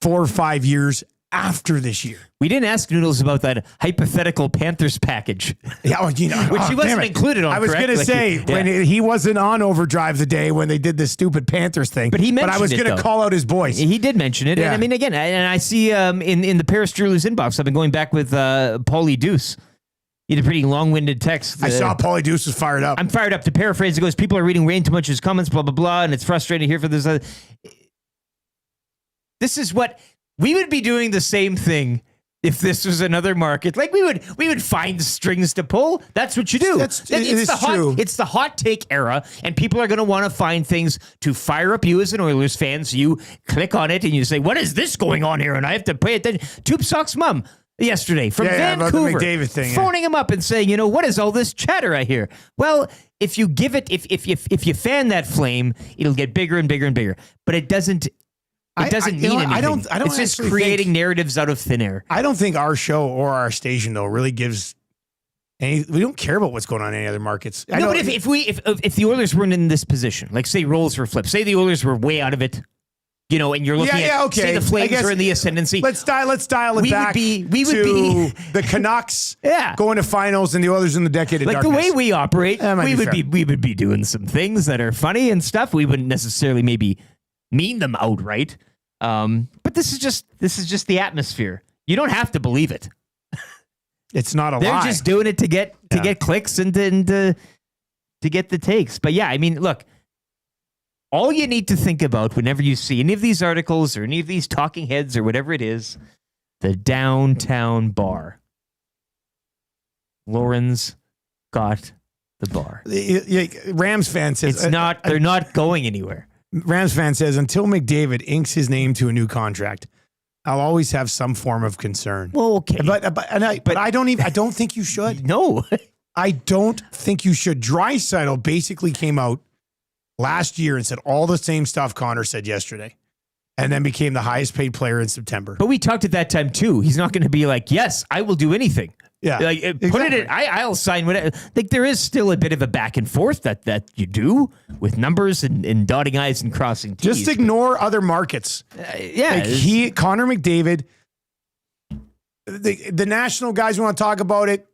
4 or 5 years after this year. We didn't ask Noodles about that hypothetical Panthers package. Yeah, which he wasn't included on. I was going to say, when he wasn't on Overdrive the day when they did this stupid Panthers thing. But I was going to call out his boys. He did mention it. Yeah. And I mean, again, and I see in the Paris Drewl's inbox, I've been going back with Paulie Deuce. He had a pretty long-winded text. I saw Paulie Deuce was fired up. I'm fired up. To paraphrase, it goes, people are reading way too much of his comments, blah, blah, blah, and it's frustrating to hear for this. This is what... We would be doing the same thing If this was another market, like we would find strings to pull. That's what you do. It's the hot take era, and people are going to want to find things to fire up you as an Oilers fan. So you click on it and you say, "What is this going on here?" And I have to pay attention. Tube Sock's mom yesterday from Vancouver, about the McDavid thing, phoning him up and saying, "What is all this chatter I hear?" Well, if you give it, if you fan that flame, it'll get bigger and bigger and bigger. But it doesn't. It doesn't mean anything. I don't it's just creating narratives out of thin air. I don't think our show or our station though really gives any. We don't care about what's going on in any other markets. No, but if the Oilers weren't in this position, like say roles were flipped, say the Oilers were way out of it, and you're looking at say the Flames are in the ascendancy. Let's dial it back. We would be the Canucks going to finals and the Oilers in the decade of like darkness. the way we operate. We would be doing some things that are funny and stuff. We wouldn't necessarily maybe mean them outright. But this is just the atmosphere. You don't have to believe it. It's not a lie. They're just doing it to get clicks and to get the takes. But yeah, I mean, look, all you need to think about whenever you see any of these articles or any of these talking heads or whatever it is, the downtown bar. Lauren's got the bar. Rams fan says they're not going anywhere. Rams fan says, until McDavid inks his name to a new contract, I'll always have some form of concern. Well, okay. But I don't think you should. No. I don't think you should. Draisaitl basically came out last year and said all the same stuff Connor said yesterday, and then became the highest paid player in September. But we talked at that time too. He's not going to be like, yes, I will do anything. Yeah, like put it in. I'll sign whatever. Like there is still a bit of a back and forth that you do with numbers and dotting I's and crossing T's. Just ignore other markets. Like Connor McDavid. The national guys want to talk about it.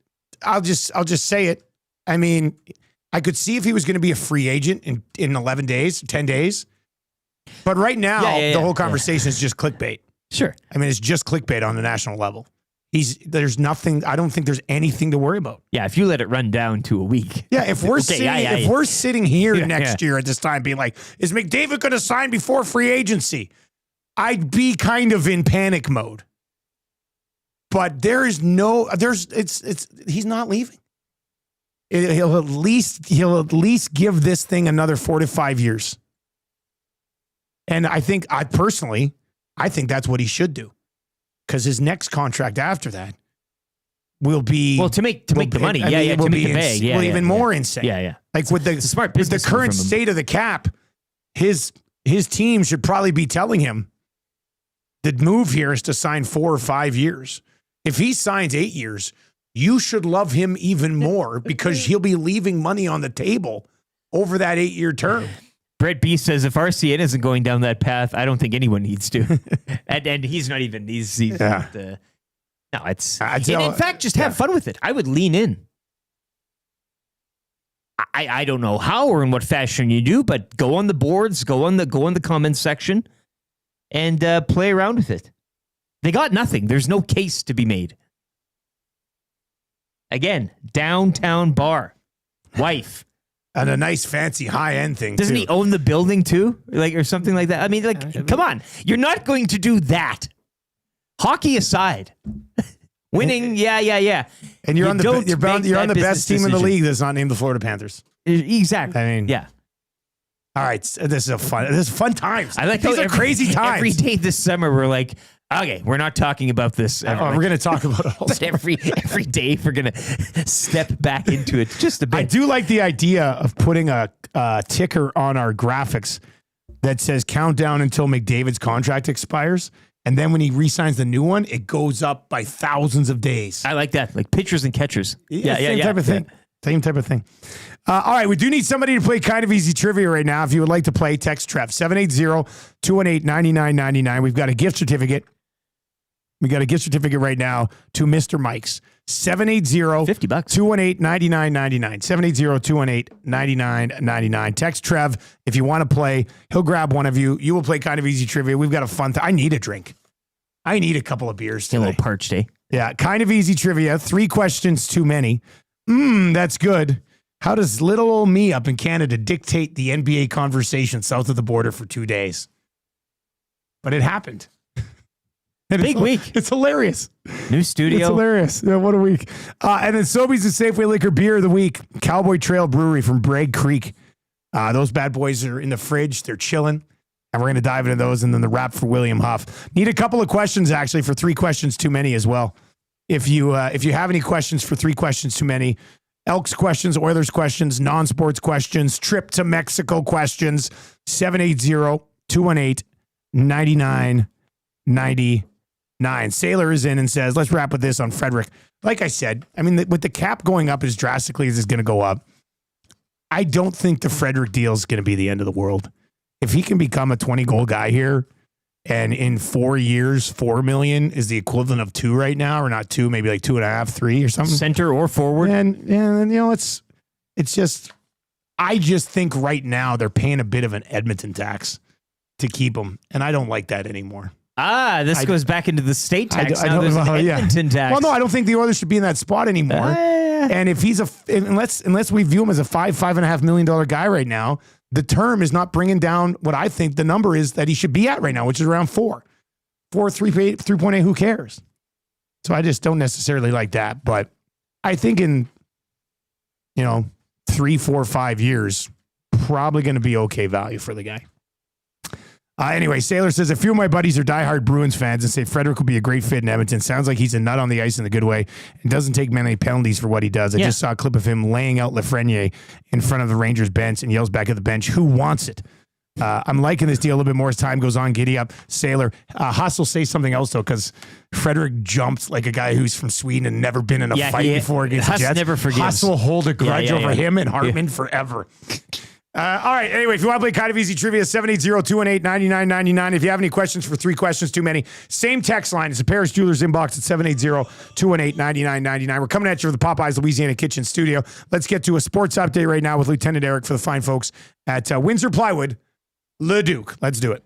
I'll just say it. I mean, I could see if he was going to be a free agent in 11 days, 10 days. But right now, the whole conversation is just clickbait. Sure. I mean, it's just clickbait on the national level. There's nothing. I don't think there's anything to worry about. Yeah, if you let it run down to a week. Yeah, if we're sitting here next year at this time, being like, is McDavid going to sign before free agency? I'd be kind of in panic mode. But he's not leaving. He'll at least give this thing another 4 to 5 years. And I think that's what he should do. Because his next contract after that will be to make the money, to make the bag, even more insane. Yeah. Like with the current state of the cap, his team should probably be telling him the move here is to sign 4 or 5 years. If he signs 8 years, you should love him even more because he'll be leaving money on the table over that 8-year term. Brett B says, if RCN isn't going down that path, I don't think anyone needs to. and he's not even, he's not, no, it's, and in fact, just have fun with it. I would lean in. I don't know how or in what fashion you do, but go on the boards, go on the comments section and play around with it. They got nothing. There's no case to be made. Again, downtown bar, wife. And a nice, fancy, high-end thing, Doesn't he own the building, too? Or something like that? I mean, come on. You're not going to do that. Hockey aside. Winning, yeah. And you're on the best team in the league that's not named the Florida Panthers. Exactly. I mean, yeah. All right. This is fun times. I like These are crazy times. Every day this summer, we're like, okay, we're not talking about this. We're going to talk about it all. But every day we're going to step back into it just a bit. I do like the idea of putting a ticker on our graphics that says countdown until McDavid's contract expires. And then when he re-signs the new one, it goes up by thousands of days. I like that. Like pitchers and catchers. Same type of thing. Same type of thing. All right, we do need somebody to play Kind of Easy Trivia right now. If you would like to play, text Trev, 780-218-9999. We've got a gift certificate. We got a gift certificate right now to Mr. Mike's. 780-218-9999. 780-218-9999. Text Trev if you want to play. He'll grab one of you. You will play Kind of Easy Trivia. We've got a fun I need a drink. I need a couple of beers today. A little parched, eh? Yeah, Kind of Easy Trivia. 3 questions too many. That's good. How does little old me up in Canada dictate the NBA conversation south of the border for 2 days? But it happened. Big week. It's hilarious. New studio. It's hilarious. Yeah, what a week. And then Sobeys the Safeway Liquor Beer of the Week. Cowboy Trail Brewery from Bragg Creek. Those bad boys are in the fridge. They're chilling. And we're going to dive into those. And then the wrap for William Huff. Need a couple of questions, actually, for 3 questions too many as well. If you have any questions for 3 questions too many, Elks questions, Oilers questions, non-sports questions, trip to Mexico questions, 780-218-9999. Sailor is in and says, let's wrap with this on Frederick. Like I said, I mean, with the cap going up as drastically as it's going to go up, I don't think the Frederick deal is going to be the end of the world. If he can become a 20-goal guy here, and in 4 years, $4 million is the equivalent of 2 right now, or not 2, maybe like 2.5, 3 or something. Center or forward. And you know, it's just, I just think right now they're paying a bit of an Edmonton tax to keep him. And I don't like that anymore. This goes back into the state tax. Now there's an Edmonton tax. Well, no, I don't think the Oilers should be in that spot anymore. And if he's unless we view him as a $5.5 million guy right now, the term is not bringing down what I think the number is that he should be at right now, which is around 3.8, who cares? So I just don't necessarily like that. But I think in, 3, 4, 5 years, probably going to be okay value for the guy. Anyway, Sailor says, a few of my buddies are diehard Bruins fans and say Frederick will be a great fit in Edmonton. Sounds like he's a nut on the ice in the good way and doesn't take many penalties for what he does. I just saw a clip of him laying out Lafreniere in front of the Rangers bench and yells back at the bench, who wants it? I'm liking this deal a little bit more as time goes on. Giddy up, Sailor. Huss will say something else, though, because Frederick jumped like a guy who's from Sweden and never been in a fight before against the Jets. Never forgives. Huss will hold a grudge over him and Hartman forever. All right. Anyway, if you want to play kind of easy trivia, 780-218-9999. If you have any questions for 3 questions too many, same text line. It's the Paris Jewelers inbox at 780-218-9999. We're coming at you from the Popeyes Louisiana Kitchen Studio. Let's get to a sports update right now with Lieutenant Eric for the fine folks at Windsor Plywood, Leduc. Let's do it.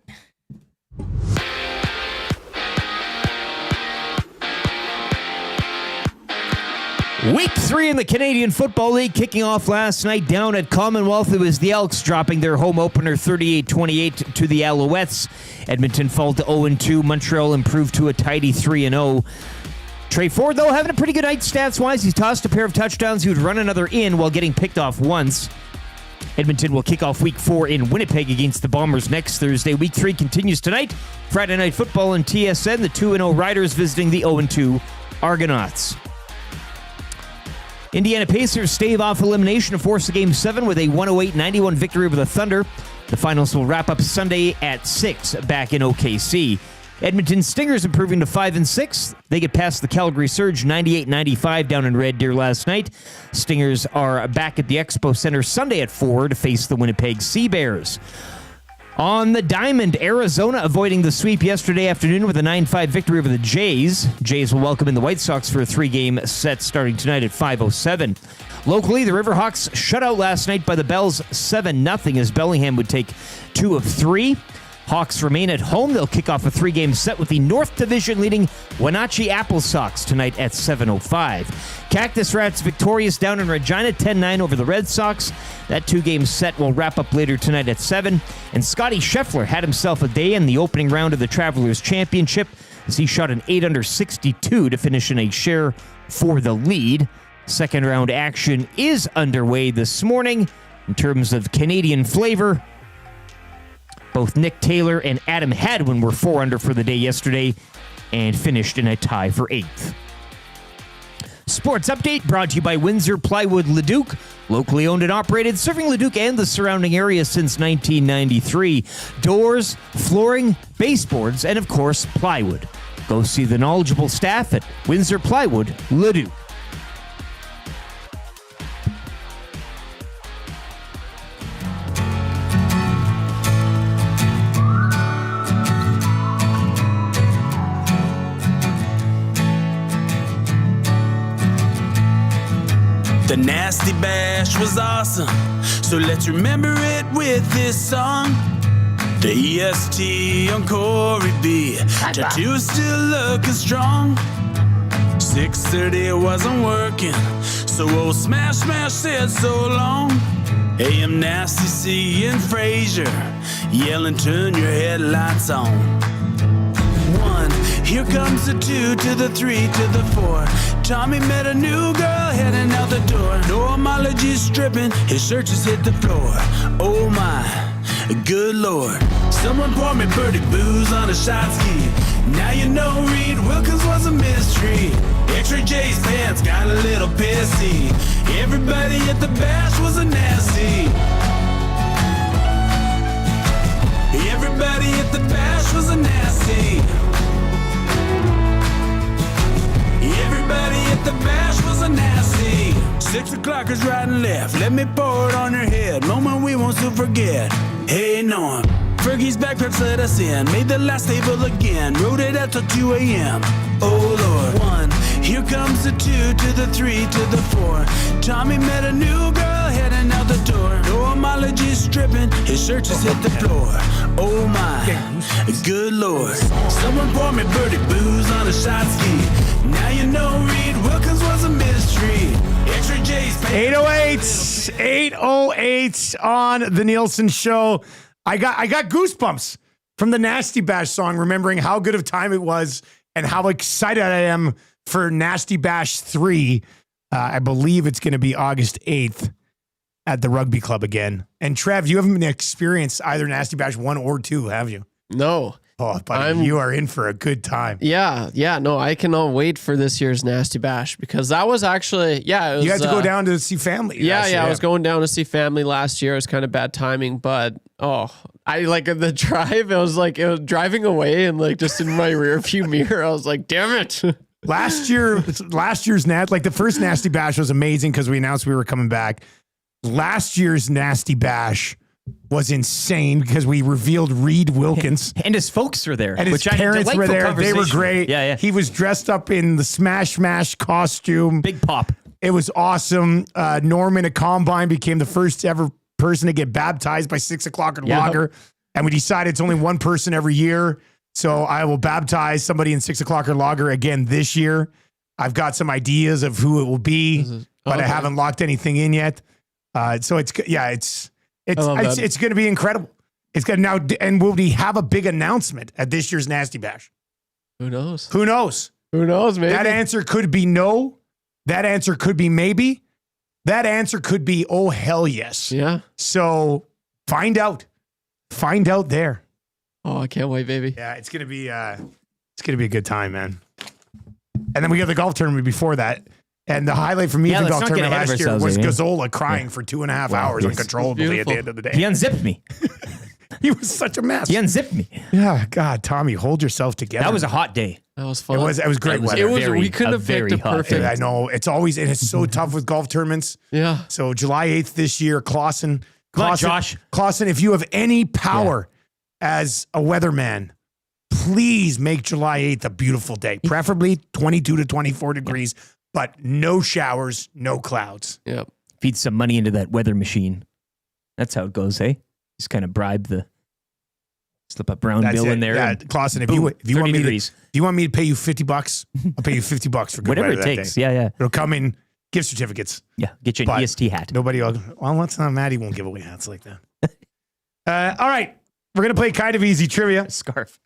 Week 3 in the Canadian Football League kicking off last night down at Commonwealth. It was the Elks dropping their home opener 38-28 to the Alouettes. Edmonton fell to 0-2. Montreal improved to a tidy 3-0. Trey Ford, though, having a pretty good night stats-wise. He's tossed a pair of touchdowns. He would run another in while getting picked off once. Edmonton will kick off Week 4 in Winnipeg against the Bombers next Thursday. Week 3 continues tonight. Friday Night Football on TSN. The 2-0 Riders visiting the 0-2 Argonauts. Indiana Pacers stave off elimination to force a Game 7 with a 108-91 victory over the Thunder. The finals will wrap up Sunday at 6 back in OKC. Edmonton Stingers improving to 5-6. They get past the Calgary Surge 98-95 down in Red Deer last night. Stingers are back at the Expo Center Sunday at 4 to face the Winnipeg Sea Bears. On the diamond, Arizona avoiding the sweep yesterday afternoon with a 9-5 victory over the Jays. Jays will welcome in the White Sox for a 3-game set starting tonight at 5:07. Locally, the Riverhawks shut out last night by the Bells 7-0 as Bellingham would take 2 of 3. Hawks remain at home. They'll kick off a 3-game set with the North Division leading Wenatchee Apple Sox tonight at 7:05. Cactus Rats victorious down in Regina 10-9 over the Red Sox. That 2-game set will wrap up later tonight at 7. And Scotty Scheffler had himself a day in the opening round of the Travelers Championship as he shot an 8-under 62 to finish in a share for the lead. Second round action is underway this morning. In terms of Canadian flavor, both Nick Taylor and Adam Hadwin were 4 under for the day yesterday and finished in a tie for 8th. Sports Update brought to you by Windsor Plywood Leduc. Locally owned and operated, serving Leduc and the surrounding area since 1993. Doors, flooring, baseboards, and of course, plywood. Go see the knowledgeable staff at Windsor Plywood Leduc. The Nasty Bash was awesome, so let's remember it with this song. The EST on Corey B. Tattoo still looking strong. 6:30 wasn't working, so old Smash Smash said so long. AM Nasty C and Frazier yelling, turn your headlights on. One Here comes the 2 to the 3 to the 4. Tommy met a new girl heading out the door. No homology stripping, his shirt just hit the floor. Oh my, good Lord. Someone poured me birdie booze on a shot ski. Now you know Reed Wilkins was a mystery. X-Ray J's pants got a little pissy. Everybody at the bash was a nasty. Everybody at the bash was a nasty. Everybody at the bash was a nasty. 6 o'clockers right and left. Let me pour it on your head. Moment we won't soon forget. Hey Norm, Fergie's backpacks let us in. Made the last table again. Rode it out till 2 a.m. Oh Lord. 1. Here comes the 2 to the 3 to the 4. Tommy met a new girl heading out the door. No homology stripping. His shirt just hit the floor. Oh my, good Lord. Someone poured me birdie booze on a shot ski. Now you know Reed Wilkins was a mystery. X-Ray J's 808 on the Nielson Show. I got goosebumps from the Nasty Bash song, remembering how good of time it was and how excited I am for Nasty Bash 3. I believe it's going to be August 8th at the Rugby Club again. And Trev, you haven't experienced either Nasty Bash 1 or 2, have you? No. Oh, buddy, you are in for a good time. Yeah. No, I cannot wait for this year's Nasty Bash because that was actually, it was, you had to go down to see family. I was going down to see family last year. It was kind of bad timing, but I like the drive. It was driving away and like just in my rear view mirror. I was like, damn it. Last year's the first Nasty Bash was amazing because we announced we were coming back. Last year's Nasty Bash was insane because we revealed Reed Wilkins. And his folks were there. And his parents were there. They were great. Yeah. He was dressed up in the Smash Mash costume. Big pop. It was awesome. Norman at Combine became the first ever person to get baptized by 6 o'clock at Lager. And we decided it's only one person every year. So I will baptize somebody in 6 o'clock at Lager again this year. I've got some ideas of who it will be, but I haven't locked anything in yet. So it's going to be incredible. It's going now, and will we have a big announcement at this year's Nasty Bash? Who knows? Maybe That answer could be no. That answer could be maybe. That answer could be oh hell yes. Yeah. So find out there. Oh, I can't wait, baby. Yeah, it's gonna be a good time, man. And then we got the golf tournament before that. And the highlight for me in the golf tournament last year was Gazzola crying for 2.5 hours uncontrollably at the end of the day. He unzipped me. He was such a mess. He unzipped me. Yeah, God, Tommy, hold yourself together. That was a hot day. That was fun. It was great weather. We couldn't have picked a perfect. I know. It's so tough with golf tournaments. Yeah. So July 8th this year, Clausen. Come on, Josh. Clausen, if you have any power as a weatherman, please make July 8th a beautiful day. Preferably 22 to 24 degrees, but no showers, no clouds. Yep. Feed some money into that weather machine. That's how it goes, eh? Just kind of slip a brown bill in there. Yeah, Clausen, if you want me to pay you $50, I'll pay you $50 for good whatever weather it that takes. day. Yeah. It'll come in gift certificates. Yeah, get you an EST hat. Nobody will. Well, let's not. Maddie won't give away hats like that. All right, we're gonna play kind of easy trivia. Scarf.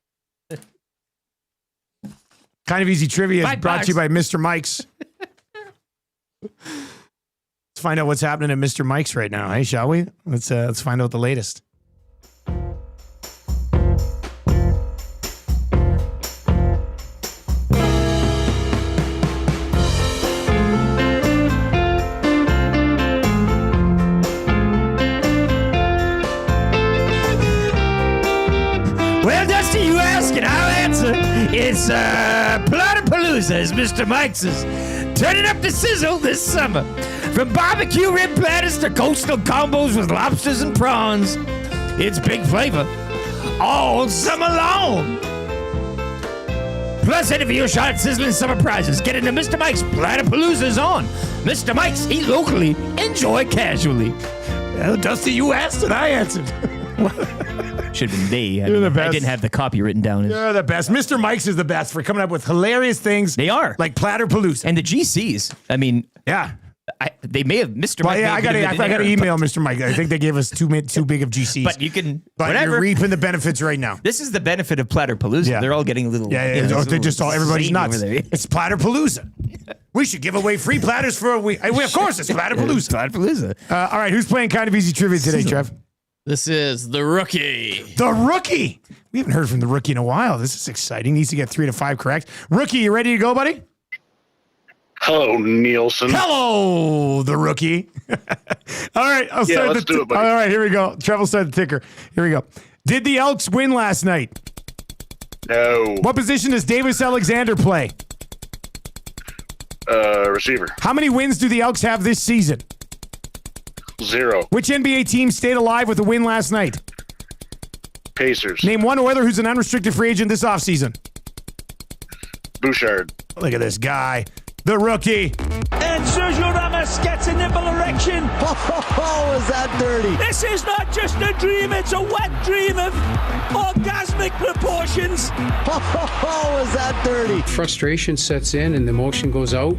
Kind of easy trivia is brought to you by Mr. Mike's. Let's find out what's happening at Mr. Mike's right now, hey, shall we? Let's find out the latest. Well, Dusty, you ask and I'll answer. It's Platypalooza, as Mr. Mike's is turning up the sizzle this summer. From barbecue rib platters to coastal combos with lobsters and prawns, it's big flavor all summer long. Plus, any of your shot at sizzling summer prizes. Get into Mr. Mike's Platypalooza's on. Mr. Mike's, eat locally, enjoy casually. Well, Dusty, you asked and I answered. Should have been they. You're the best. I didn't have the copy written down. You're the best. Mr. Mike's is the best for coming up with hilarious things. They are. Like Platypalooza. And the GCs. I mean, yeah. They may have Mr. Well, Mike. yeah, I got to email Mr. Mike. I think they gave us too big of GCs. But you can. But whatever. you're reaping the benefits right now. This is the benefit of Platterpalooza. Yeah. They're all getting a little. Yeah. They're just all everybody's nuts. It's Platterpalooza. We should give away free platters for a week. Of course, it's Platterpalooza. Platterpalooza. All right, who's playing Kind of Easy Trivia today, Trev? This is the rookie. The rookie. We haven't heard from the rookie in a while. This is exciting. Needs to get 3 to 5 correct. Rookie, you ready to go, buddy? Hello, Nielson. Hello, the rookie. All right, let's do it, buddy. All right, here we go. Trev will start the ticker. Here we go. Did the Elks win last night? No. What position does Davis Alexander play? Receiver. How many wins do the Elks have this season? 0. Which NBA team stayed alive with a win last night? Pacers. Name one Oiler who's an unrestricted free agent this offseason. Bouchard. Look at this guy. The rookie. And Sergio Ramos gets a nipple erection. Oh, is that dirty? This is not just a dream, it's a wet dream of orgasmic proportions. Oh, is that dirty? Frustration sets in and the emotion goes out,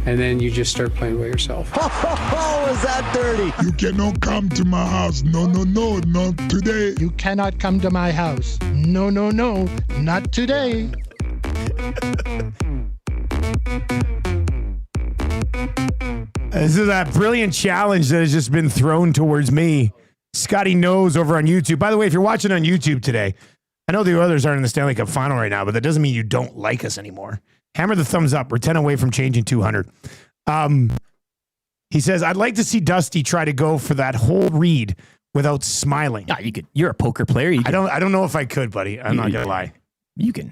and then you just start playing by yourself. Oh, is that dirty? You cannot come to my house. No, not today. You cannot come to my house. No, not today. This is a brilliant challenge that has just been thrown towards me. Scotty Knows over on YouTube. By the way, if you're watching on YouTube today, I know the others aren't in the Stanley Cup final right now, but that doesn't mean you don't like us anymore. Hammer the thumbs up. We're 10 away from changing 200. He says, I'd like to see Dusty try to go for that whole read without smiling. Yeah, you could. You're a poker player. I don't know if I could, buddy. I'm not gonna lie. You can.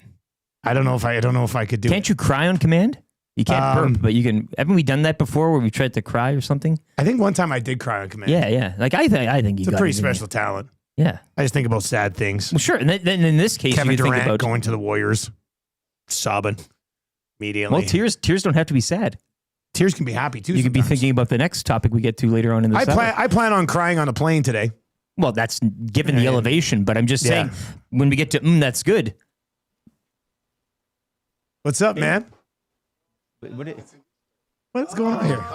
I don't know if I could do it. Can't you cry on command? You can't burp, but you can. Haven't we done that before where we tried to cry or something? I think one time I did cry on command. Yeah. Like I think it's a pretty special talent. Yeah. I just think about sad things. Well, sure. And then in this case, Kevin you Durant think about going to the Warriors, sobbing immediately. Well, tears don't have to be sad. Tears can be happy too. You could be thinking about the next topic we get to later on in the summer. I plan on crying on a plane today. Well, that's given the elevation, but I'm just saying when we get to that's good. What's up, man? What's going on here?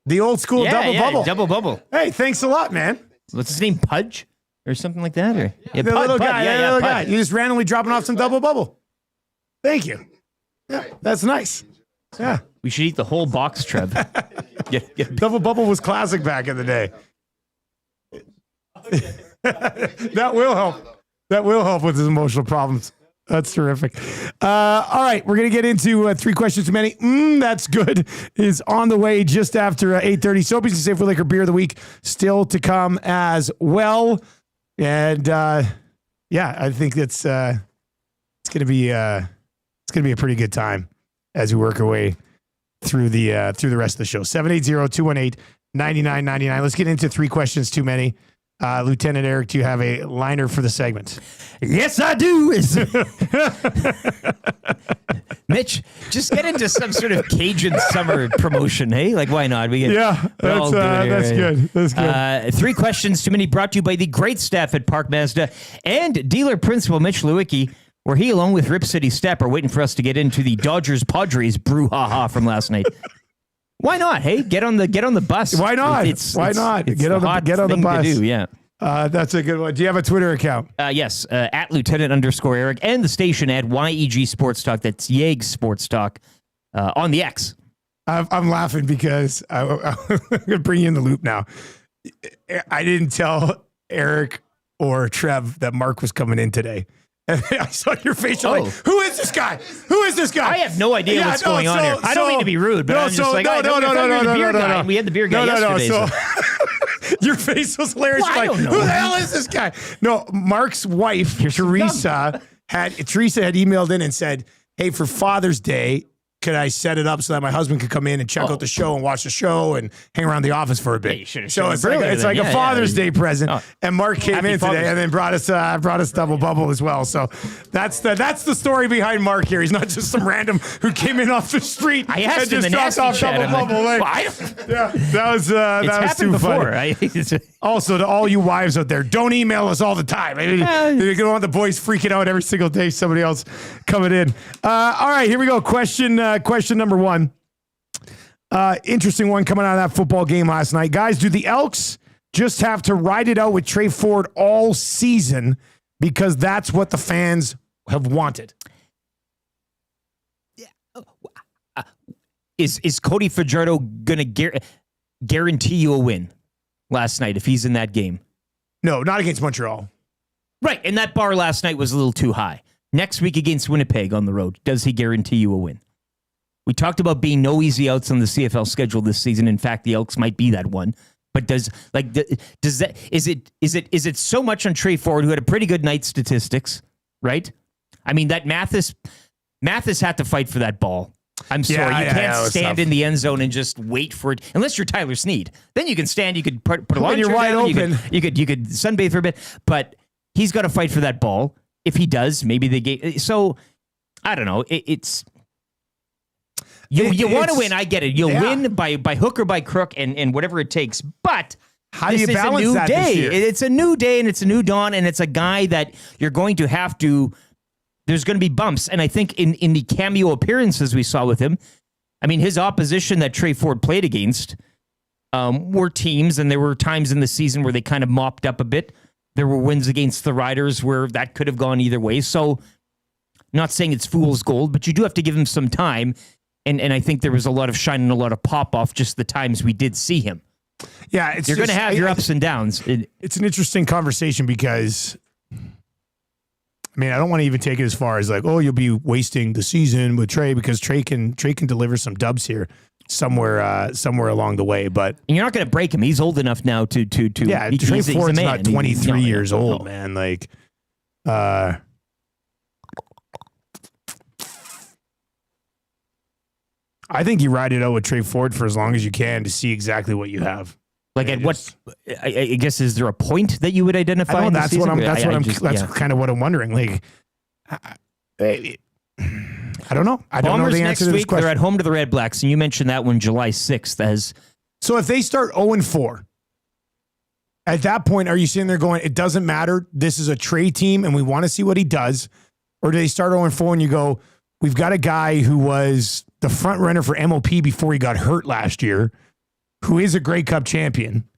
The old school double bubble. Double bubble. Hey, thanks a lot, man. What's his name? Pudge or something like that? Or the little guy. You just randomly dropping off some double bubble. Thank you. Yeah, that's nice. Yeah. We should eat the whole box, Trev. Double bubble was classic back in the day. That will help. That will help with his emotional problems. That's terrific. All right, we're going to get into 3 questions too many. That's good. Is on the way just after 8:30. Soapy's and Safe Liquor Beer of the Week still to come as well. And I think it's going to be a pretty good time as we work our way through the rest of the show. 780-218-9999. Let's get into 3 questions too many. Lieutenant Eric, do you have a liner for the segment? Yes, I do. Mitch, just get into some sort of Cajun summer promotion, hey? Like, why not? That's good. That's good. 3 questions too many, brought to you by the great staff at Park Mazda and dealer principal Mitch Lewicki, where he, along with Rip City Step, are waiting for us to get into the Dodgers-Padres brouhaha from last night. Why not? Hey, get on the bus. Why not? Why not? Get on the bus. To do, yeah. That's a good one. Do you have a Twitter account? Yes, at Lieutenant_Eric, and the station at YEG Sports Talk. That's YEG Sports Talk on the X. I'm laughing because I'm going to bring you in the loop now. I didn't tell Eric or Trev that Mark was coming in today. And I saw your face. You're like, who is this guy? Who is this guy? I have no idea what's going on here. I don't mean to be rude, but I'm just like, no. We had the beer guy yesterday. Your face was hilarious. Well, like, who the hell is this guy? No, Mark's wife, Teresa had emailed in and said, hey, for Father's Day, could I set it up so that my husband could come in and check out the show and watch the show and hang around the office for a bit? So it's like a Father's Day present. And Mark came in today and then brought us double bubble as well. So that's the story behind Mark here. He's not just some random who came in off the street and just dropped off double bubble. That was too funny. Also, to all you wives out there, don't email us all the time. You don't want the boys freaking out every single day. Somebody else coming in. All right, here we go. Question number 1. Interesting one coming out of that football game last night. Guys, do the Elks just have to ride it out with Trey Ford all season because that's what the fans have wanted? Is Cody Fajardo going to guarantee you a win last night if he's in that game? No, not against Montreal. Right, and that bar last night was a little too high. Next week against Winnipeg on the road, does he guarantee you a win? We talked about being no easy outs on the CFL schedule this season. In fact, the Elks might be that one. But is it so much on Trey Ford, who had a pretty good night statistics, right? I mean, that Mathis had to fight for that ball. I'm sorry, you can't stand in the end zone and just wait for it unless you're Tyler Snead. Then you can stand, you could put a launcher you're wide down, open. You could sunbathe for a bit, but he's got to fight for that ball. If he does, maybe they get. So I don't know. You want to win. I get it. You'll win by hook or by crook and whatever it takes. But how do you balance that this year? It's a new day and it's a new dawn and it's a guy that you're going to have to. There's going to be bumps, and I think in the cameo appearances we saw with him, I mean his opposition that Trey Ford played against were teams, and there were times in the season where they kind of mopped up a bit. There were wins against the Riders where that could have gone either way. So, not saying it's fool's gold, but you do have to give him some time. And I think there was a lot of shine and a lot of pop off just the times we did see him. Yeah, you're going to have your ups and downs. It's an interesting conversation because, I mean, I don't want to even take it as far as like, oh, you'll be wasting the season with Trey because Trey can deliver some dubs here somewhere along the way. But and you're not going to break him. He's old enough now to yeah. Trey Ford's not 23 years old, man. Like, I think you ride it out with Trey Ford for as long as you can to see exactly what you have. Like at what? I guess is there a point that you would identify? I know that's what I'm. That's kind of what I'm wondering. Like, I don't know. I don't know the answer to this question. They're at home to the Red Blacks, and you mentioned that one July 6th as. So if they start 0-4, at that point, are you sitting there going, it doesn't matter, this is a Trey team and we want to see what he does? Or do they start 0-4 and you go, we've got a guy who was the front runner for MOP before he got hurt last year, who is a Grey Cup champion.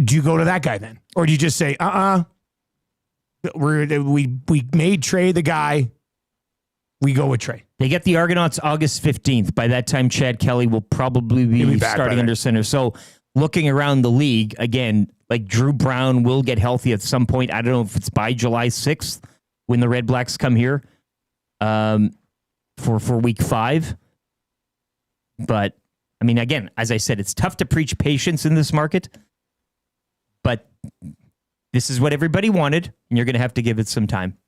Do you go to that guy then? Or do you just say, we made Trey the guy, we go with Trey? They get the Argonauts August 15th. By that time, Chad Kelly will probably be starting under center. So looking around the league, again, like Drew Brown will get healthy at some point. I don't know if it's by July 6th when the Red Blacks come here for week 5. But, I mean, again, as I said, it's tough to preach patience in this market. But this is what everybody wanted, and you're going to have to give it some time,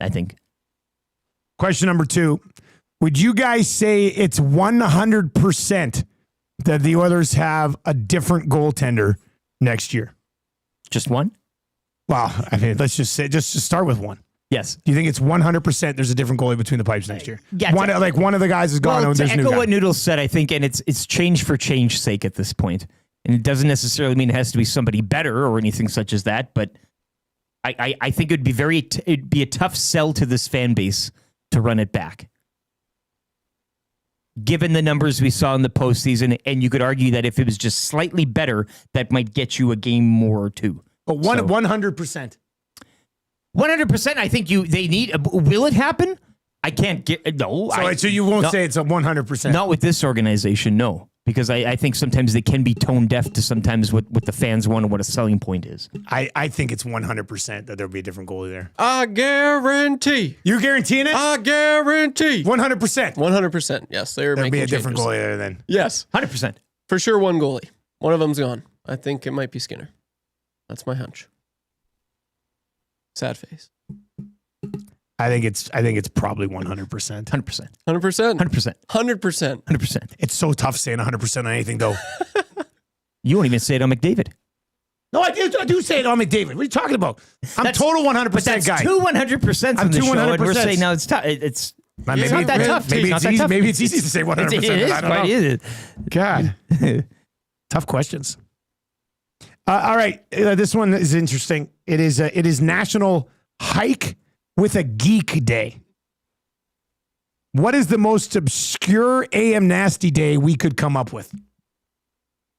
I think. Question number 2. Would you guys say it's 100% that the Oilers have a different goaltender next year? Just one? Well, I mean, let's just say, just to start with one. Yes. Do you think it's 100% there's a different goalie between the pipes next year? Yeah, one of the guys is gone. Well, to echo what Noodles said, I think, and it's change for change's sake at this point. And it doesn't necessarily mean it has to be somebody better or anything such as that, but I think it'd be a tough sell to this fan base to run it back. Given the numbers we saw in the postseason, and you could argue that if it was just slightly better, that might get you a game more or two. But 100%. 100%, I think they need. Will it happen? I can't get. No. So you won't say it's a 100%? Not with this organization, no. Because I think sometimes they can be tone deaf to sometimes what the fans want and what a selling point is. I think it's 100% that there'll be a different goalie there. I guarantee. You're guaranteeing it? I guarantee. 100%. 100%. Yes, there'll be a different goalie there then. Yes. 100%. For sure, one goalie. One of them's gone. I think it might be Skinner. That's my hunch. Sad face. I think it's probably 100%. 100%. 100%. 100%. 100%. 100%. It's so tough saying 100% on anything, though. You won't even say it on McDavid. No, I do say it on McDavid. What are you talking about? I'm total 100% but that's guy. Two 100% on the show, and we're saying now it's tough. It's not that tough. Maybe it's easy to say 100%. It is quite easy. God. Tough questions. All right. This one is interesting. It is National Hike with a Geek Day. What is the most obscure AM nasty day we could come up with?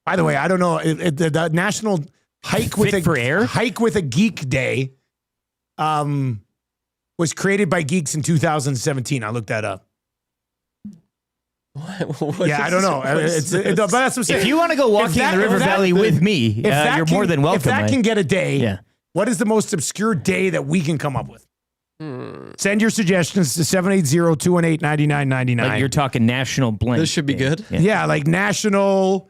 By the way, I don't know. The National Hike with a Geek Day was created by geeks in 2017. I looked that up. I don't know. But that's what I'm saying. If you want to go walking in the River Valley with me, you're more than welcome. If that can get a day, what is the most obscure day that we can come up with? Send your suggestions to 780-218-9999. Like you're talking National Blend. This should be good. Yeah, like National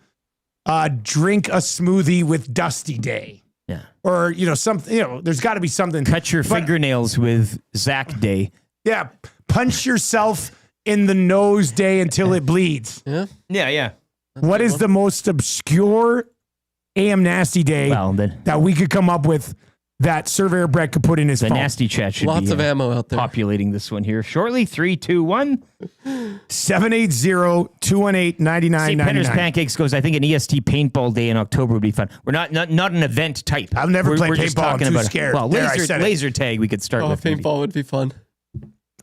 Drink a Smoothie with Dusty Day. Yeah. Or, something, there's got to be something. Cut your fingernails with Zach Day. Yeah. Punch yourself in the nose day until it bleeds. Yeah. Yeah. What is the most obscure AM nasty day that we could come up with that Surveyor Brett could put in his phone? The nasty chat should Lots be of ammo out there. Populating this one here shortly. 3, 2, 1. 780-218-9999. Penner's Pancakes goes, I think an EST paintball day in October would be fun. We're not an event type. I've never played just paintball. talking I'm too about scared. Well, There, I said it. laser tag we could start with. Paintball would be fun.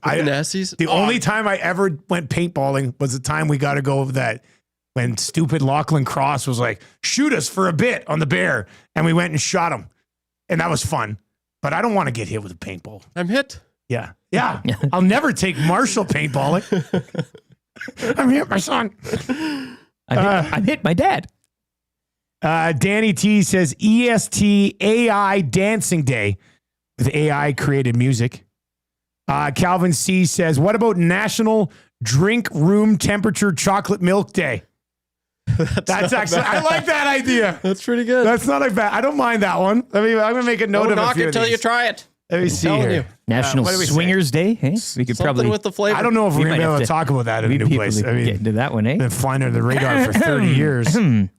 The only time I ever went paintballing was the time we got to go over that when stupid Lachlan Cross was like, shoot us for a bit on the bear. And we went and shot him. And that was fun. But I don't want to get hit with a paintball. I'm hit. Yeah. I'll never take Marshall paintballing. I'm hit, my son. I'm hit, my dad. Danny T says EST AI Dancing Day with AI created music. Calvin C says, what about National Drink Room Temperature Chocolate Milk Day? That's actually, I like that idea. That's pretty good. That's not a bad, I don't mind that one. I'm going to make a note of knock a few it till of you these. try it. Let me see here. You. National what do we Swingers Day. Hey, we could Something probably with the flavor. I don't know if we're going to be able to talk about that in a new people place. get into that one, eh? Been flying under the radar for 30 years.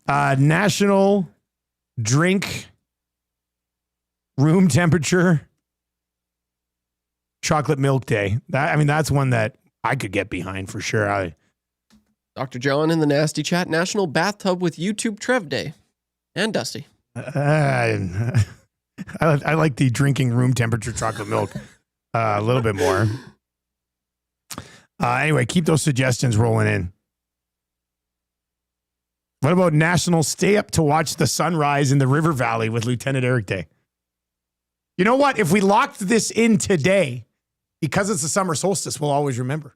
National Drink Room Temperature Chocolate Milk Day. That's one that I could get behind for sure. Dr. John in the nasty chat. National Bathtub with YouTube Trev Day. And Dusty. I like the drinking room temperature chocolate milk a little bit more. Anyway, keep those suggestions rolling in. What about National Stay Up to Watch the Sunrise in the River Valley with Lieutenant Eric Day? You know what? If we locked this in today, because it's the summer solstice, we'll always remember.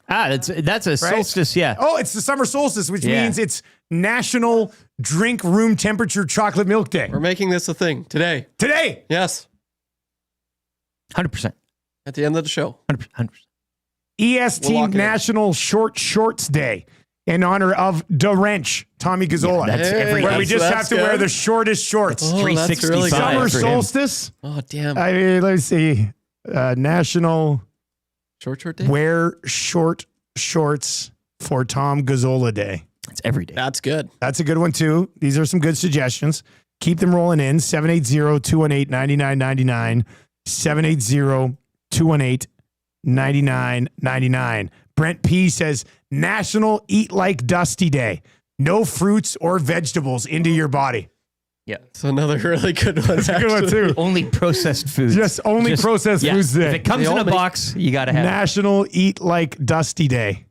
That's a solstice, yeah. Oh, it's the summer solstice, which means it's National Drink Room Temperature Chocolate Milk Day. We're making this a thing today. Today? Yes. 100%. At the end of the show. 100%. EST National Short Shorts Day in honor of Da Wrench, Tommy Gazzola. Yeah, that's every where day. we just have to good. wear the shortest shorts. Oh, 365 really Summer for him. solstice. Oh, damn. I mean, let's see. National Short Day? Wear Short Shorts for Tom Gazzola Day. It's every day. That's good. That's a good one, too. These are some good suggestions. Keep them rolling in. 780-218-9999. 780-218-9999. Brent P says, National Eat Like Dusty Day. No fruits or vegetables into your body. Yeah. So another really good one. That's a good one, too. Only processed foods. Just processed foods If day. it comes in a box, you got to have it. National Eat Like Dusty Day.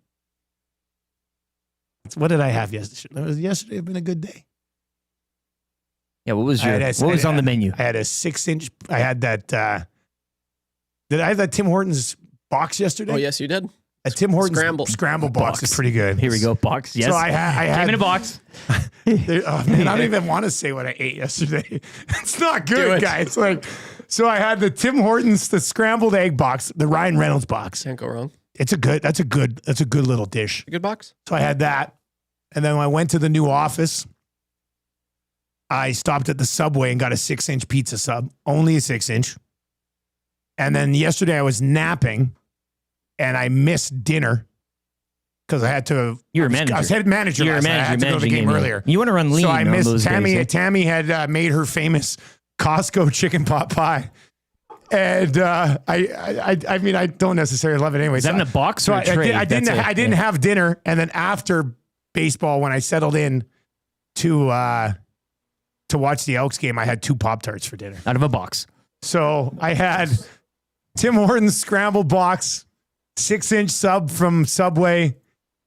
What did I have yesterday? Yesterday have been a good day. Yeah, what was on the menu? I had a 6-inch. I had that. Did I have that Tim Hortons box yesterday? Oh, yes, you did. A Tim Hortons scramble box is pretty good. Here we go, box. Yes. So I had came in a box. Oh man, I don't even want to say what I ate yesterday. It's not good, guys. So I had the Tim Hortons, the scrambled egg box, the Ryan Reynolds box. Can't go wrong. That's a good little dish. A good box. So I had that. And then when I went to the new office, I stopped at the Subway and got a 6-inch pizza sub, only a 6-inch. And then yesterday I was napping and I missed dinner because I had to. You're a manager. I was head manager. You're a last night. I manager. had to go to the game earlier. You want to run lean. So I missed those Tammy. days, eh? Tammy had made her famous Costco chicken pot pie. And I mean, I don't necessarily love it anyway. Is that in a box or a tray? I didn't have dinner. And then after baseball, when I settled in to watch the Elks game, I had 2 Pop-Tarts for dinner. Out of a box. So I had Tim Hortons scrambled box, 6-inch sub from Subway,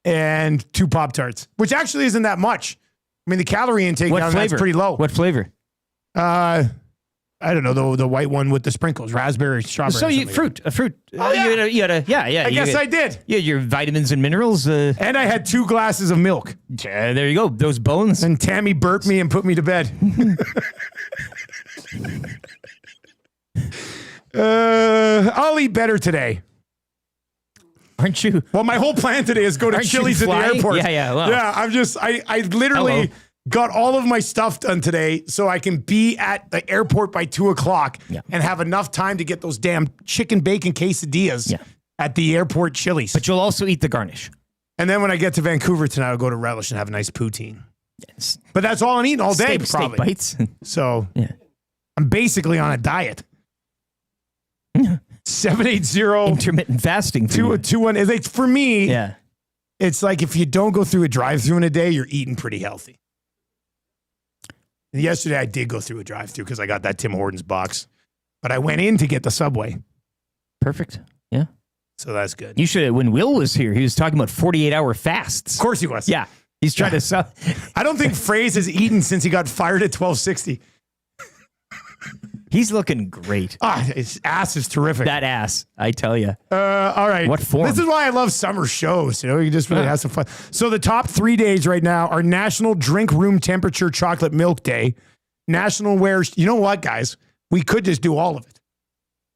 and 2 Pop-Tarts, which actually isn't that much. I mean, the calorie intake What down flavor? that's pretty low. What flavor? I don't know, the white one with the sprinkles, raspberry, strawberry. So you something. a fruit. Oh, yeah. You had a. I guess I did. Yeah, your vitamins and minerals. And I had 2 glasses of milk. There you go. Those bones. And Tammy burped me and put me to bed. I'll eat better today. Aren't you? Well, my whole plan today is go to Aren't you Chili's at the flying? airport. Yeah. Well. Yeah, I literally Hello. got all of my stuff done today so I can be at the airport by 2:00 and have enough time to get those damn chicken bacon quesadillas at the airport Chili's. But you'll also eat the garnish. And then when I get to Vancouver tonight, I'll go to Relish and have a nice poutine. Yes. But that's all I'm eating all day, Steak probably. bites. So I'm basically on a diet. 780 intermittent fasting. 221. It's for me. Yeah. It's like if you don't go through a drive-through in a day, you're eating pretty healthy. And yesterday I did go through a drive-through because I got that Tim Hortons box, but I went in to get the Subway. Perfect. Yeah. So that's good. You should. When Will was here, he was talking about 48-hour fasts. Of course he was. Yeah. He's trying to sell. I don't think Fraze has eaten since he got fired at 1260. He's looking great. His ass is terrific. That ass, I tell you. All right. What form? This is why I love summer shows. You know, you just really have some fun. So the top 3 days right now are National Drink Room Temperature Chocolate Milk Day, National Wear. You know what, guys? We could just do all of it.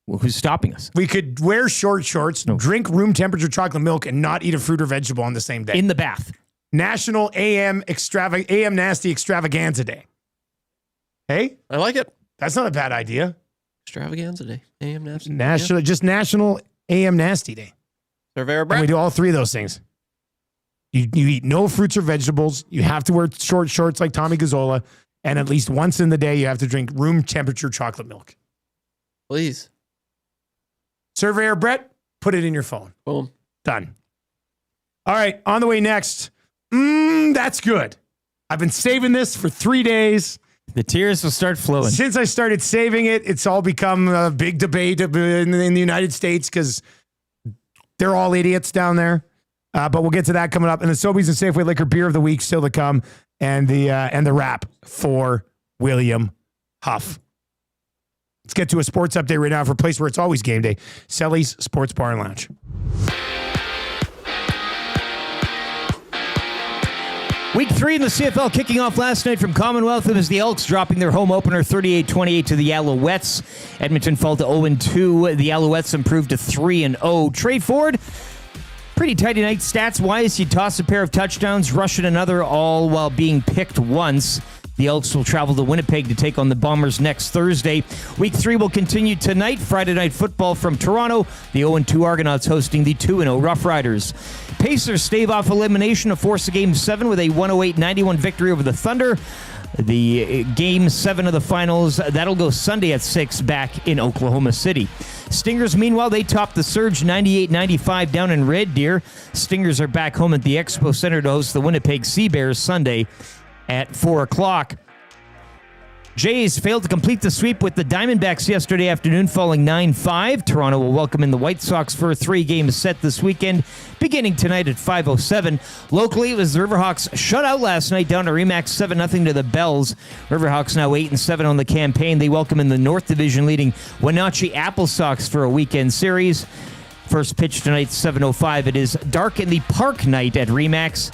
Well, who's stopping us? We could wear short shorts, drink room temperature chocolate milk, and not eat a fruit or vegetable on the same day. In the bath. National AM Nasty Extravaganza Day. Hey? I like it. That's not a bad idea. Extravaganza Day. AM Nasty. Just National AM Nasty Day. Surveyor And Brett. we do all 3 of those things. You eat no fruits or vegetables. You have to wear short shorts like Tommy Gazzola. And at least once in the day, you have to drink room temperature chocolate milk. Please. Surveyor Brett, put it in your phone. Boom. Done. All right, on the way next. That's good. I've been saving this for 3 days. The tears will start flowing. Since I started saving it, it's all become a big debate in the United States because they're all idiots down there. But we'll get to that coming up. And the Sobeys and Safeway Liquor Beer of the Week still to come. And the wrap for William Huff. Let's get to a sports update right now for a place where it's always game day. Selly's Sports Bar and Lounge. Week 3 in the CFL kicking off last night from Commonwealth. It was the Elks dropping their home opener 38-28 to the Alouettes. Edmonton fell to 0-2. The Alouettes improved to 3-0. Trey Ford, pretty tidy night stats-wise. He tossed a pair of touchdowns, rushing another, all while being picked once. The Elks will travel to Winnipeg to take on the Bombers next Thursday. Week 3 will continue tonight. Friday Night Football from Toronto. The 0-2 Argonauts hosting the 2-0 Rough Riders. Pacers stave off elimination to force a Game 7 with a 108-91 victory over the Thunder. The Game 7 of the finals, that'll go Sunday at 6 back in Oklahoma City. Stingers, meanwhile, they topped the Surge 98-95 down in Red Deer. Stingers are back home at the Expo Center to host the Winnipeg Sea Bears Sunday at 4 o'clock. Jays failed to complete the sweep with the Diamondbacks yesterday afternoon, falling 9-5. Toronto will welcome in the White Sox for a 3-game set this weekend, beginning tonight at 5:07. Locally, it was the Riverhawks shutout last night down to Remax 7-0 to the Bells. Riverhawks now 8-7 on the campaign. They welcome in the North Division leading Wenatchee Apple Sox for a weekend series. First pitch tonight, 7:05. It is Dark in the Park night at Remax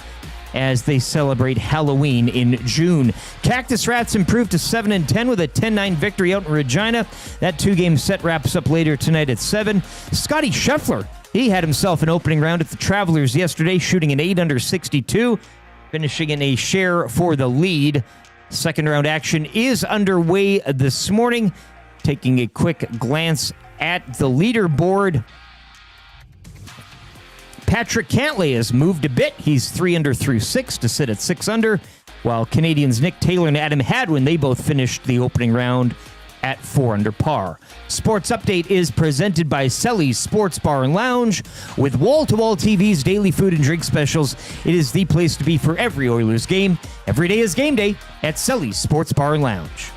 as they celebrate Halloween in June. Cactus Rats improved to 7-10 with a 10-9 victory out in Regina. That 2-game set wraps up later tonight at 7. Scotty Scheffler, he had himself an opening round at the Travelers yesterday, shooting an 8 under 62, finishing in a share for the lead. Second round action is underway this morning. Taking a quick glance at the leaderboard, Patrick Cantlay has moved a bit. He's 3 under through 6 to sit at 6 under, while Canadians Nick Taylor and Adam Hadwin, they both finished the opening round at 4 under par. Sports Update is presented by Selly's Sports Bar and Lounge. With wall-to-wall TVs, daily food and drink specials, it is the place to be for every Oilers game. Every day is game day at Selly's Sports Bar and Lounge.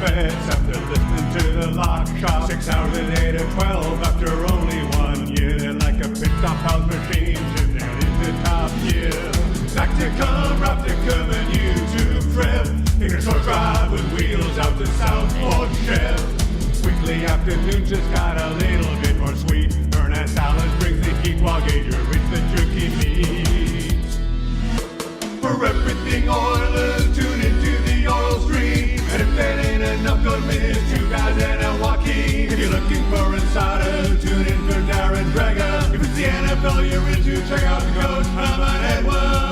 fence after listening to the lock shop. 6 hours a day to 12 after only 1 year. They're like a pit stop house machine shifting into top gear. Back to come, and YouTube trip. In a short drive with wheels out to Southport Chef. Weekly afternoon just got a little bit more sweet. Ernest salad brings the heat while Gager reads the jerky meat. For everything Oilers, tune into the Oil Stream. And if that ain't enough, don't miss 2 guys and a Joaquin. If you're looking for insider, tune in for Darren Dreger. If it's the NFL you're into, check out the coach, Herman Edwards.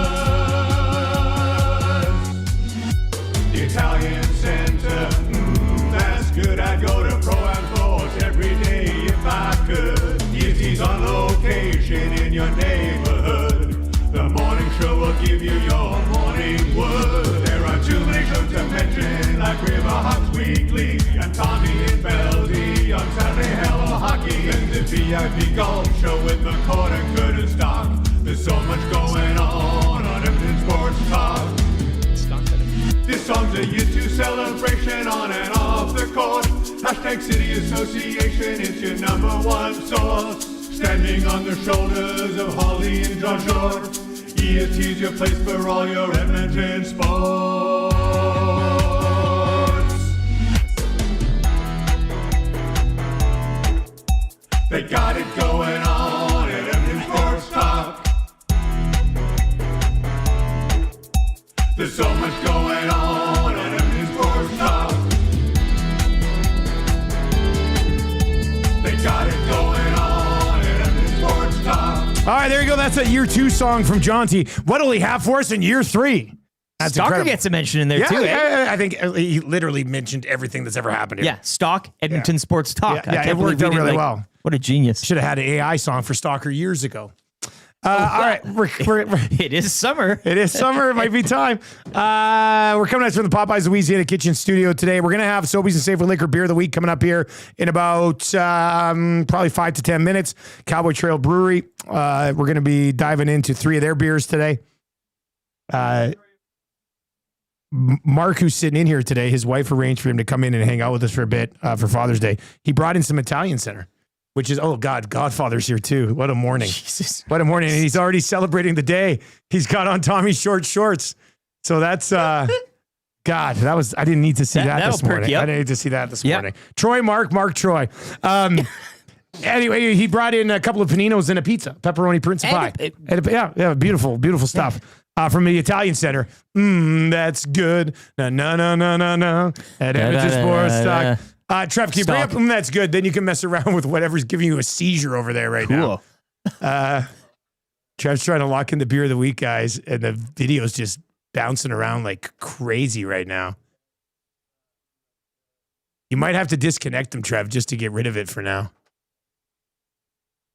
The Italian Center, that's good. I'd go to Pro Am Sports every day if I could. He's on location in your neighborhood. The morning show will give you your morning wood. There are too many shows to mention, like Riverhawks Weekly and Tommy and Beldy on Saturday Hello Hockey. And the VIP Golf Show with McCord and Curtis Stock. There's so much going on Edmonton Sports Talk. This song's a U2 celebration on and off the court. Hashtag City Association, it's your #1 source. Standing on the shoulders of Holly and John Short. EST's your place for all your Edmonton sports. They got it going on at Edmonton Sports Talk. There's so much going on Edmonton Sports Talk. They got it going on at Edmonton Sports Talk. All right, there you go. That's a year 2 song from Jaunty. What'll he have for us in year 3? That's Stalker incredible. gets a mention in there too. Yeah, I think he literally mentioned everything that's ever happened here. Yeah, Stock, Edmonton Sports Talk. Yeah, it worked out really well. What a genius. Should have had an AI song for Stalker years ago. All right, it is summer. It is summer. It might be time. We're coming at you from the Popeyes Louisiana Kitchen Studio today. We're going to have Sobeys and Safer Liquor Beer of the Week coming up here in about probably 5 to 10 minutes. Cowboy Trail Brewery. We're going to be diving into 3 of their beers today. Mark, who's sitting in here today, his wife arranged for him to come in and hang out with us for a bit for Father's Day. He brought in some Italian Center. Which is, oh God, Godfather's here too. What a morning. Jesus. What a morning. And he's already celebrating the day. He's got on Tommy's short shorts. So that's, God, that was, I didn't need to see that this morning. I didn't need to see that this morning. Troy, Mark, Troy. Anyway, he brought in a couple of paninos and a pizza, pepperoni pizza pie. Yeah, beautiful, beautiful stuff. From the Italian Center. That's good. No. At Edmonton Sports Talk. Trev, can you bring up that's good? Then you can mess around with whatever's giving you a seizure over there right now. Trev's trying to lock in the beer of the week, guys, and the video's just bouncing around like crazy right now. You might have to disconnect them, Trev, just to get rid of it for now.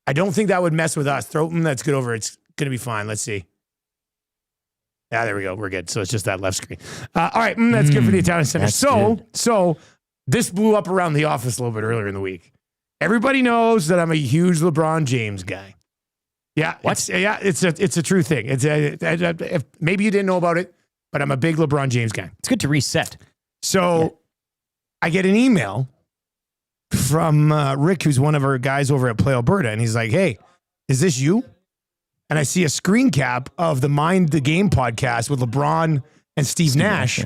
I don't think that would mess with us. Throw them, that's good over. It's going to be fine. Let's see. Yeah, there we go. We're good. So it's just that left screen. All right, that's good for the Italian Center. So this blew up around the office a little bit earlier in the week. Everybody knows that I'm a huge LeBron James guy. Yeah, it's a true thing. If maybe you didn't know about it, but I'm a big LeBron James guy. It's good to reset. So I get an email from Rick, who's one of our guys over at Play Alberta, and he's like, "Hey, is this you?" And I see a screen cap of the Mind the Game podcast with LeBron and Steve Nash.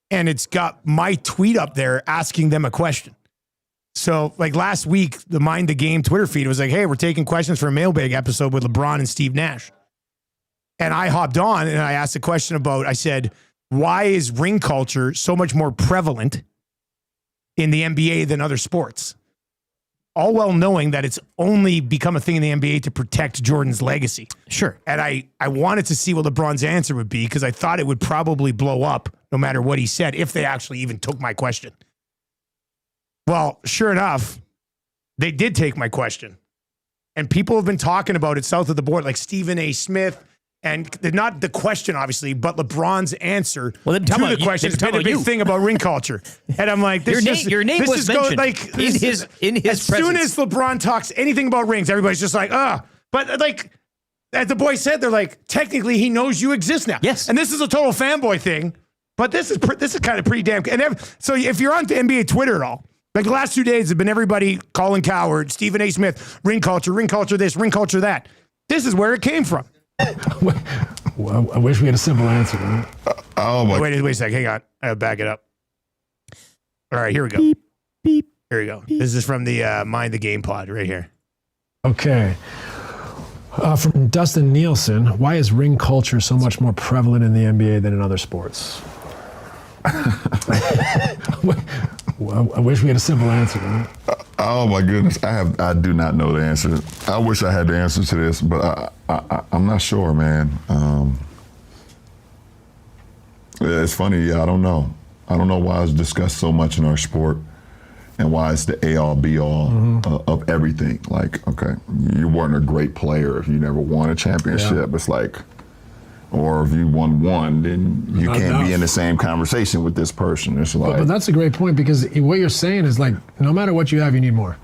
And it's got my tweet up there asking them a question. So like last week, the Mind the Game Twitter feed was like, "Hey, we're taking questions for a mailbag episode with LeBron and Steve Nash." And I hopped on and I asked a question about, I said, why is ring culture so much more prevalent in the NBA than other sports? All well knowing that it's only become a thing in the NBA to protect Jordan's legacy. Sure. And I wanted to see what LeBron's answer would be because I thought it would probably blow up no matter what he said, if they actually even took my question. Well, sure enough, they did take my question. And people have been talking about it south of the board, like Stephen A. Smith. And not the question, obviously, but LeBron's answer to the question has been a big thing about ring culture. And I'm like, your name was mentioned in his presence. Soon as LeBron talks anything about rings, everybody's just like, But like, as the boy said, they're like, technically he knows you exist now. Yes. And this is a total fanboy thing. But this is kind of pretty damn. And so if you're on the NBA Twitter at all, like the last 2 days have been everybody Colin Cowherd, Stephen A. Smith, ring culture this, ring culture that. This is where it came from. Well, I wish we had a simple answer. Right? Wait a second. Hang on. I gotta back it up. All right, here we go. Beep, beep. Here we go. This is from the Mind the Game pod right here. Okay. From Dustin Nielson, why is ring culture so much more prevalent in the NBA than in other sports? Well, I wish we had a simple answer. Right? Oh my goodness, I do not know the answer. I wish I had the answer to this, but I'm not sure, man. It's funny, yeah, I don't know. I don't know why it's discussed so much in our sport and why it's the be-all of everything. Like, okay, you weren't a great player if you never won a championship. Yeah. It's like, or if you won one, then you can't be in the same conversation with this person. It's like, but that's a great point, because what you're saying is like, no matter what you have, you need more.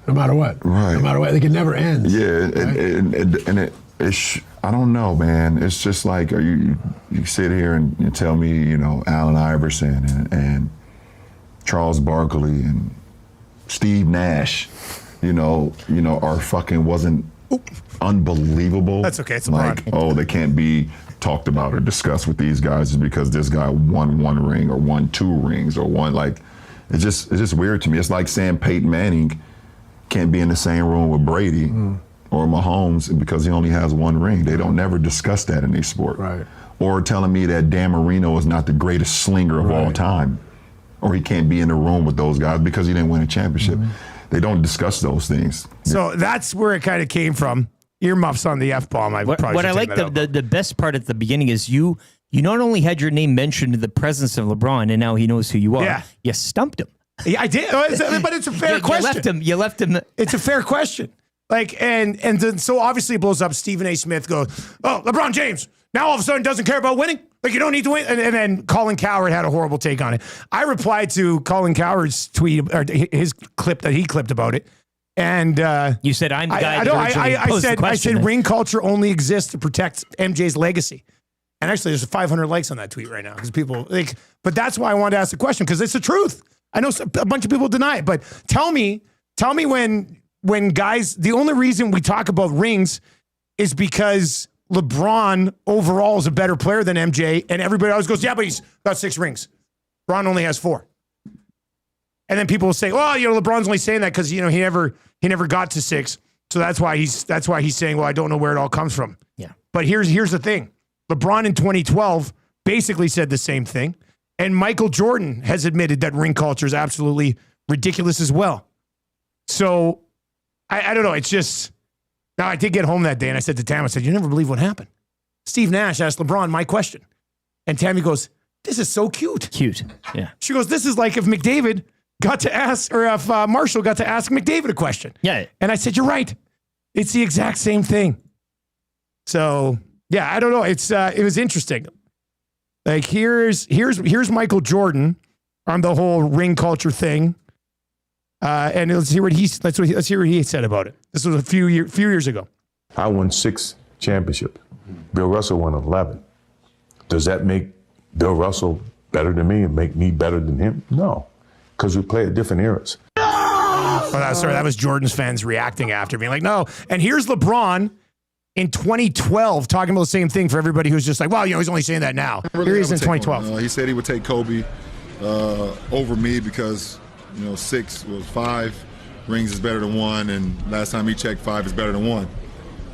No matter what. Right. No matter what, like it never ends. Yeah, right? It's I don't know, man. It's just like you sit here and you tell me, you know, Allen Iverson and Charles Barkley and Steve Nash, you know, are fucking wasn't unbelievable. That's okay. It's like, oh, they can't be talked about or discussed with these guys just because this guy won one ring or won 2 rings or one, like, it's just weird to me. It's like saying Peyton Manning can't be in the same room with Brady or Mahomes because he only has 1 ring. They don't never discuss that in their sport. Right. Or telling me that Dan Marino is not the greatest slinger of all time, or he can't be in the room with those guys because he didn't win a championship. They don't discuss those things. So that's where it kind of came from. Earmuffs on the F-bomb. What I like, the best part at the beginning is you not only had your name mentioned in the presence of LeBron, and now he knows who you are. Yeah. You stumped him. Yeah, I did. But it's a fair question. You left him. It's a fair question. Like, and then, so obviously it blows up. Stephen A. Smith goes, oh, LeBron James now all of a sudden doesn't care about winning. Like, you don't need to win. And then Colin Cowherd had a horrible take on it. I replied to Colin Cowherd's tweet, or his clip that he clipped about it. And you said, I'm the guy. I said ring culture only exists to protect MJ's legacy. And actually, there's 500 likes on that tweet right now because people like. But that's why I wanted to ask the question, because it's the truth. I know a bunch of people deny it, but tell me when guys, the only reason we talk about rings is because LeBron overall is a better player than MJ, and everybody always goes, yeah, but he's got 6 rings. LeBron only has 4. And then people will say, well, LeBron's only saying that because he never got to 6, so that's why he's saying, well, I don't know where it all comes from. Yeah. But here's the thing: LeBron in 2012 basically said the same thing, and Michael Jordan has admitted that ring culture is absolutely ridiculous as well. So I don't know. It's just, now I did get home that day and I said to Tam, I said, you never believe what happened. Steve Nash asked LeBron my question, and Tammy goes, this is so cute. Cute. Yeah. She goes, this is like if McDavid got to ask, or if Marshall got to ask McDavid a question. Yeah. And I said, you're right. It's the exact same thing. So yeah, I don't know. It was interesting. Like here's Michael Jordan on the whole ring culture thing. And let's hear what he said about it. This was a few years ago. I won 6 championships. Bill Russell won 11. Does that make Bill Russell better than me and make me better than him? No, because we play at different eras. Oh, sorry, that was Jordan's fans reacting after, being like, no. And here's LeBron in 2012 talking about the same thing for everybody who's just like, well, he's only saying that now. Here he is in 2012. He said he would take Kobe over me because, 6 was 5 rings is better than 1, and last time he checked, 5 is better than 1.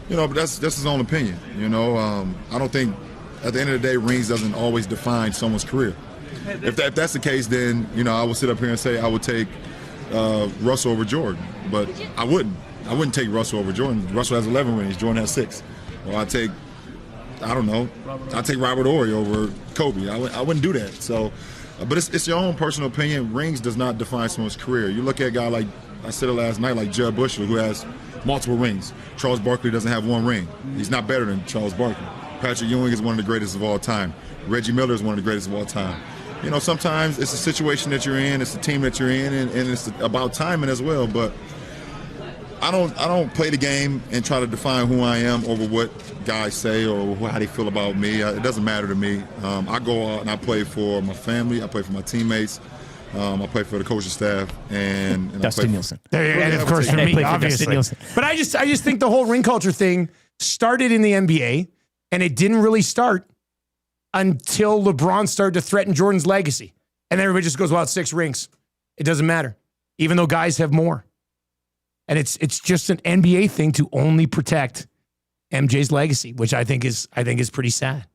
But that's his own opinion. I don't think at the end of the day, rings doesn't always define someone's career. If that's the case, then I would sit up here and say I would take Russell over Jordan, but I wouldn't take Russell over Jordan. Russell has 11 rings, Jordan has 6. Or I'd take Robert Horry over Kobe. I wouldn't do that. So, but it's your own personal opinion. Rings does not define someone's career. You look at a guy like, I said it last night, like Judd Bushler, who has multiple rings. Charles Barkley doesn't have 1 ring. He's not better than Charles Barkley. Patrick Ewing is one of the greatest of all time. Reggie Miller is one of the greatest of all time. Sometimes it's a situation that you're in, it's the team that you're in, and it's about timing as well. But I don't play the game and try to define who I am over what guys say or how they feel about me. It doesn't matter to me. I go out and I play for my family. I play for my teammates. I play for the coaching staff and Dustin Nielsen. And of course for me, obviously. But I just think the whole ring culture thing started in the NBA, and it didn't really start until LeBron started to threaten Jordan's legacy. And everybody just goes, well, it's 6 rings. It doesn't matter, even though guys have more. And it's just an NBA thing to only protect MJ's legacy, which I think is pretty sad.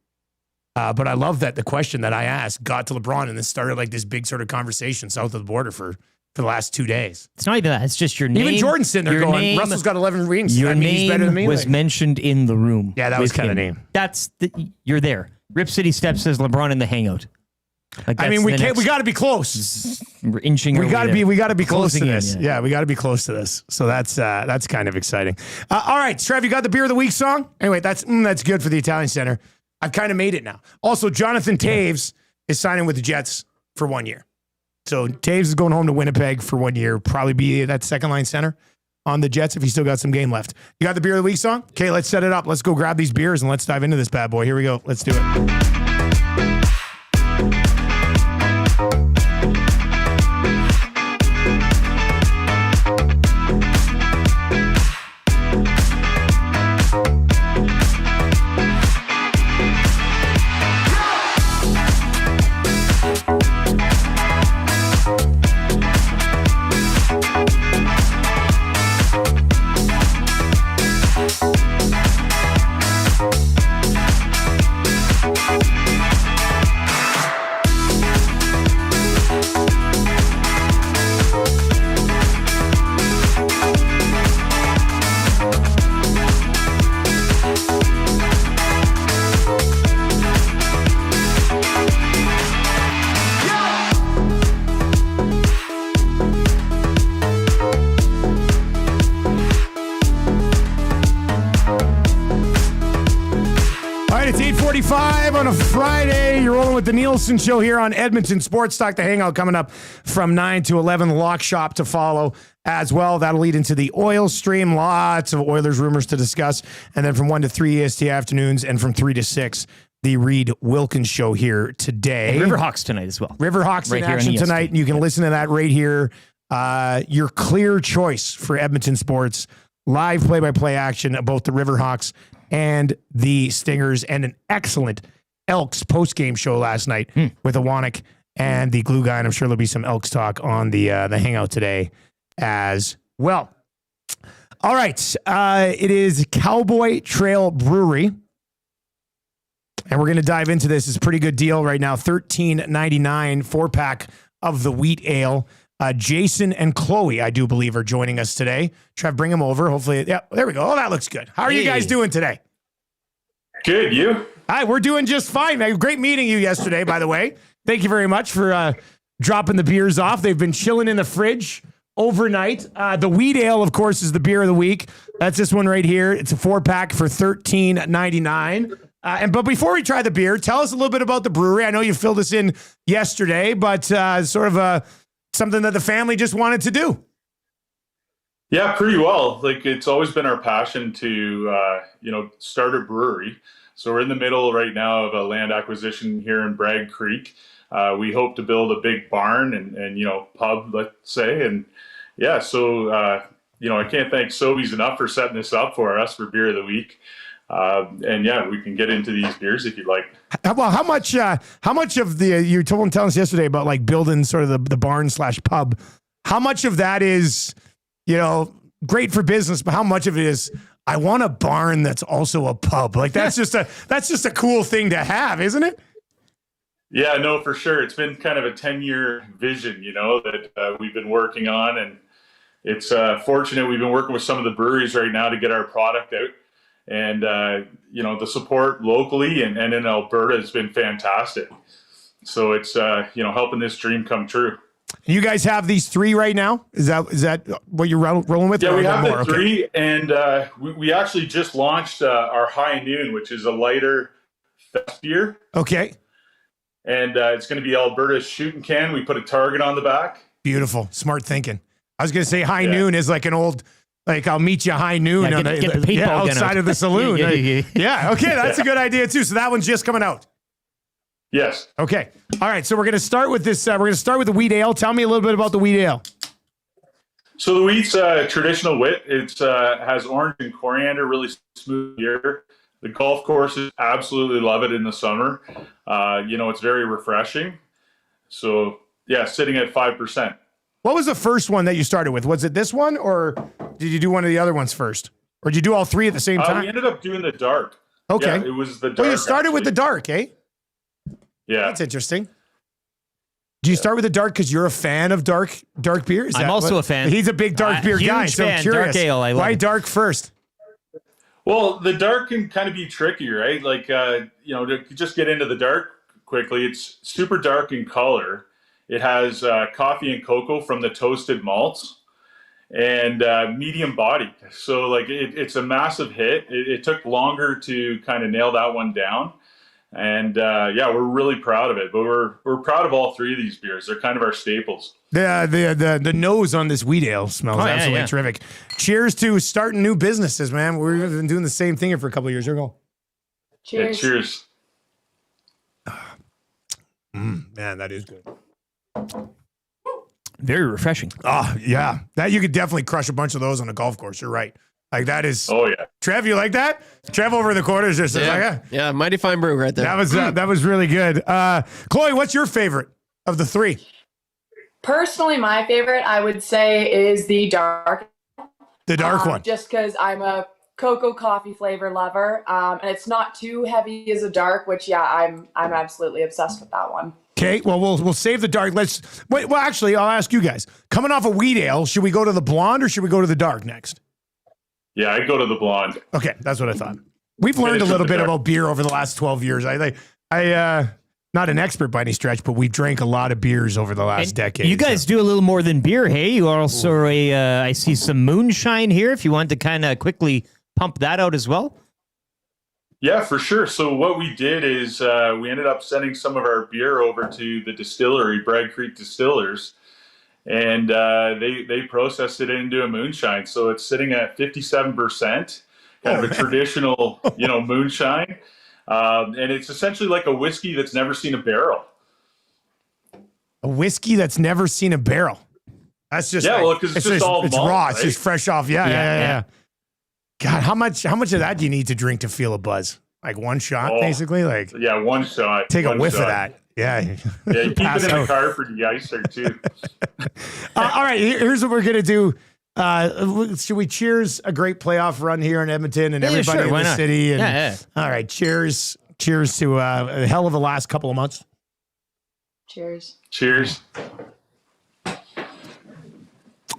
But I love that the question that I asked got to LeBron and then started like this big sort of conversation south of the border for the last 2 days. It's not even that. It's just your name. Even Jordan's sitting there going, Russell's got 11 rings. Your name he's better than me. was mentioned in the room. Yeah, that was with kind of him. name. You're there. Rip City Steps says LeBron in the hangout. Like I mean, we got to be close. We're inching. We got to be close to Closing in, this. yeah. Yeah, we got to be close to this. So that's kind of exciting. All right, Trev, you got the beer of the week song? Anyway, that's good for the Italian Center. I've kind of made it now. Also, Jonathan Taves is signing with the Jets for 1 year. So Taves is going home to Winnipeg for 1 year. Probably be that second line center on the Jets if he's still got some game left. You got the beer of the week song? Okay, let's set it up. Let's go grab these beers and let's dive into this bad boy. Here we go. Let's do it. On a Friday, you're rolling with the Nielson Show here on Edmonton Sports Talk. The Hangout coming up from 9 to 11. The Lock Shop to follow as well. That'll lead into the oil stream. Lots of Oilers rumors to discuss. And then from 1 to 3 EST afternoons and from 3 to 6, the Reed Wilkins Show here today. And Riverhawks tonight as well. Riverhawks right in action tonight. And you can listen to that right here. Your clear choice for Edmonton Sports. Live play-by-play action of both the Riverhawks and the Stingers, and an excellent Elks post-game show last night with Awanek and the Glue Guy, and I'm sure there'll be some Elks talk on the Hangout today as well. All right, it is Cowboy Trail Brewery, and we're going to dive into this. It's a pretty good deal right now, $13.99 4-pack of the wheat ale. Jason and Chloe, I do believe, are joining us today. Trev, bring them over. Hopefully, yeah, there we go. Oh, that looks good. How are you guys doing today? Good, you? Hi, we're doing just fine, man. Great meeting you yesterday, by the way. Thank you very much for dropping the beers off. They've been chilling in the fridge overnight. The wheat ale, of course, is the beer of the week. That's this one right here. It's a 4-pack for $13.99. But before we try the beer, tell us a little bit about the brewery. I know you filled us in yesterday, but sort of something that the family just wanted to do. Yeah, pretty well. Like, it's always been our passion to, start a brewery. So we're in the middle right now of a land acquisition here in Bragg Creek. We hope to build a big barn and pub, let's say. And yeah, so, I can't thank Sobeys enough for setting this up for us for beer of the week. And yeah, we can get into these beers if you'd like. Well, how much of the, you telling us yesterday about like building sort of the barn / pub, how much of that is, great for business, but how much of it is, I want a barn that's also a pub? Like that's just a cool thing to have, isn't it? Yeah, no, for sure. It's been kind of a 10-year vision, that we've been working on. And it's fortunate we've been working with some of the breweries right now to get our product out. And, the support locally and in Alberta has been fantastic. So it's, helping this dream come true. You guys have these 3 right now? Is that what you're rolling with? Yeah, we have the 3. Okay. And we actually just launched our High Noon, which is a lighter fest beer. Okay. And it's going to be Alberta's shooting can. We put a target on the back. Beautiful. Smart thinking. I was going to say High Noon is like an old Like, I'll meet you high noon Yeah, get the paintball gun outside out. of the saloon. Yeah. Okay, that's a good idea too. So that one's just coming out. Yes. Okay. All right. So we're going to start with this. We're going to start with the wheat ale. Tell me a little bit about the wheat ale. So the wheat's traditional wit. It has orange and coriander, really smooth beer. The golf courses absolutely love it in the summer. It's very refreshing. So, yeah, sitting at 5%. What was the first one that you started with? Was it this one, or did you do one of the other ones first? Or did you do all three at the same time? We ended up doing the dark. Okay. Yeah, it was the dark. Well, you started with the dark, eh? Yeah. That's interesting. Do you start with the dark because you're a fan of dark beer? Is I'm that also what- a fan. He's a big dark beer Huge guy, so I'm fan. curious. Dark ale, I love Why it. dark first? Well, the dark can kind of be tricky, right? Like, to just get into the dark quickly, it's super dark in color. It has coffee and cocoa from the toasted malts and medium bodied. So, like, it's a massive hit. It took longer to kind of nail that one down. And we're really proud of it. But we're proud of all three of these beers. They're kind of our staples. The nose on this wheat ale smells absolutely terrific. Cheers to starting new businesses, man. We've been doing the same thing here for a couple of years. Here we go. Yeah, cheers. Man, that is good. Very refreshing. Oh, yeah. That you could definitely crush a bunch of those on a golf course. You're right. Like, that is. Oh, yeah. Trev, you like that? Trev over in the corner is just Yeah, mighty fine brew right there. That was really good. Chloe, what's your favorite of the three? Personally, my favorite, I would say, is the dark. The dark one. Just because I'm a cocoa coffee flavor lover, and it's not too heavy as a dark, which I'm absolutely obsessed with that one. Okay, well, we'll save the dark. Let's wait. Well, actually, I'll ask you guys. Coming off a wheat ale, should we go to the blonde or should we go to the dark next? Yeah, I'd go to the blonde. Okay, that's what I thought. We've learned a little bit about beer over the last 12 years. I not an expert by any stretch, but we drank a lot of beers over the last decade. You guys do a little more than beer, hey? You are also I see some moonshine here. If you want to kind of quickly pump that out as well. Yeah, for sure. So what we did is we ended up sending some of our beer over to the distillery, Bragg Creek Distillers, and they processed it into a moonshine. So it's sitting at 57%, kind of a traditional, moonshine. And it's essentially like a whiskey that's never seen a barrel. A whiskey that's never seen a barrel. That's just because it's just all it's malt, raw. right? It's just fresh off. Yeah. God, how much of that do you need to drink to feel a buzz? Like one shot, basically. Like one shot. Take a whiff shot. of that. Yeah. Yeah, you keep it in the car for de-icer too. All right, here's what we're gonna do. Should we cheers a great playoff run here in Edmonton and everybody in the city? And, all right, cheers to a hell of a last couple of months. Cheers. Cheers.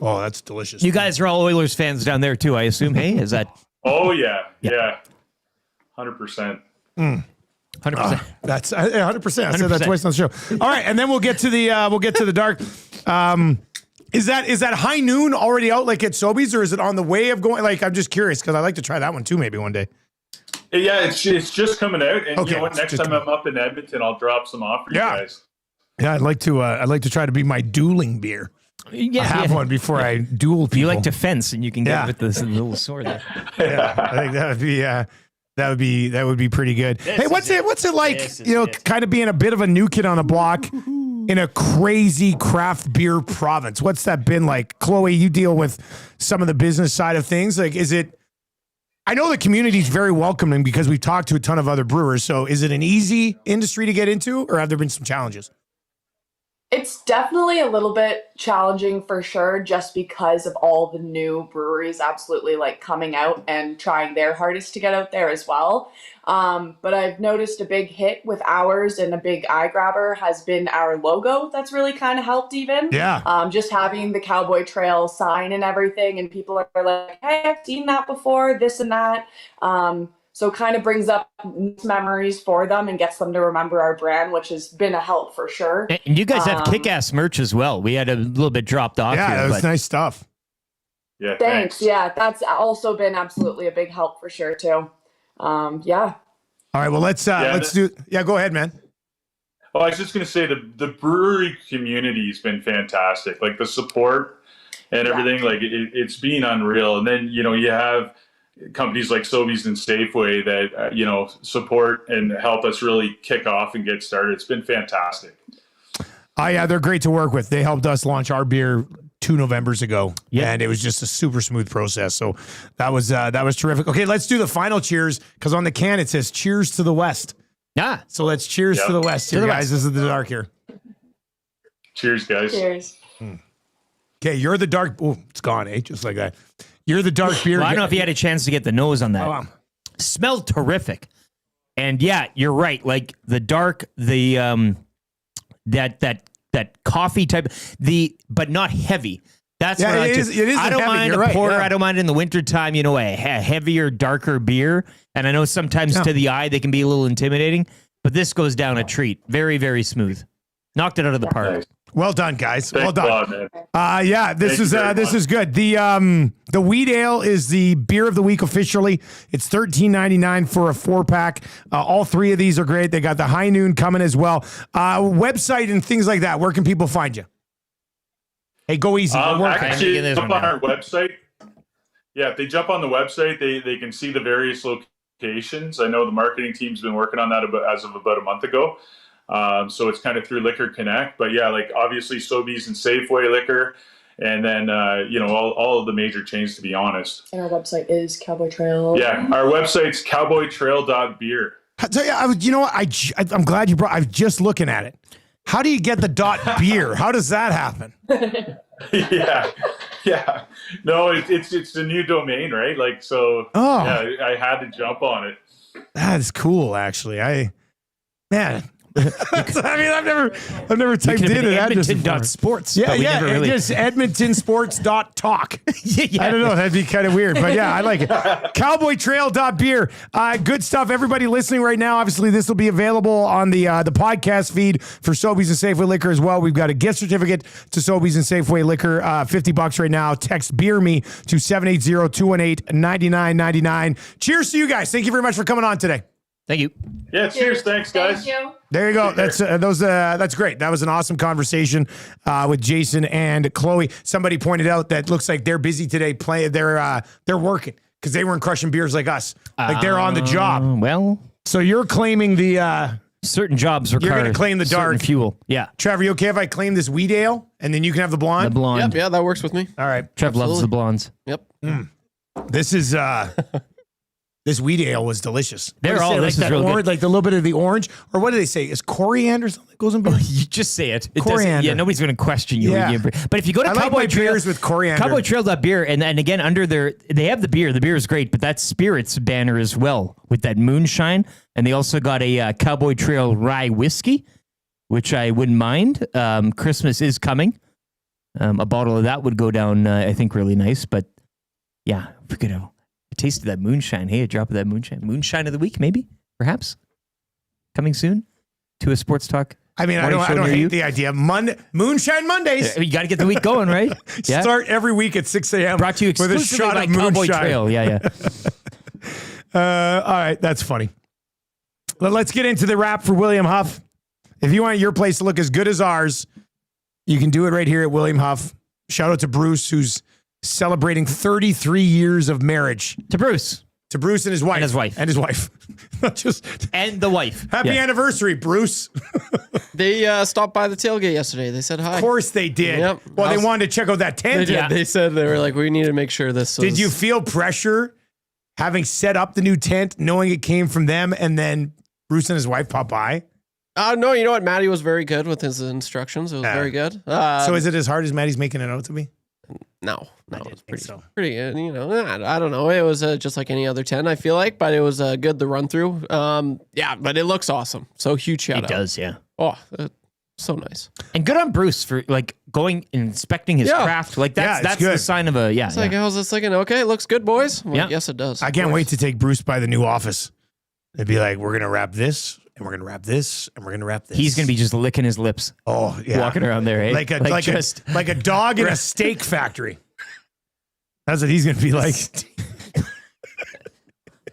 Oh, that's delicious. You guys are all Oilers fans down there too, I assume. Hey, is that? Oh yeah. 100%. 100%. That's 100%. I said that twice on the show. All right, and then we'll get to the dark. Is that high noon already out like at Sobeys, or is it on the way of going? Like, I'm just curious because I'd like to try that one too, maybe one day. Yeah, it's just coming out, and you know what? Next time I'm up in Edmonton, I'll drop some off for you guys. Yeah, I'd like to try to be my dueling beer. Yeah, I have one before I duel people. You like to fence, and you can get it with this little sword there. Yeah, I think that would be pretty good. Hey, what's it like? Kind of being a bit of a new kid on the block in a crazy craft beer province. What's that been like? Chloe, you deal with some of the business side of things. Like, is it? I know the community is very welcoming because we've talked to a ton of other brewers. So, is it an easy industry to get into, or have there been some challenges? It's definitely a little bit challenging for sure, just because of all the new breweries absolutely like coming out and trying their hardest to get out there as well. But I've noticed a big hit with ours, and a big eye grabber has been our logo. That's really kind of helped even. Yeah. Just having the Cowboy Trail sign and everything, and people are like, hey, I've seen that before, this and that. So kind of brings up memories for them and gets them to remember our brand, which has been a help for sure. And you guys have kick-ass merch as well. We had a little bit dropped off here. Yeah, that was nice stuff. Yeah, thanks. Yeah, that's also been absolutely a big help for sure too. Yeah. All right, well, let's do. Yeah, go ahead, man. Oh, I was just going to say the brewery community has been fantastic. Like the support and everything. Like it's been unreal. And then, you know, you have companies like Sobeys and Safeway that, you know, support and help us really kick off and get started. It's been fantastic. Yeah, they're great to work with. They helped us launch our beer 2 Novembers ago, and it was just a super smooth process. So that was terrific. Okay, let's do the final cheers, because on the can it says "Cheers to the West." Yeah. So let's cheers to the West here, guys. This is the dark here. Cheers, guys. Cheers. Okay, you're the dark. Oh, it's gone, eh? Just like that. You're the dark beer. Well, I don't know if you had a chance to get the nose on that. Oh, Smelled terrific. And yeah, you're right. Like the dark, the that coffee type, but not heavy. That's what I it is I don't heavy. mind You're a right, porter. yeah. I don't mind in the wintertime, you know, a heavier, darker beer. And I know sometimes to the eye they can be a little intimidating, but this goes down a treat. Very, very smooth. Knocked it out of the park. Well done, guys. Thanks Well done. a lot, man. Yeah, this Thank you very this much. is good. The wheat ale is the beer of the week officially. It's $13.99 for a 4-pack. All 3 of these are great. They got the High Noon coming as well. Website and things like that. Where can people find you? Hey, go easy. Actually, jump on our website. Yeah, if they jump on the website, they can see the various locations. I know the marketing team's been working on that as of about a month ago. So it's kind of through Liquor Connect, but yeah, like obviously Sobeys and Safeway liquor, and then you know, all of the major chains, to be honest. And our website is Cowboy Trail. Yeah, our website's cowboytrail.beer. So, yeah, you know what? I'm glad you brought. I'm just looking at it. How do you get the .beer? How does that happen? yeah. No, it's the new domain, right? Like, so. Oh. Yeah, I had to jump on it. That is cool, actually. Man. I mean, I've never typed into that. Edmonton.sports. Just edmontonsports.talk. I don't know. That'd be kind of weird, but yeah, I like it. Cowboytrail.beer. Good stuff. Everybody listening right now, obviously this will be available on the podcast feed for Sobeys and Safeway Liquor as well. We've got a gift certificate to Sobeys and Safeway Liquor, $50 right now. Text Beer Me to 780-218-9999. Cheers to you guys. Thank you very much for coming on today. Thank you. Yeah, cheers. Thanks, guys. Thank you. There you go. That's great. That was an awesome conversation with Jason and Chloe. Somebody pointed out that looks like they're busy today. They're working because they weren't crushing beers like us. Like they're on the job. Well, so you're claiming the certain jobs require. You're going to claim the dark fuel. Yeah. Trevor, you okay if I claim this wheat ale and then you can have the blonde? The blonde. Yep, yeah, that works with me. All right. Trev loves the blondes. Yep. This is this wheat ale was delicious. This is real orange, good. like the little bit of the orange, or what do they say? Is coriander something that goes in beer? You just say it. Coriander. Yeah, nobody's going to question you. Yeah. But if you go to I like Cowboy my Trail, beers with coriander. Cowboytrail.beer, and again, under they have the beer. The beer is great, but that spirits banner as well with that moonshine. And they also got a Cowboy Trail rye whiskey, which I wouldn't mind. Christmas is coming. A bottle of that would go down, I think, really nice. But yeah, we're going to taste of that moonshine. Hey, a drop of that moonshine. Moonshine of the week, maybe, perhaps, coming soon to a Sports Talk. I mean, I don't hate the idea. Moonshine Mondays. You got to get the week going, right? Yeah. Start every week at 6 a.m. Brought to you with a exclusively shot by of Cowboy moonshine. Trail. Yeah. All right, that's funny. Well, let's get into the wrap for William Huff. If you want your place to look as good as ours, you can do it right here at William Huff. Shout out to Bruce, who's celebrating 33 years of marriage. To Bruce and his wife. And his wife. And the wife. Happy anniversary, Bruce. They stopped by the tailgate yesterday. They said hi. Of course they did. Yep. Well, they wanted to check out that tent. They did. They said they were like, we need to make sure this was... Did you feel pressure having set up the new tent, knowing it came from them, and then Bruce and his wife pop by? No, you know what? Maddie was very good with his instructions. It was very good. So is it as hard as Maddie's making it out to be? No, it's pretty good. You know, I don't know. It was just like any other 10, I feel like, but it was good, the run through. Yeah, but it looks awesome. So huge shout out. It does, yeah. Oh, so nice. And good on Bruce for like going and inspecting his craft. Like that's good. the sign of a, It's like, I was just thinking, okay, it looks good, boys. I'm like, yes, it does. I can't wait to take Bruce by the new office. They'd be like, we're going to wrap this, and we're going to wrap this, and we're going to wrap this. He's going to be just licking his lips. Oh, yeah. Walking around there, eh? Like a dog in a steak factory. That's what he's going to be like.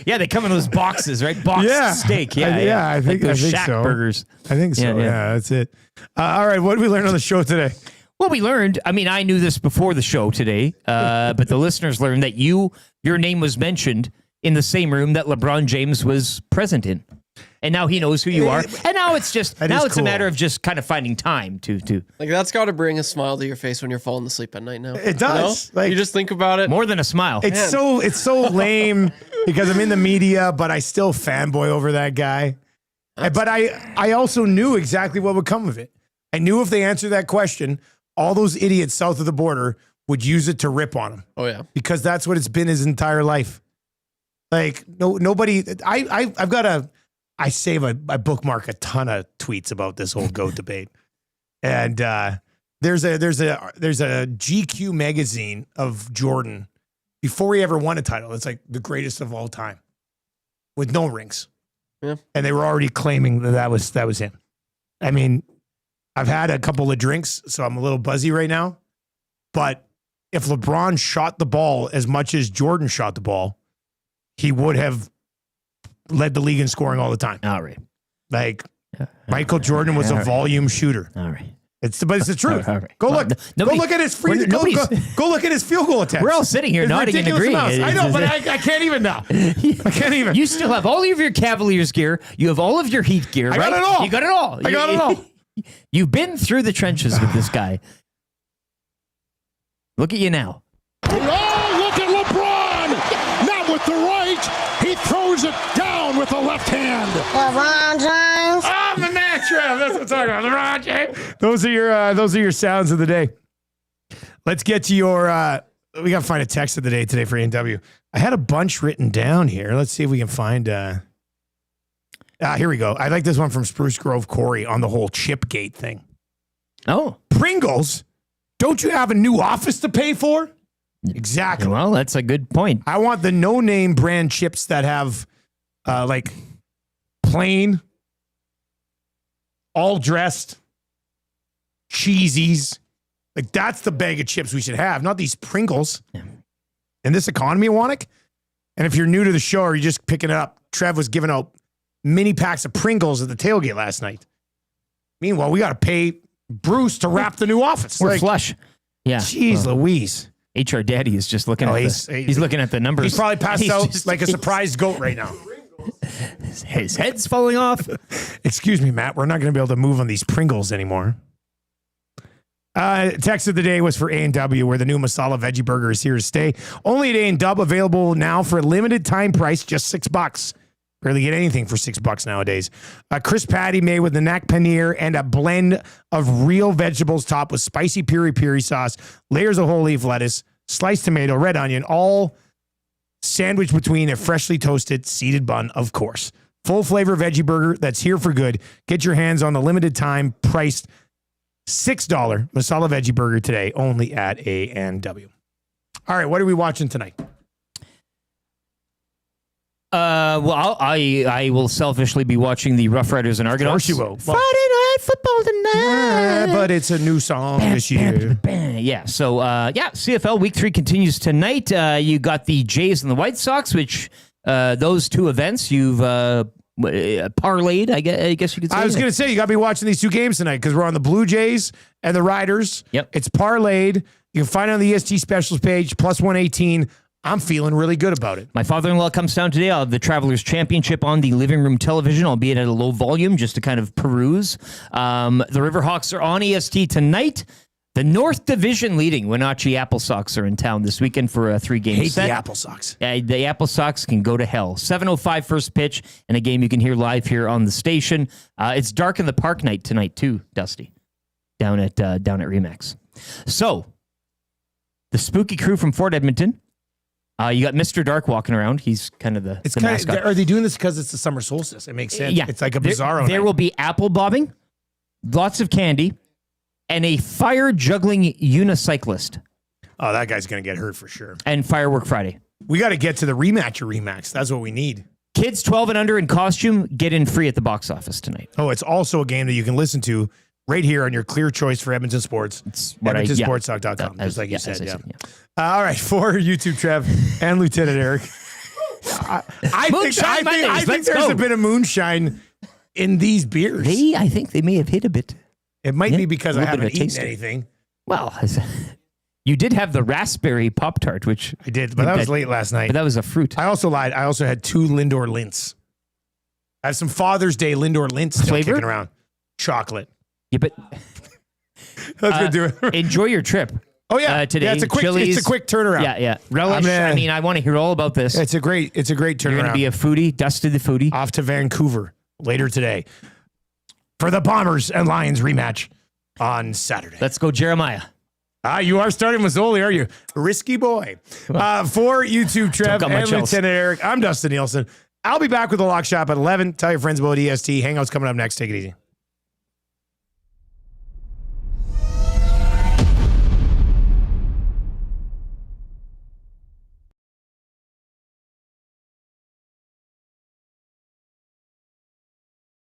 Yeah, they come in those boxes, right? Boxed steak. Yeah, I think those so. Shack burgers. I think so. Yeah, that's it. All right, what did we learn on the show today? Well, we learned, I mean, I knew this before the show today, but the listeners learned that your name was mentioned in the same room that LeBron James was present in. And now he knows who you are. And now it's just, a matter of just kind of finding time to. Like, that's got to bring a smile to your face when you're falling asleep at night now. It does. You know? Like, you just think about it. More than a smile. It's so lame because I'm in the media, but I still fanboy over that guy. But I also knew exactly what would come of it. I knew if they answered that question, all those idiots south of the border would use it to rip on him. Oh, yeah. Because that's what it's been his entire life. Like, nobody, I bookmark a ton of tweets about this whole GOAT debate. And there's a GQ magazine of Jordan before he ever won a title. It's like the greatest of all time with no rings. Yeah. And they were already claiming that was him. I mean, I've had a couple of drinks, so I'm a little buzzy right now. But if LeBron shot the ball as much as Jordan shot the ball, he would have led the league in scoring all the time. All right. Like, Michael Jordan was a volume shooter. All right. But it's the truth. All right. Go look. Go look at his free. Go look at his field goal attempts. We're all sitting here nodding and agreeing. I know, but I can't even now. I can't even. You still have all of your Cavaliers gear. You have all of your Heat gear. I right? got it all. You got it all. I got it all. You've been through the trenches with this guy. Look at you now. Oh, look at LeBron! Not with the right. He throws it down with the left hand. LeBron James. Oh, the natural. That's what I'm talking about. LeBron James. Those are your sounds of the day. Let's get to your. We got to find a text of the day today for A&W. I had a bunch written down here. Let's see if we can find. Here we go. I like this one from Spruce Grove Corey on the whole Chipgate thing. Oh, Pringles. Don't you have a new office to pay for? Exactly. Well, that's a good point. I want the no-name brand chips that have like plain, all dressed, cheesies. Like, that's the bag of chips we should have, not these Pringles. Yeah. In this economy, Wannick. And if you're new to the show or you're just picking it up, Trev was giving out mini packs of Pringles at the tailgate last night. Meanwhile, we got to pay Bruce to wrap the new office. We're flush. Yeah. Jeez Louise. HR Daddy is just looking he's looking at the numbers. He's probably passed out like a surprised goat right now. His head's falling off. Excuse me, Matt. We're not going to be able to move on these Pringles anymore. Text of the day was for A&W, where the new Masala Veggie Burger is here to stay. Only at A&W, available now for a limited time price, just $6. Barely get anything for $6 nowadays. A crisp patty made with the Nac paneer and a blend of real vegetables topped with spicy piri-piri sauce, layers of whole leaf lettuce, sliced tomato, red onion, all sandwiched between a freshly toasted seeded bun, of course. Full flavor veggie burger that's here for good. Get your hands on the limited time priced $6 Masala Veggie Burger today, only at A&W. All right, what are we watching tonight? Well, I will selfishly be watching the Rough Riders and Argonauts. Of course you will. Friday Night Football tonight. But it's a new song this year. Yeah, so, CFL Week 3 continues tonight. You got the Jays and the White Sox, which those two events you've parlayed, I guess you could say. I was going to say, you got to be watching these two games tonight because we're on the Blue Jays and the Riders. Yep. It's parlayed. You can find it on the EST specials page, plus 118. I'm feeling really good about it. My father-in-law comes down today. I'll have the Travelers Championship on the living room television, albeit at a low volume, just to kind of peruse. The Riverhawks are on EST tonight. The North Division leading Wenatchee Apple Sox are in town this weekend for a 3-game set. The Apple Sox. The Apple Sox can go to hell. 7:05 first pitch, and a game you can hear live here on the station. It's dark in the park night tonight too, Dusty, down at Remax. So, the spooky crew from Fort Edmonton. You got Mr. Dark walking around. He's kind of the mascot. Are they doing this because it's the summer solstice? It makes sense. Yeah. It's like a bizarro There night. will be apple bobbing, lots of candy, and a fire juggling unicyclist. Oh, that guy's going to get hurt for sure. And Firework Friday. We got to get to the rematch of Remax. That's what we need. Kids 12 and under in costume get in free at the box office tonight. Oh, it's also a game that you can listen to right here on your clear choice for Edmonton Sports. EdmontonSportsTalk.com, just like you said. Yeah. All right, for YouTube, Trev, and Lieutenant Eric. I think there's a bit of moonshine in these beers. I think they may have hit a bit. It might be because I haven't eaten anything. Well, you did have the raspberry Pop-Tart, which I did, but that was late last night. But that was a fruit. I also lied. I also had 2 Lindor Lints. I have some Father's Day Lindor Lints still Flavor? kicking around. Chocolate. Yeah, but That's gonna do it. Enjoy your trip. Oh yeah, today. Yeah, it's a quick turnaround. Yeah. Relish. I want to hear all about this. It's a great turnaround. You're going to be a foodie, Dusty the foodie. Off to Vancouver later today for the Bombers and Lions rematch on Saturday. Let's go, Jeremiah. You are starting with Zoli, are you? Risky boy. For YouTube, Trev and Lieutenant Eric, I'm Dustin Nielsen. I'll be back with the Lock Shop at 11. Tell your friends about EST. Hangout's coming up next. Take it easy.